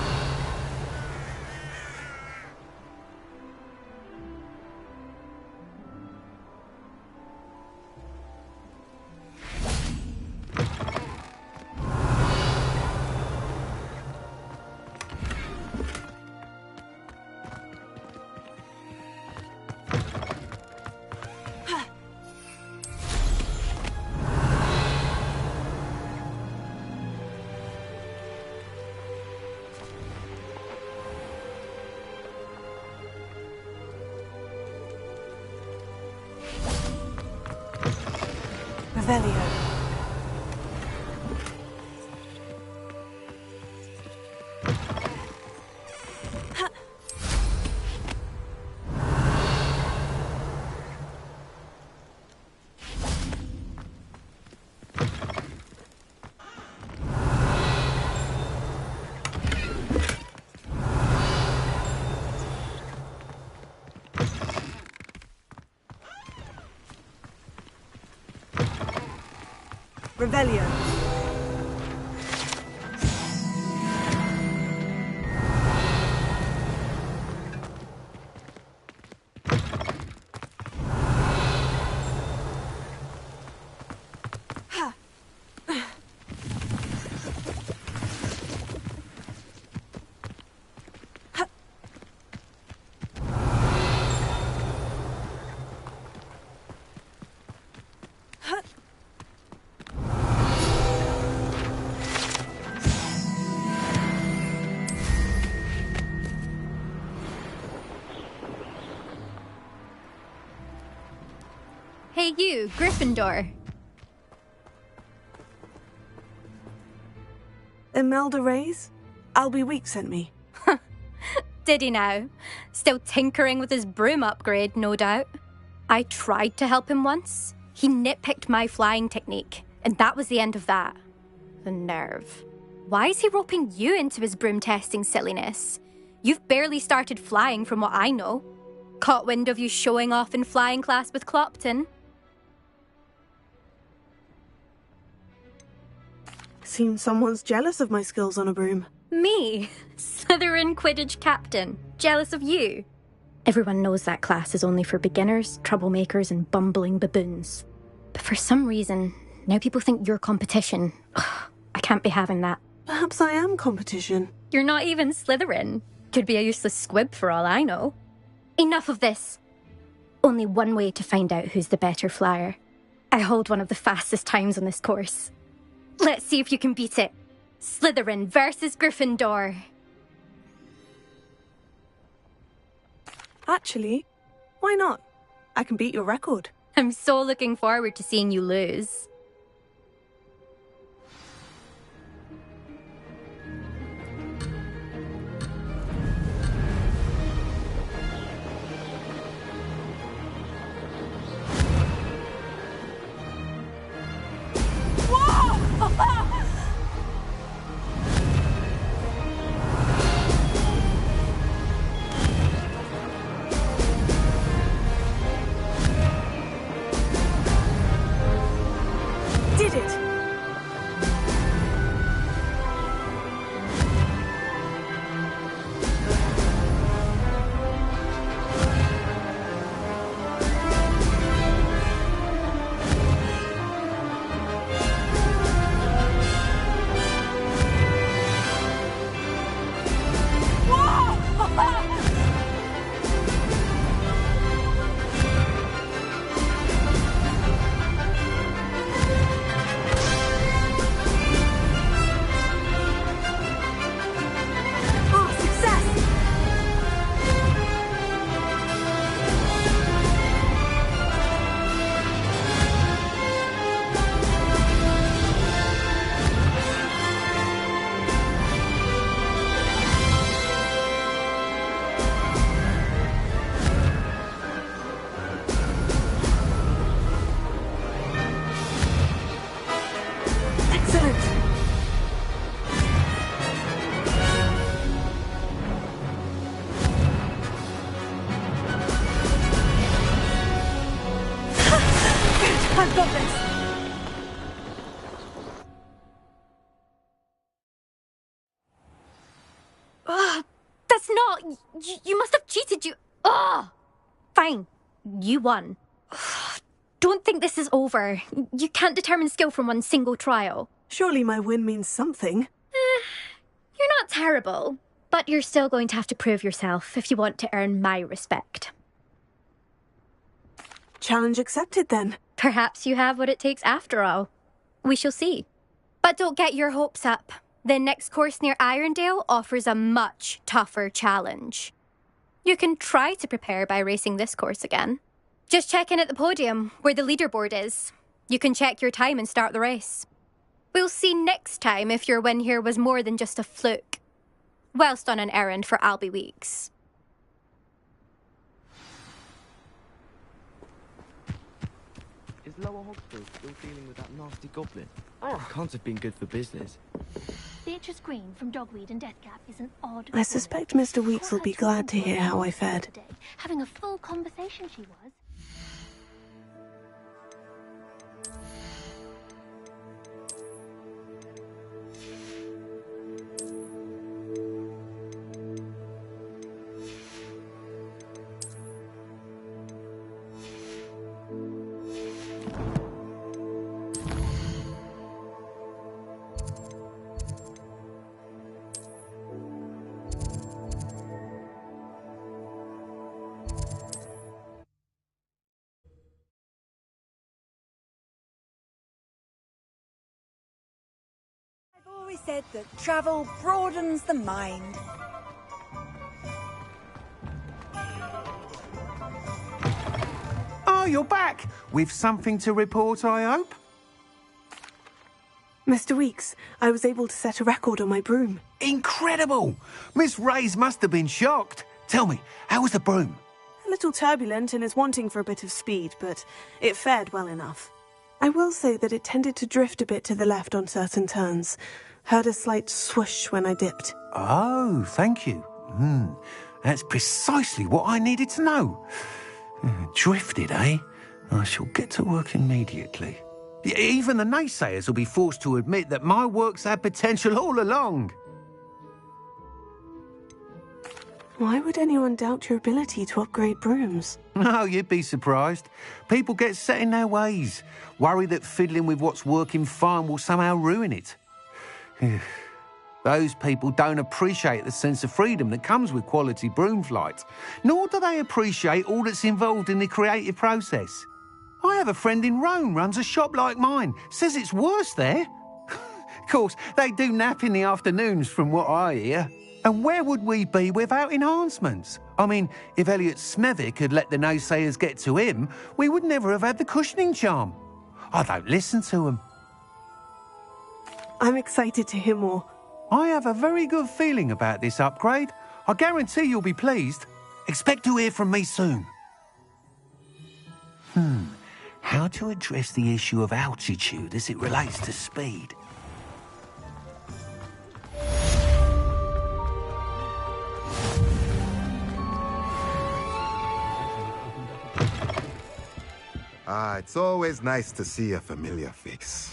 Revelio. Revelio.
Hey you, Gryffindor.
Imelda Reyes? Albie Week sent me.
Did he now? Still tinkering with his broom upgrade, no doubt. I tried to help him once. He nitpicked my flying technique, and that was the end of that. The nerve. Why is he roping you into his broom testing silliness? You've barely started flying from what I know. Caught wind of you showing off in flying class with Clopton.
Seems someone's jealous of my skills on a broom.
Me? Slytherin Quidditch captain. Jealous of you? Everyone knows that class is only for beginners, troublemakers, and bumbling baboons. But for some reason, now people think you're competition. Ugh, I can't be having that.
Perhaps I am competition.
You're not even Slytherin. Could be a useless squib for all I know. Enough of this. Only one way to find out who's the better flyer. I hold one of the fastest times on this course. Let's see if you can beat it. Slytherin versus Gryffindor.
Actually, why not? I can beat your record.
I'm so looking forward to seeing you lose.
Did it! I've got this!
That's not... You must have cheated, you... Ugh! Fine. You won. Don't think this is over. You can't determine skill from one single trial.
Surely my win means something.
You're not terrible, but you're still going to have to prove yourself if you want to earn my respect.
Challenge accepted, then.
Perhaps you have what it takes after all. We shall see. But don't get your hopes up. The next course near Irondale offers a much tougher challenge. You can try to prepare by racing this course again. Just check in at the podium, where the leaderboard is. You can check your time and start the race. We'll see next time if your win here was more than just a fluke. Whilst on an errand for Albie Weeks.
Is Lower Hogsfield still dealing with that nasty goblin? Oh, can't have been good for business.
Beatrice Green from Dogweed and Deathcap is an odd...
I suspect Mr. Weeks will be glad to hear how I fared.
Having a full conversation she was.
Always said that travel broadens the mind.
Oh, you're back! With something to report, I hope?
Mr. Weeks, I was able to set a record on my broom.
Incredible! Miss Reyes must have been shocked. Tell me, how was the broom?
A little turbulent and is wanting for a bit of speed, but it fared well enough. I will say that it tended to drift a bit to the left on certain turns. Heard a slight swoosh when I dipped.
Oh, thank you. That's precisely what I needed to know. Drifted, eh? I shall get to work immediately. Even the naysayers will be forced to admit that my work's had potential all along.
Why would anyone doubt your ability to upgrade brooms?
Oh, you'd be surprised. People get set in their ways, worry that fiddling with what's working fine will somehow ruin it. Those people don't appreciate the sense of freedom that comes with quality broom flight, nor do they appreciate all that's involved in the creative process. I have a friend in Rome runs a shop like mine, says it's worse there. Of course, they do nap in the afternoons from what I hear. And where would we be without enhancements? I mean, if Elliot Smethwick had let the naysayers get to him, we would never have had the cushioning charm. I don't listen to them.
I'm excited to hear more.
I have a very good feeling about this upgrade. I guarantee you'll be pleased. Expect to hear from me soon. How to address the issue of altitude as it relates to speed?
It's always nice to see a familiar face.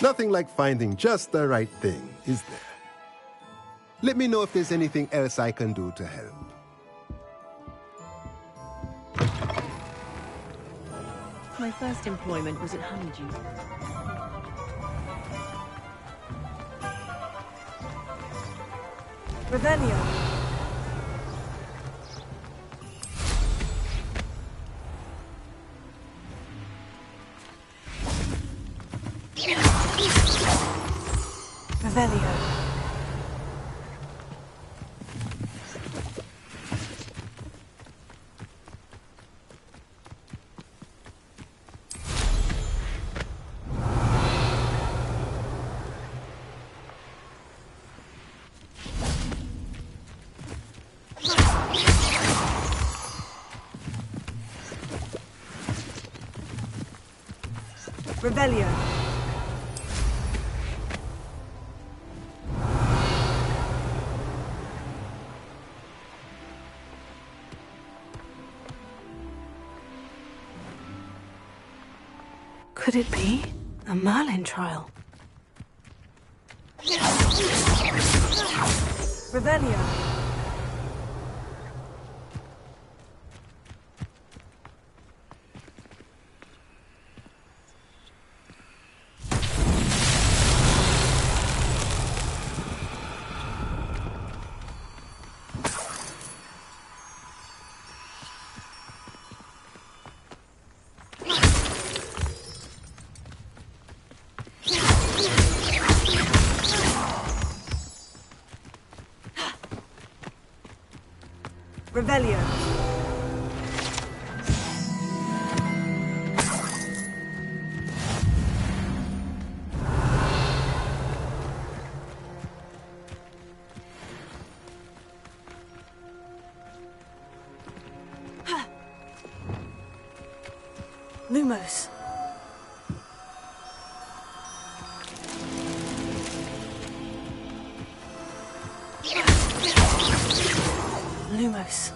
Nothing like finding just the right thing, is there? Let me know if there's anything else I can do to help.
My first employment was at Honeydew.
Revelio. Revelio. Revelio. Could it be a Merlin trial? Revelio. Revelio. Lumos. Lumos.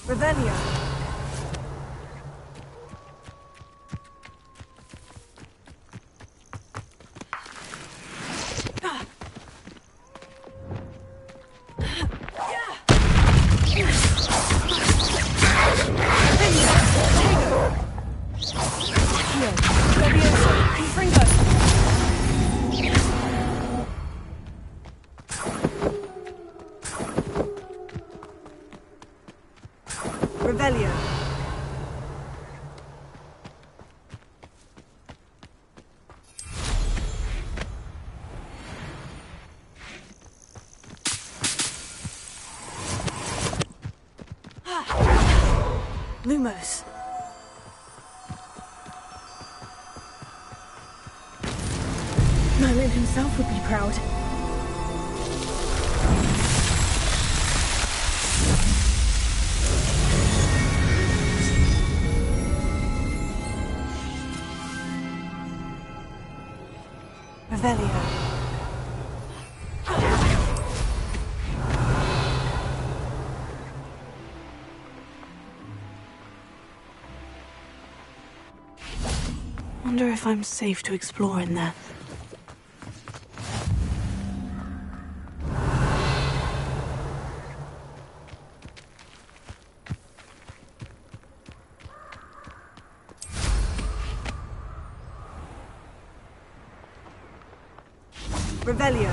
Revelio. Revelio. Lumos. Merlin himself would be proud. Revelio. Wonder if I'm safe to explore in there. Revelio.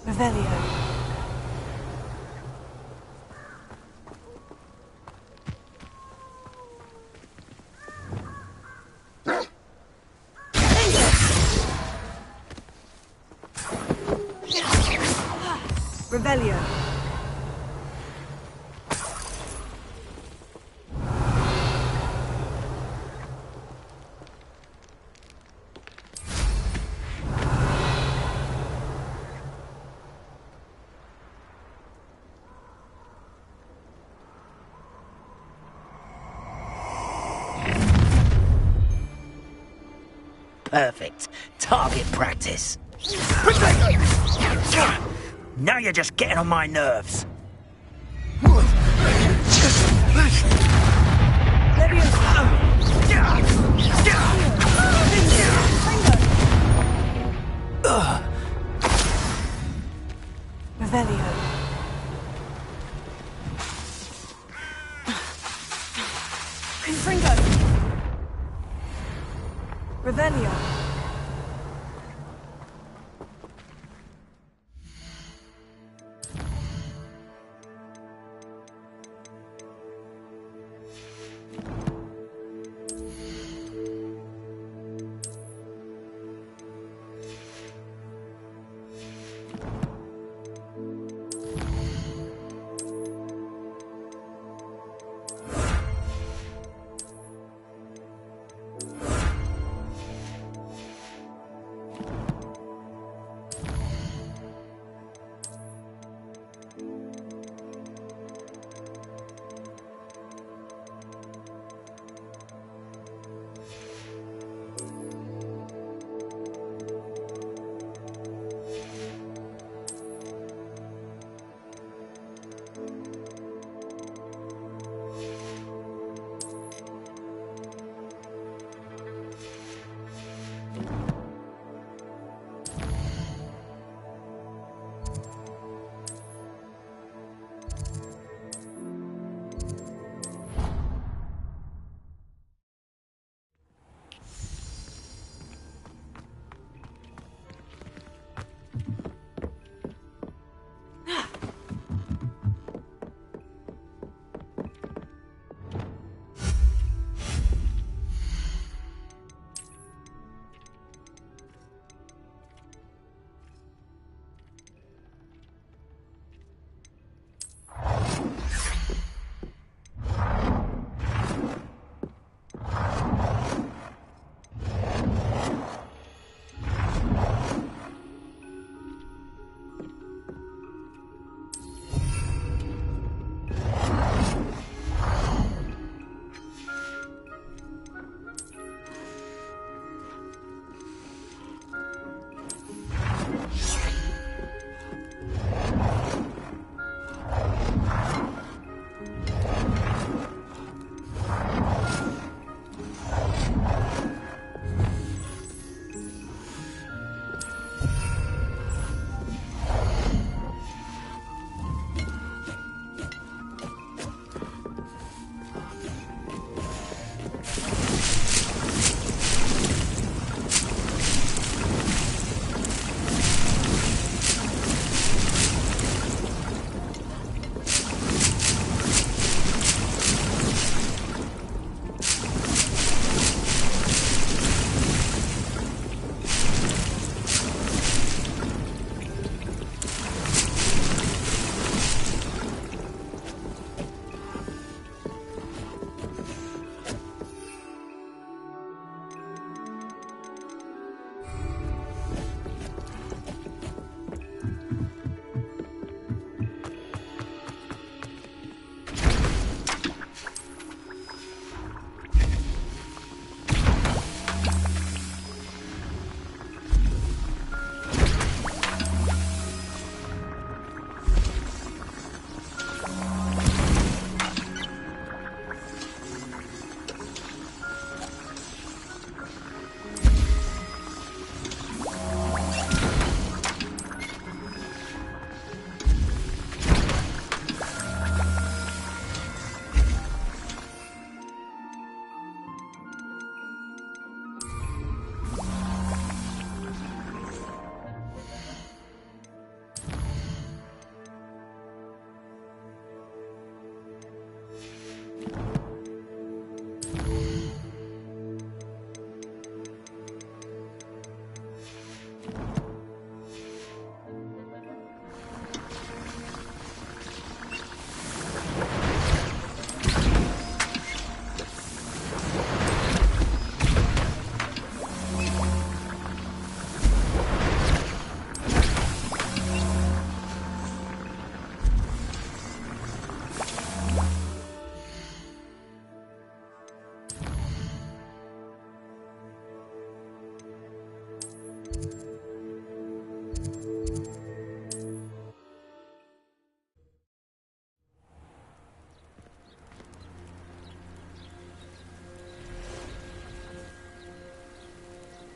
Revelio. Revelio.
Perfect. Target practice. Now you're just getting on my nerves.
Revelio. Confringo. Revelio.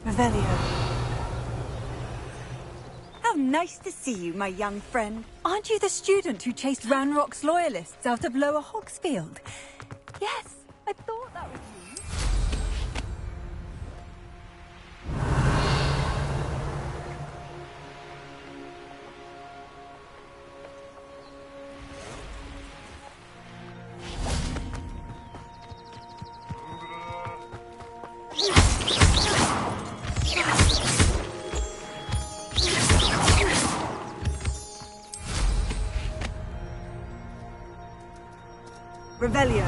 Revelio.
How nice to see you, my young friend. Aren't you the student who chased Ranrock's loyalists out of Lower Hogsfield? Yes, I thought that was you.
Revelio.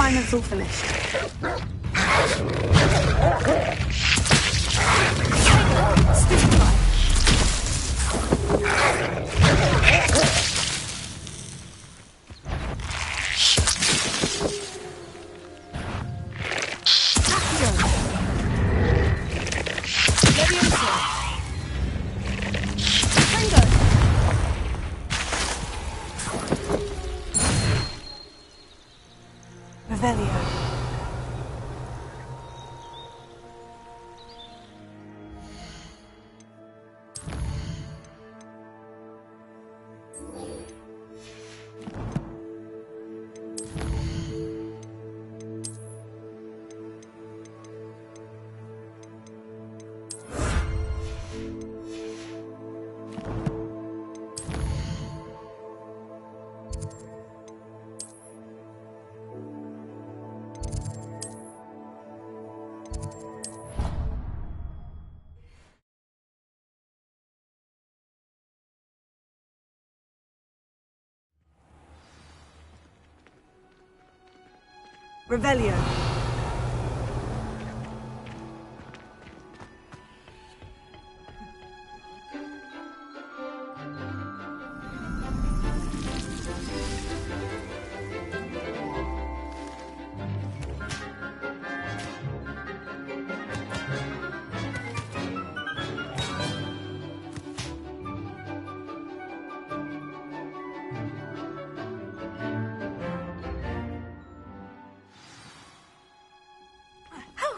Assignment's all finished. Revelio. Revelio.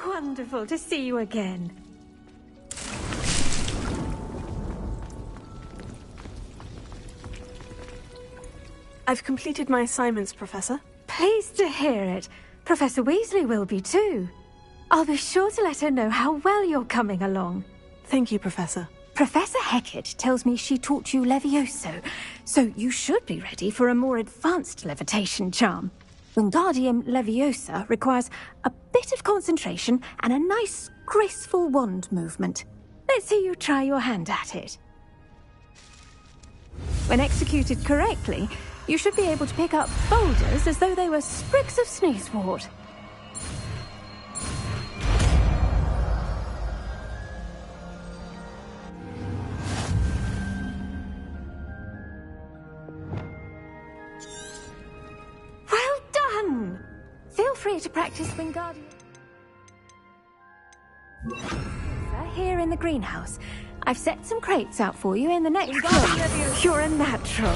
Wonderful to see you again.
I've completed my assignments, Professor.
Pleased to hear it. Professor Weasley will be too. I'll be sure to let her know how well you're coming along.
Thank you, Professor.
Professor Hecat tells me she taught you Levioso, so you should be ready for a more advanced levitation charm. Wingardium Leviosa requires a bit of concentration and a nice, graceful wand movement. Let's see you try your hand at it. When executed correctly, you should be able to pick up boulders as though they were sprigs of sneezewort. Well done! Feel free to practice Wingardium. Here in the greenhouse. I've set some crates out for you in the next room. You're a natural.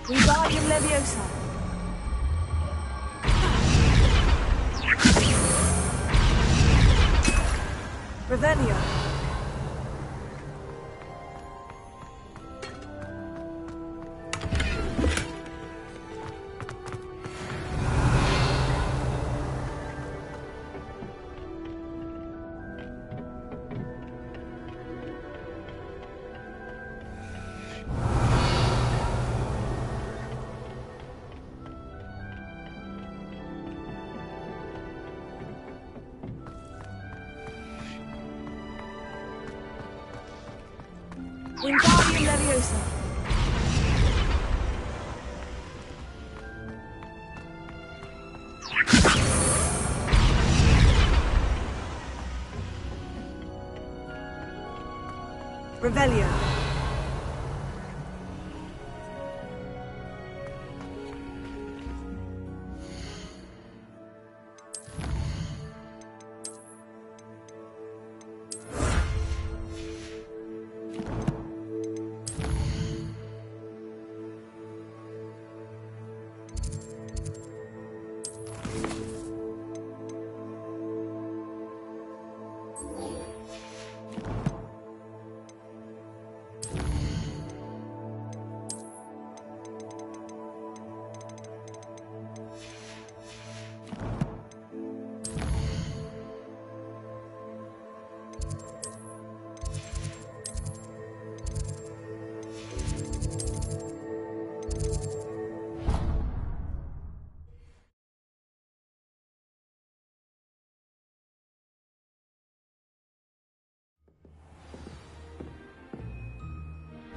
Wingardium Leviosa. Revelio. Wingardium Leviosa. Revelio.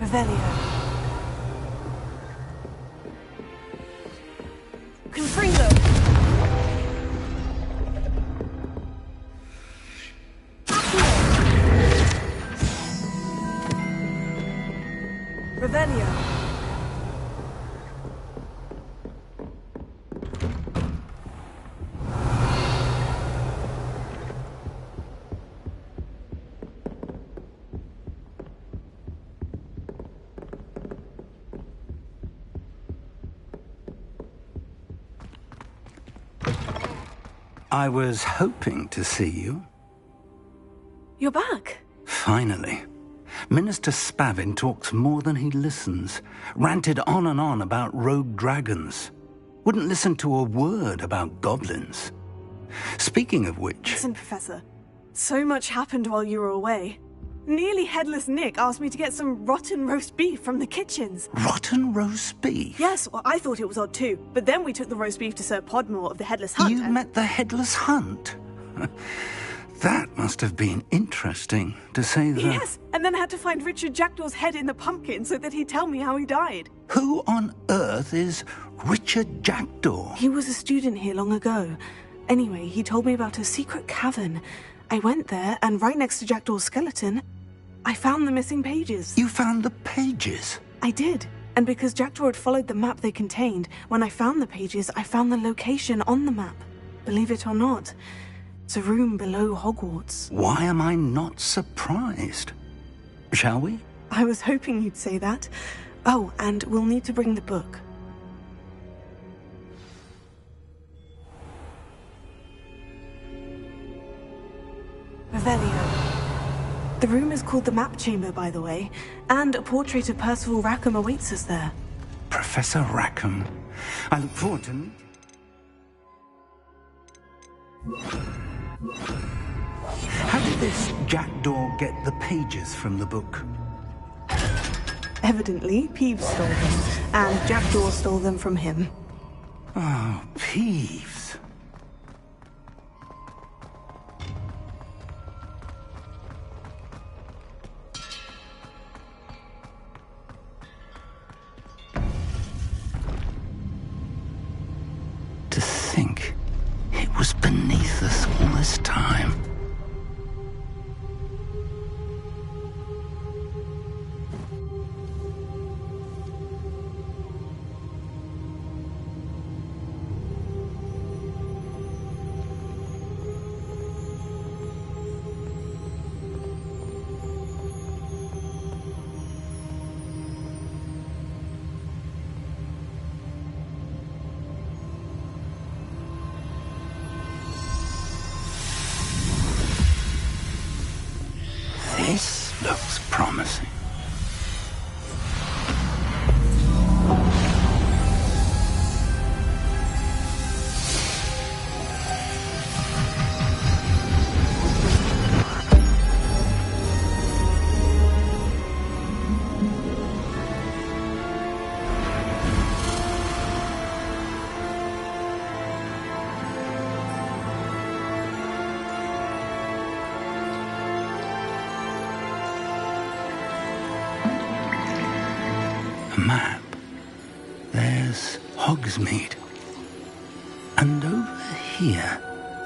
Revelio. Confringo. Revelio.
I was hoping to see you.
You're back.
Finally. Minister Spavin talks more than he listens. Ranted on and on about rogue dragons. Wouldn't listen to a word about goblins. Speaking of which...
Listen, Professor. So much happened while you were away. Nearly Headless Nick asked me to get some rotten roast beef from the kitchens.
Rotten roast beef?
Yes, well, I thought it was odd too. But then we took the roast beef to Sir Podmore of the Headless Hunt.
You met the Headless Hunt? That must have been interesting, to say the...
Yes, and then I had to find Richard Jackdaw's head in the pumpkin so that he'd tell me how he died.
Who on earth is Richard Jackdaw?
He was a student here long ago. Anyway, he told me about a secret cavern. I went there, and right next to Jackdaw's skeleton, I found the missing pages.
You found the pages?
I did. And because Jackdaw had followed the map they contained, when I found the pages, I found the location on the map. Believe it or not, it's a room below Hogwarts.
Why am I not surprised? Shall we?
I was hoping you'd say that. Oh, and we'll need to bring the book. Revelio. The room is called the Map Chamber, by the way, and a portrait of Percival Rackham awaits us there.
Professor Rackham. I look forward to meeting. How did this Jackdaw get the pages from the book?
Evidently, Peeves stole them, and Jackdaw stole them from him.
Oh, Peeves. To think it was beneath us all this time. This looks promising. map, there's Hogsmeade. And over here,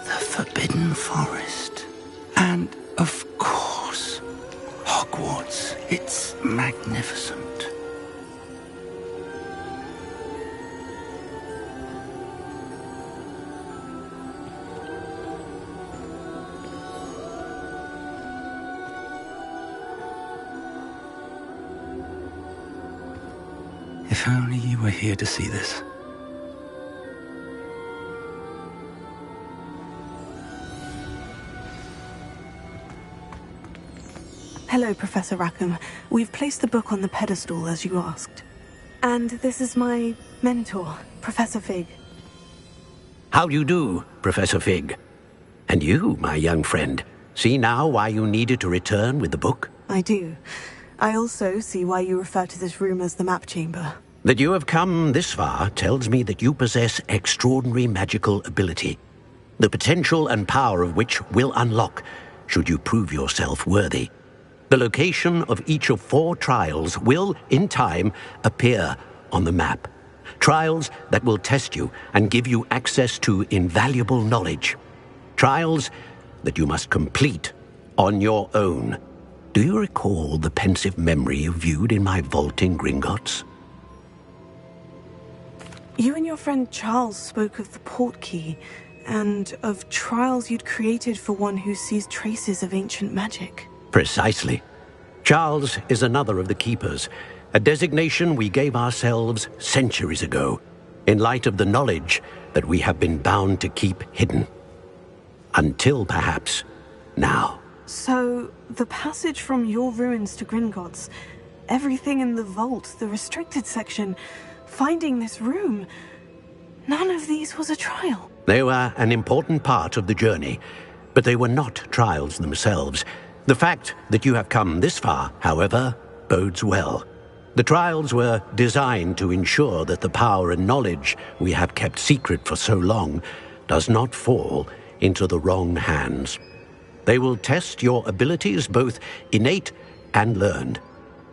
the Forbidden Forest. And, of course, Hogwarts. It's magnificent. If only you were here to see this.
Hello, Professor Rackham. We've placed the book on the pedestal as you asked. And this is my mentor, Professor Fig.
How do you do, Professor Fig? And you, my young friend, see now why you needed to return with the book?
I do. I also see why you refer to this room as the map chamber.
That you have come this far tells me that you possess extraordinary magical ability, the potential and power of which will unlock should you prove yourself worthy. The location of each of 4 trials will, in time, appear on the map. Trials that will test you and give you access to invaluable knowledge. Trials that you must complete on your own. Do you recall the pensive memory you viewed in my vault in Gringotts?
You and your friend Charles spoke of the portkey, and of trials you'd created for one who sees traces of ancient magic.
Precisely. Charles is another of the Keepers, a designation we gave ourselves centuries ago, in light of the knowledge that we have been bound to keep hidden. Until, perhaps, now.
So, the passage from your ruins to Gringotts, everything in the vault, the restricted section, finding this room, none of these was a trial.
They were an important part of the journey, but they were not trials themselves. The fact that you have come this far, however, bodes well. The trials were designed to ensure that the power and knowledge we have kept secret for so long does not fall into the wrong hands. They will test your abilities, both innate and learned.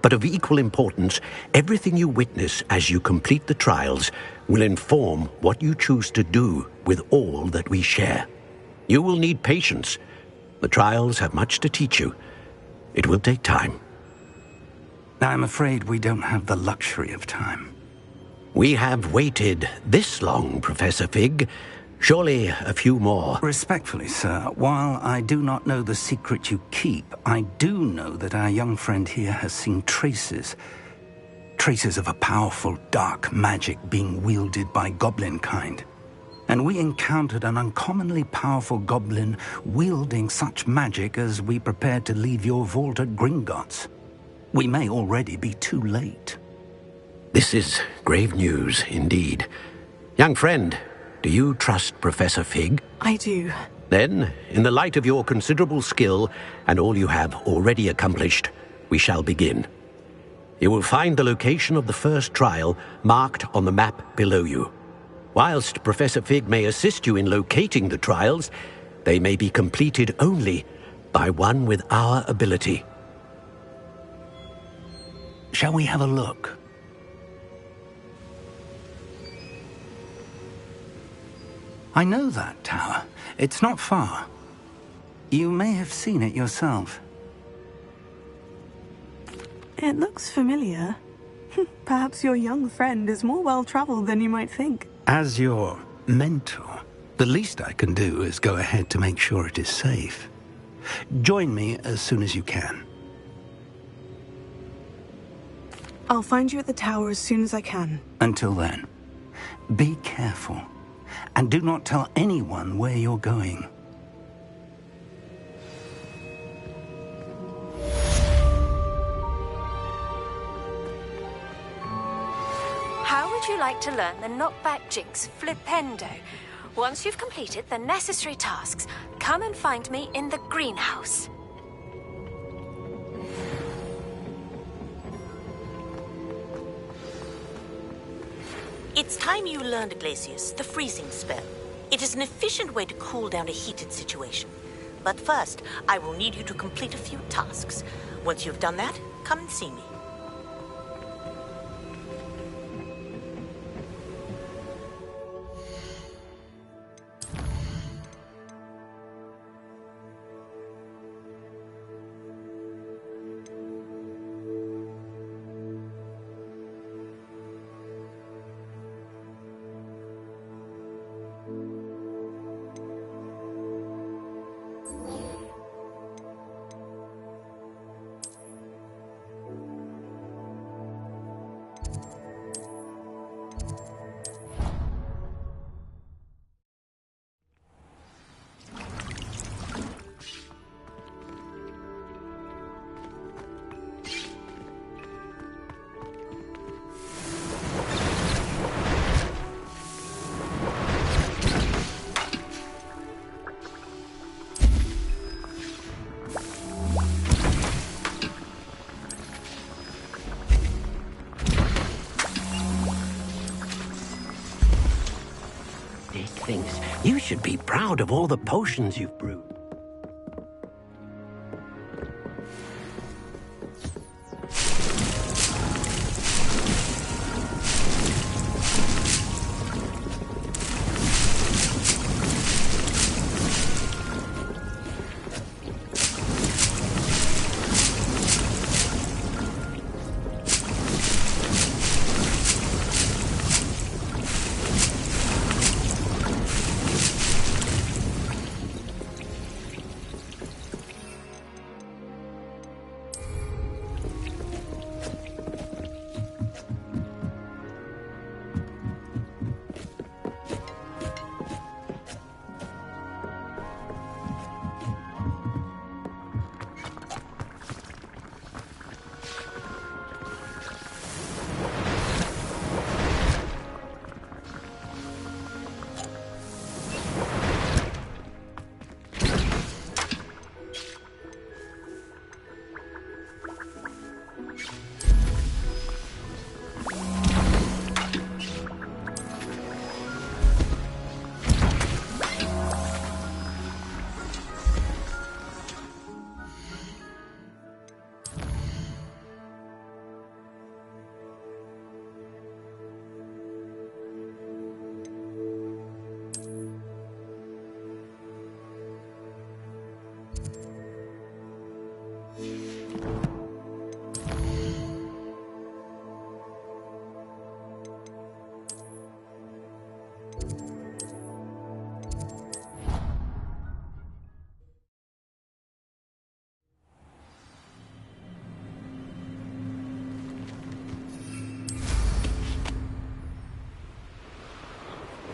But of equal importance, everything you witness as you complete the trials will inform what you choose to do with all that we share. You will need patience. The trials have much to teach you. It will take time.
I'm afraid we don't have the luxury of time.
We have waited this long, Professor Fig. Surely a few more.
Respectfully, sir, while I do not know the secret you keep, I do know that our young friend here has seen traces of a powerful dark magic being wielded by goblin kind. And we encountered an uncommonly powerful goblin wielding such magic as we prepared to leave your vault at Gringotts. We may already be too late.
This is grave news indeed. Young friend, do you trust Professor Fig?
I do.
Then, in the light of your considerable skill and all you have already accomplished, we shall begin. You will find the location of the first trial marked on the map below you. Whilst Professor Fig may assist you in locating the trials, they may be completed only by one with our ability.
Shall we have a look? I know that tower. It's not far. You may have seen it yourself.
It looks familiar. Perhaps your young friend is more well-traveled than you might think.
As your mentor, the least I can do is go ahead to make sure it is safe. Join me as soon as you can.
I'll find you at the tower as soon as I can.
Until then, be careful, and do not tell anyone where you're going.
How would you like to learn the knockback jinx flipendo? Once you've completed the necessary tasks, come and find me in the greenhouse.
It's time you learned, Glacius, the freezing spell. It is an efficient way to cool down a heated situation. But first, I will need you to complete a few tasks. Once you've done that, come and see me.
things. You should be proud of all the potions you've brewed.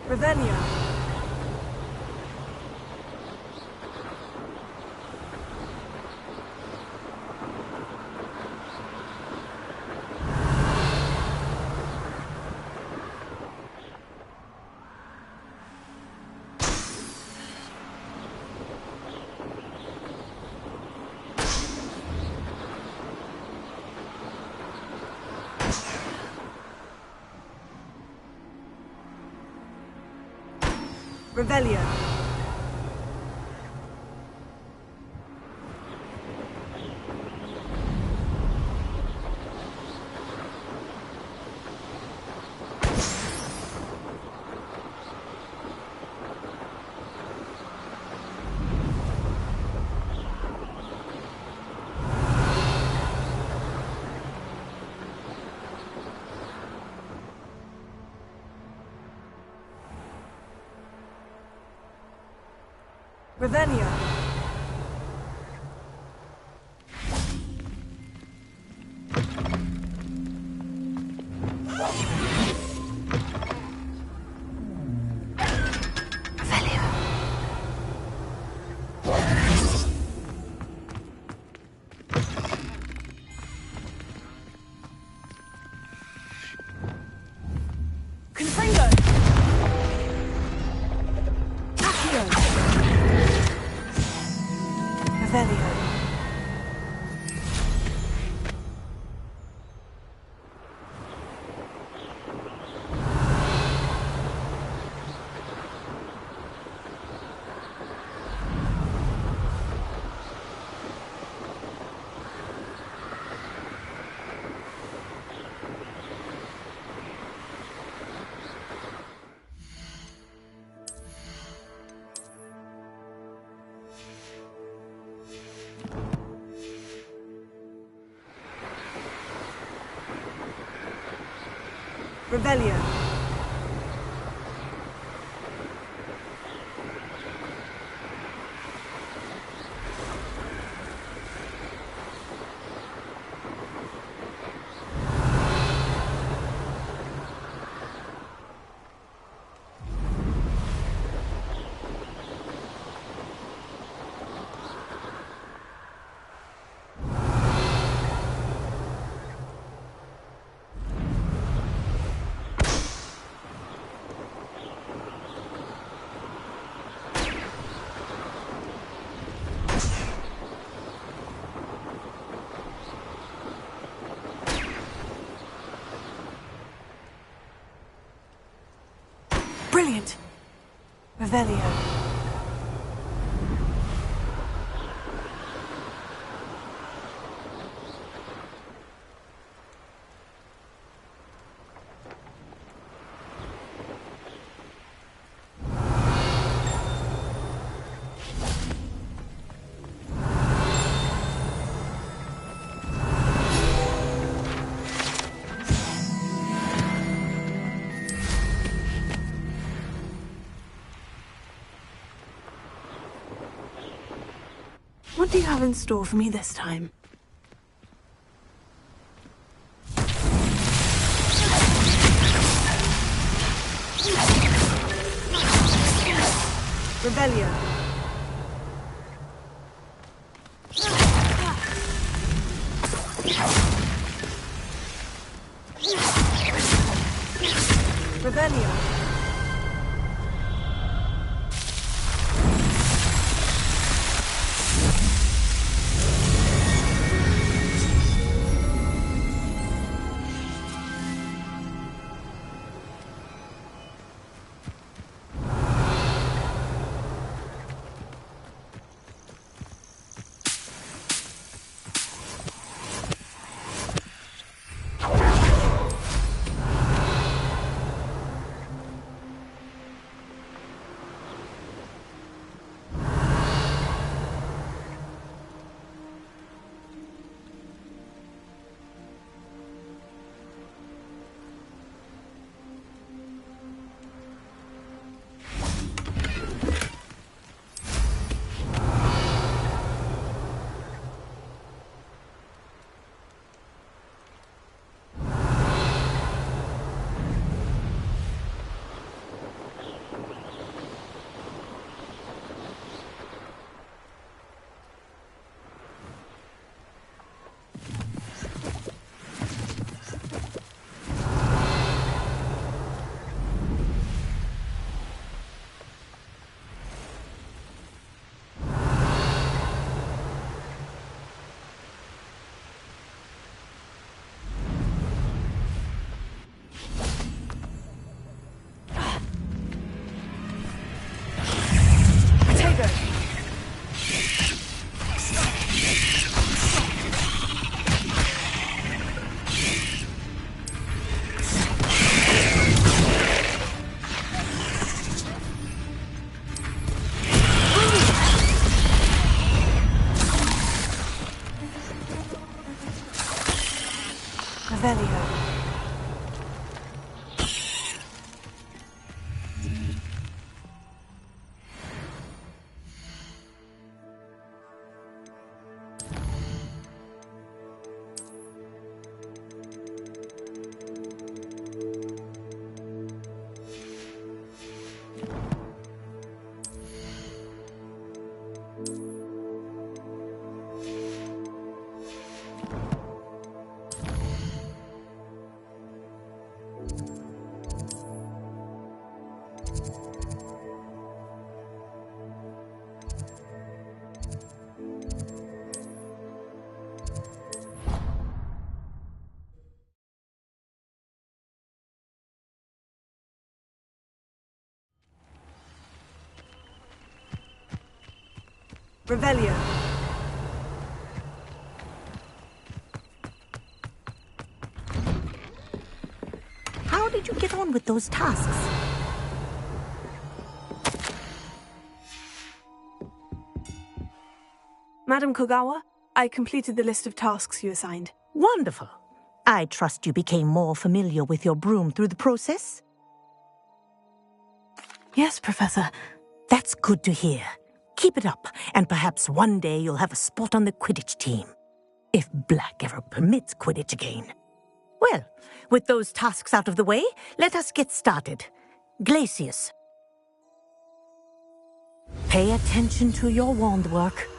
Revelio. Revelio. Revelio. Revelio. Brilliant. Revelio. What do you have in store for me this time? Rebellion. Rebellion. Revelio.
How did you get on with those tasks?
Madam Kogawa, I completed the list of tasks you assigned.
Wonderful. I trust you became more familiar with your broom through the process?
Yes, Professor.
That's good to hear. Keep it up, and perhaps one day you'll have a spot on the Quidditch team. If Black ever permits Quidditch again. Well, with those tasks out of the way, let us get started. Glacius. Pay attention to your wand work.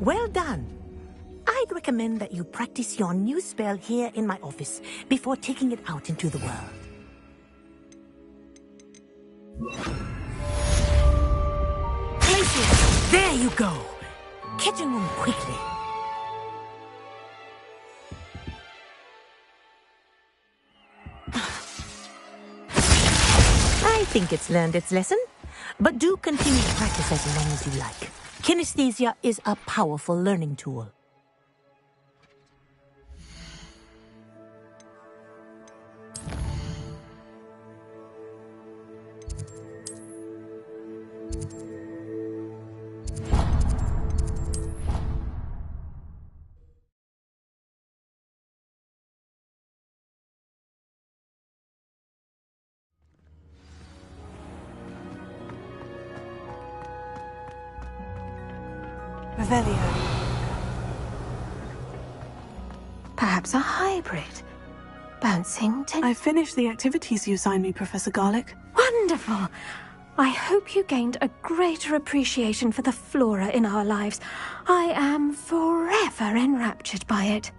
Well done. I'd recommend that you practice your new spell here in my office before taking it out into the world. There you go. Kitchen room quickly. I think it's learned its lesson, but do continue to practice as long as you like. Kinesthesia is a powerful learning tool.
Revelio. Perhaps a hybrid. Bouncing I finished the activities you assigned me, Professor Garlick.
Wonderful! I hope you gained a greater appreciation for the flora in our lives. I am forever enraptured by it.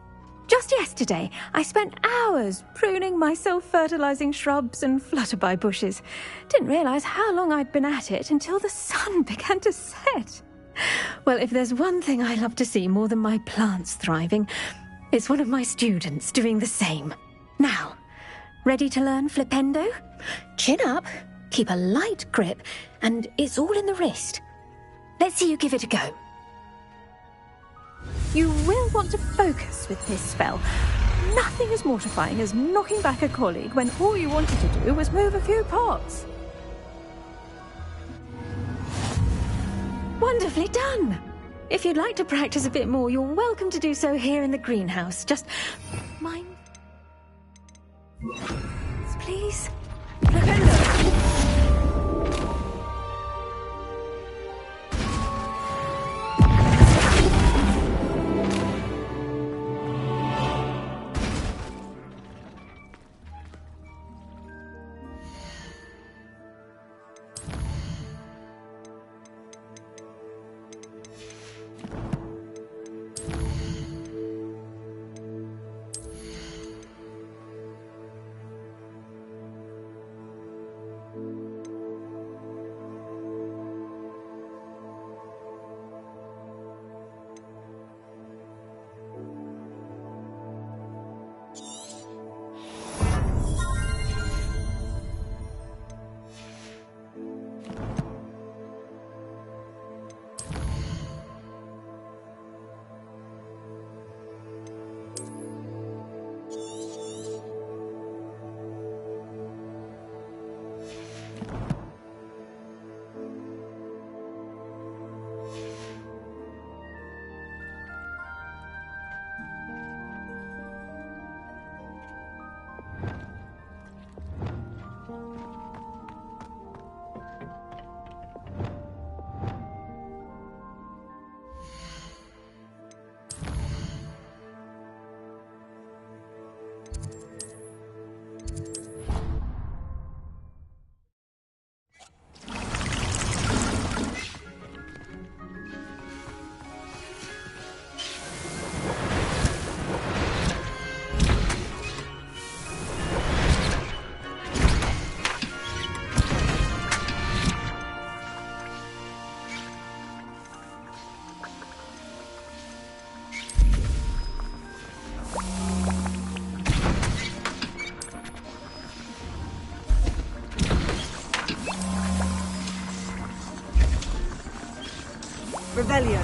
Just yesterday, I spent hours pruning my self-fertilizing shrubs and flutterby bushes. Didn't realize how long I'd been at it until the sun began to set. Well, if there's one thing I love to see more than my plants thriving, it's one of my students doing the same. Now, ready to learn Flipendo? Chin up, keep a light grip, and it's all in the wrist. Let's see you give it a go. You will want to focus with this spell. Nothing as mortifying as knocking back a colleague when all you wanted to do was move a few pots. Wonderfully done! If you'd like to practice a bit more, you're welcome to do so here in the greenhouse. Just mind... Please?
Revelio.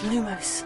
Lumos.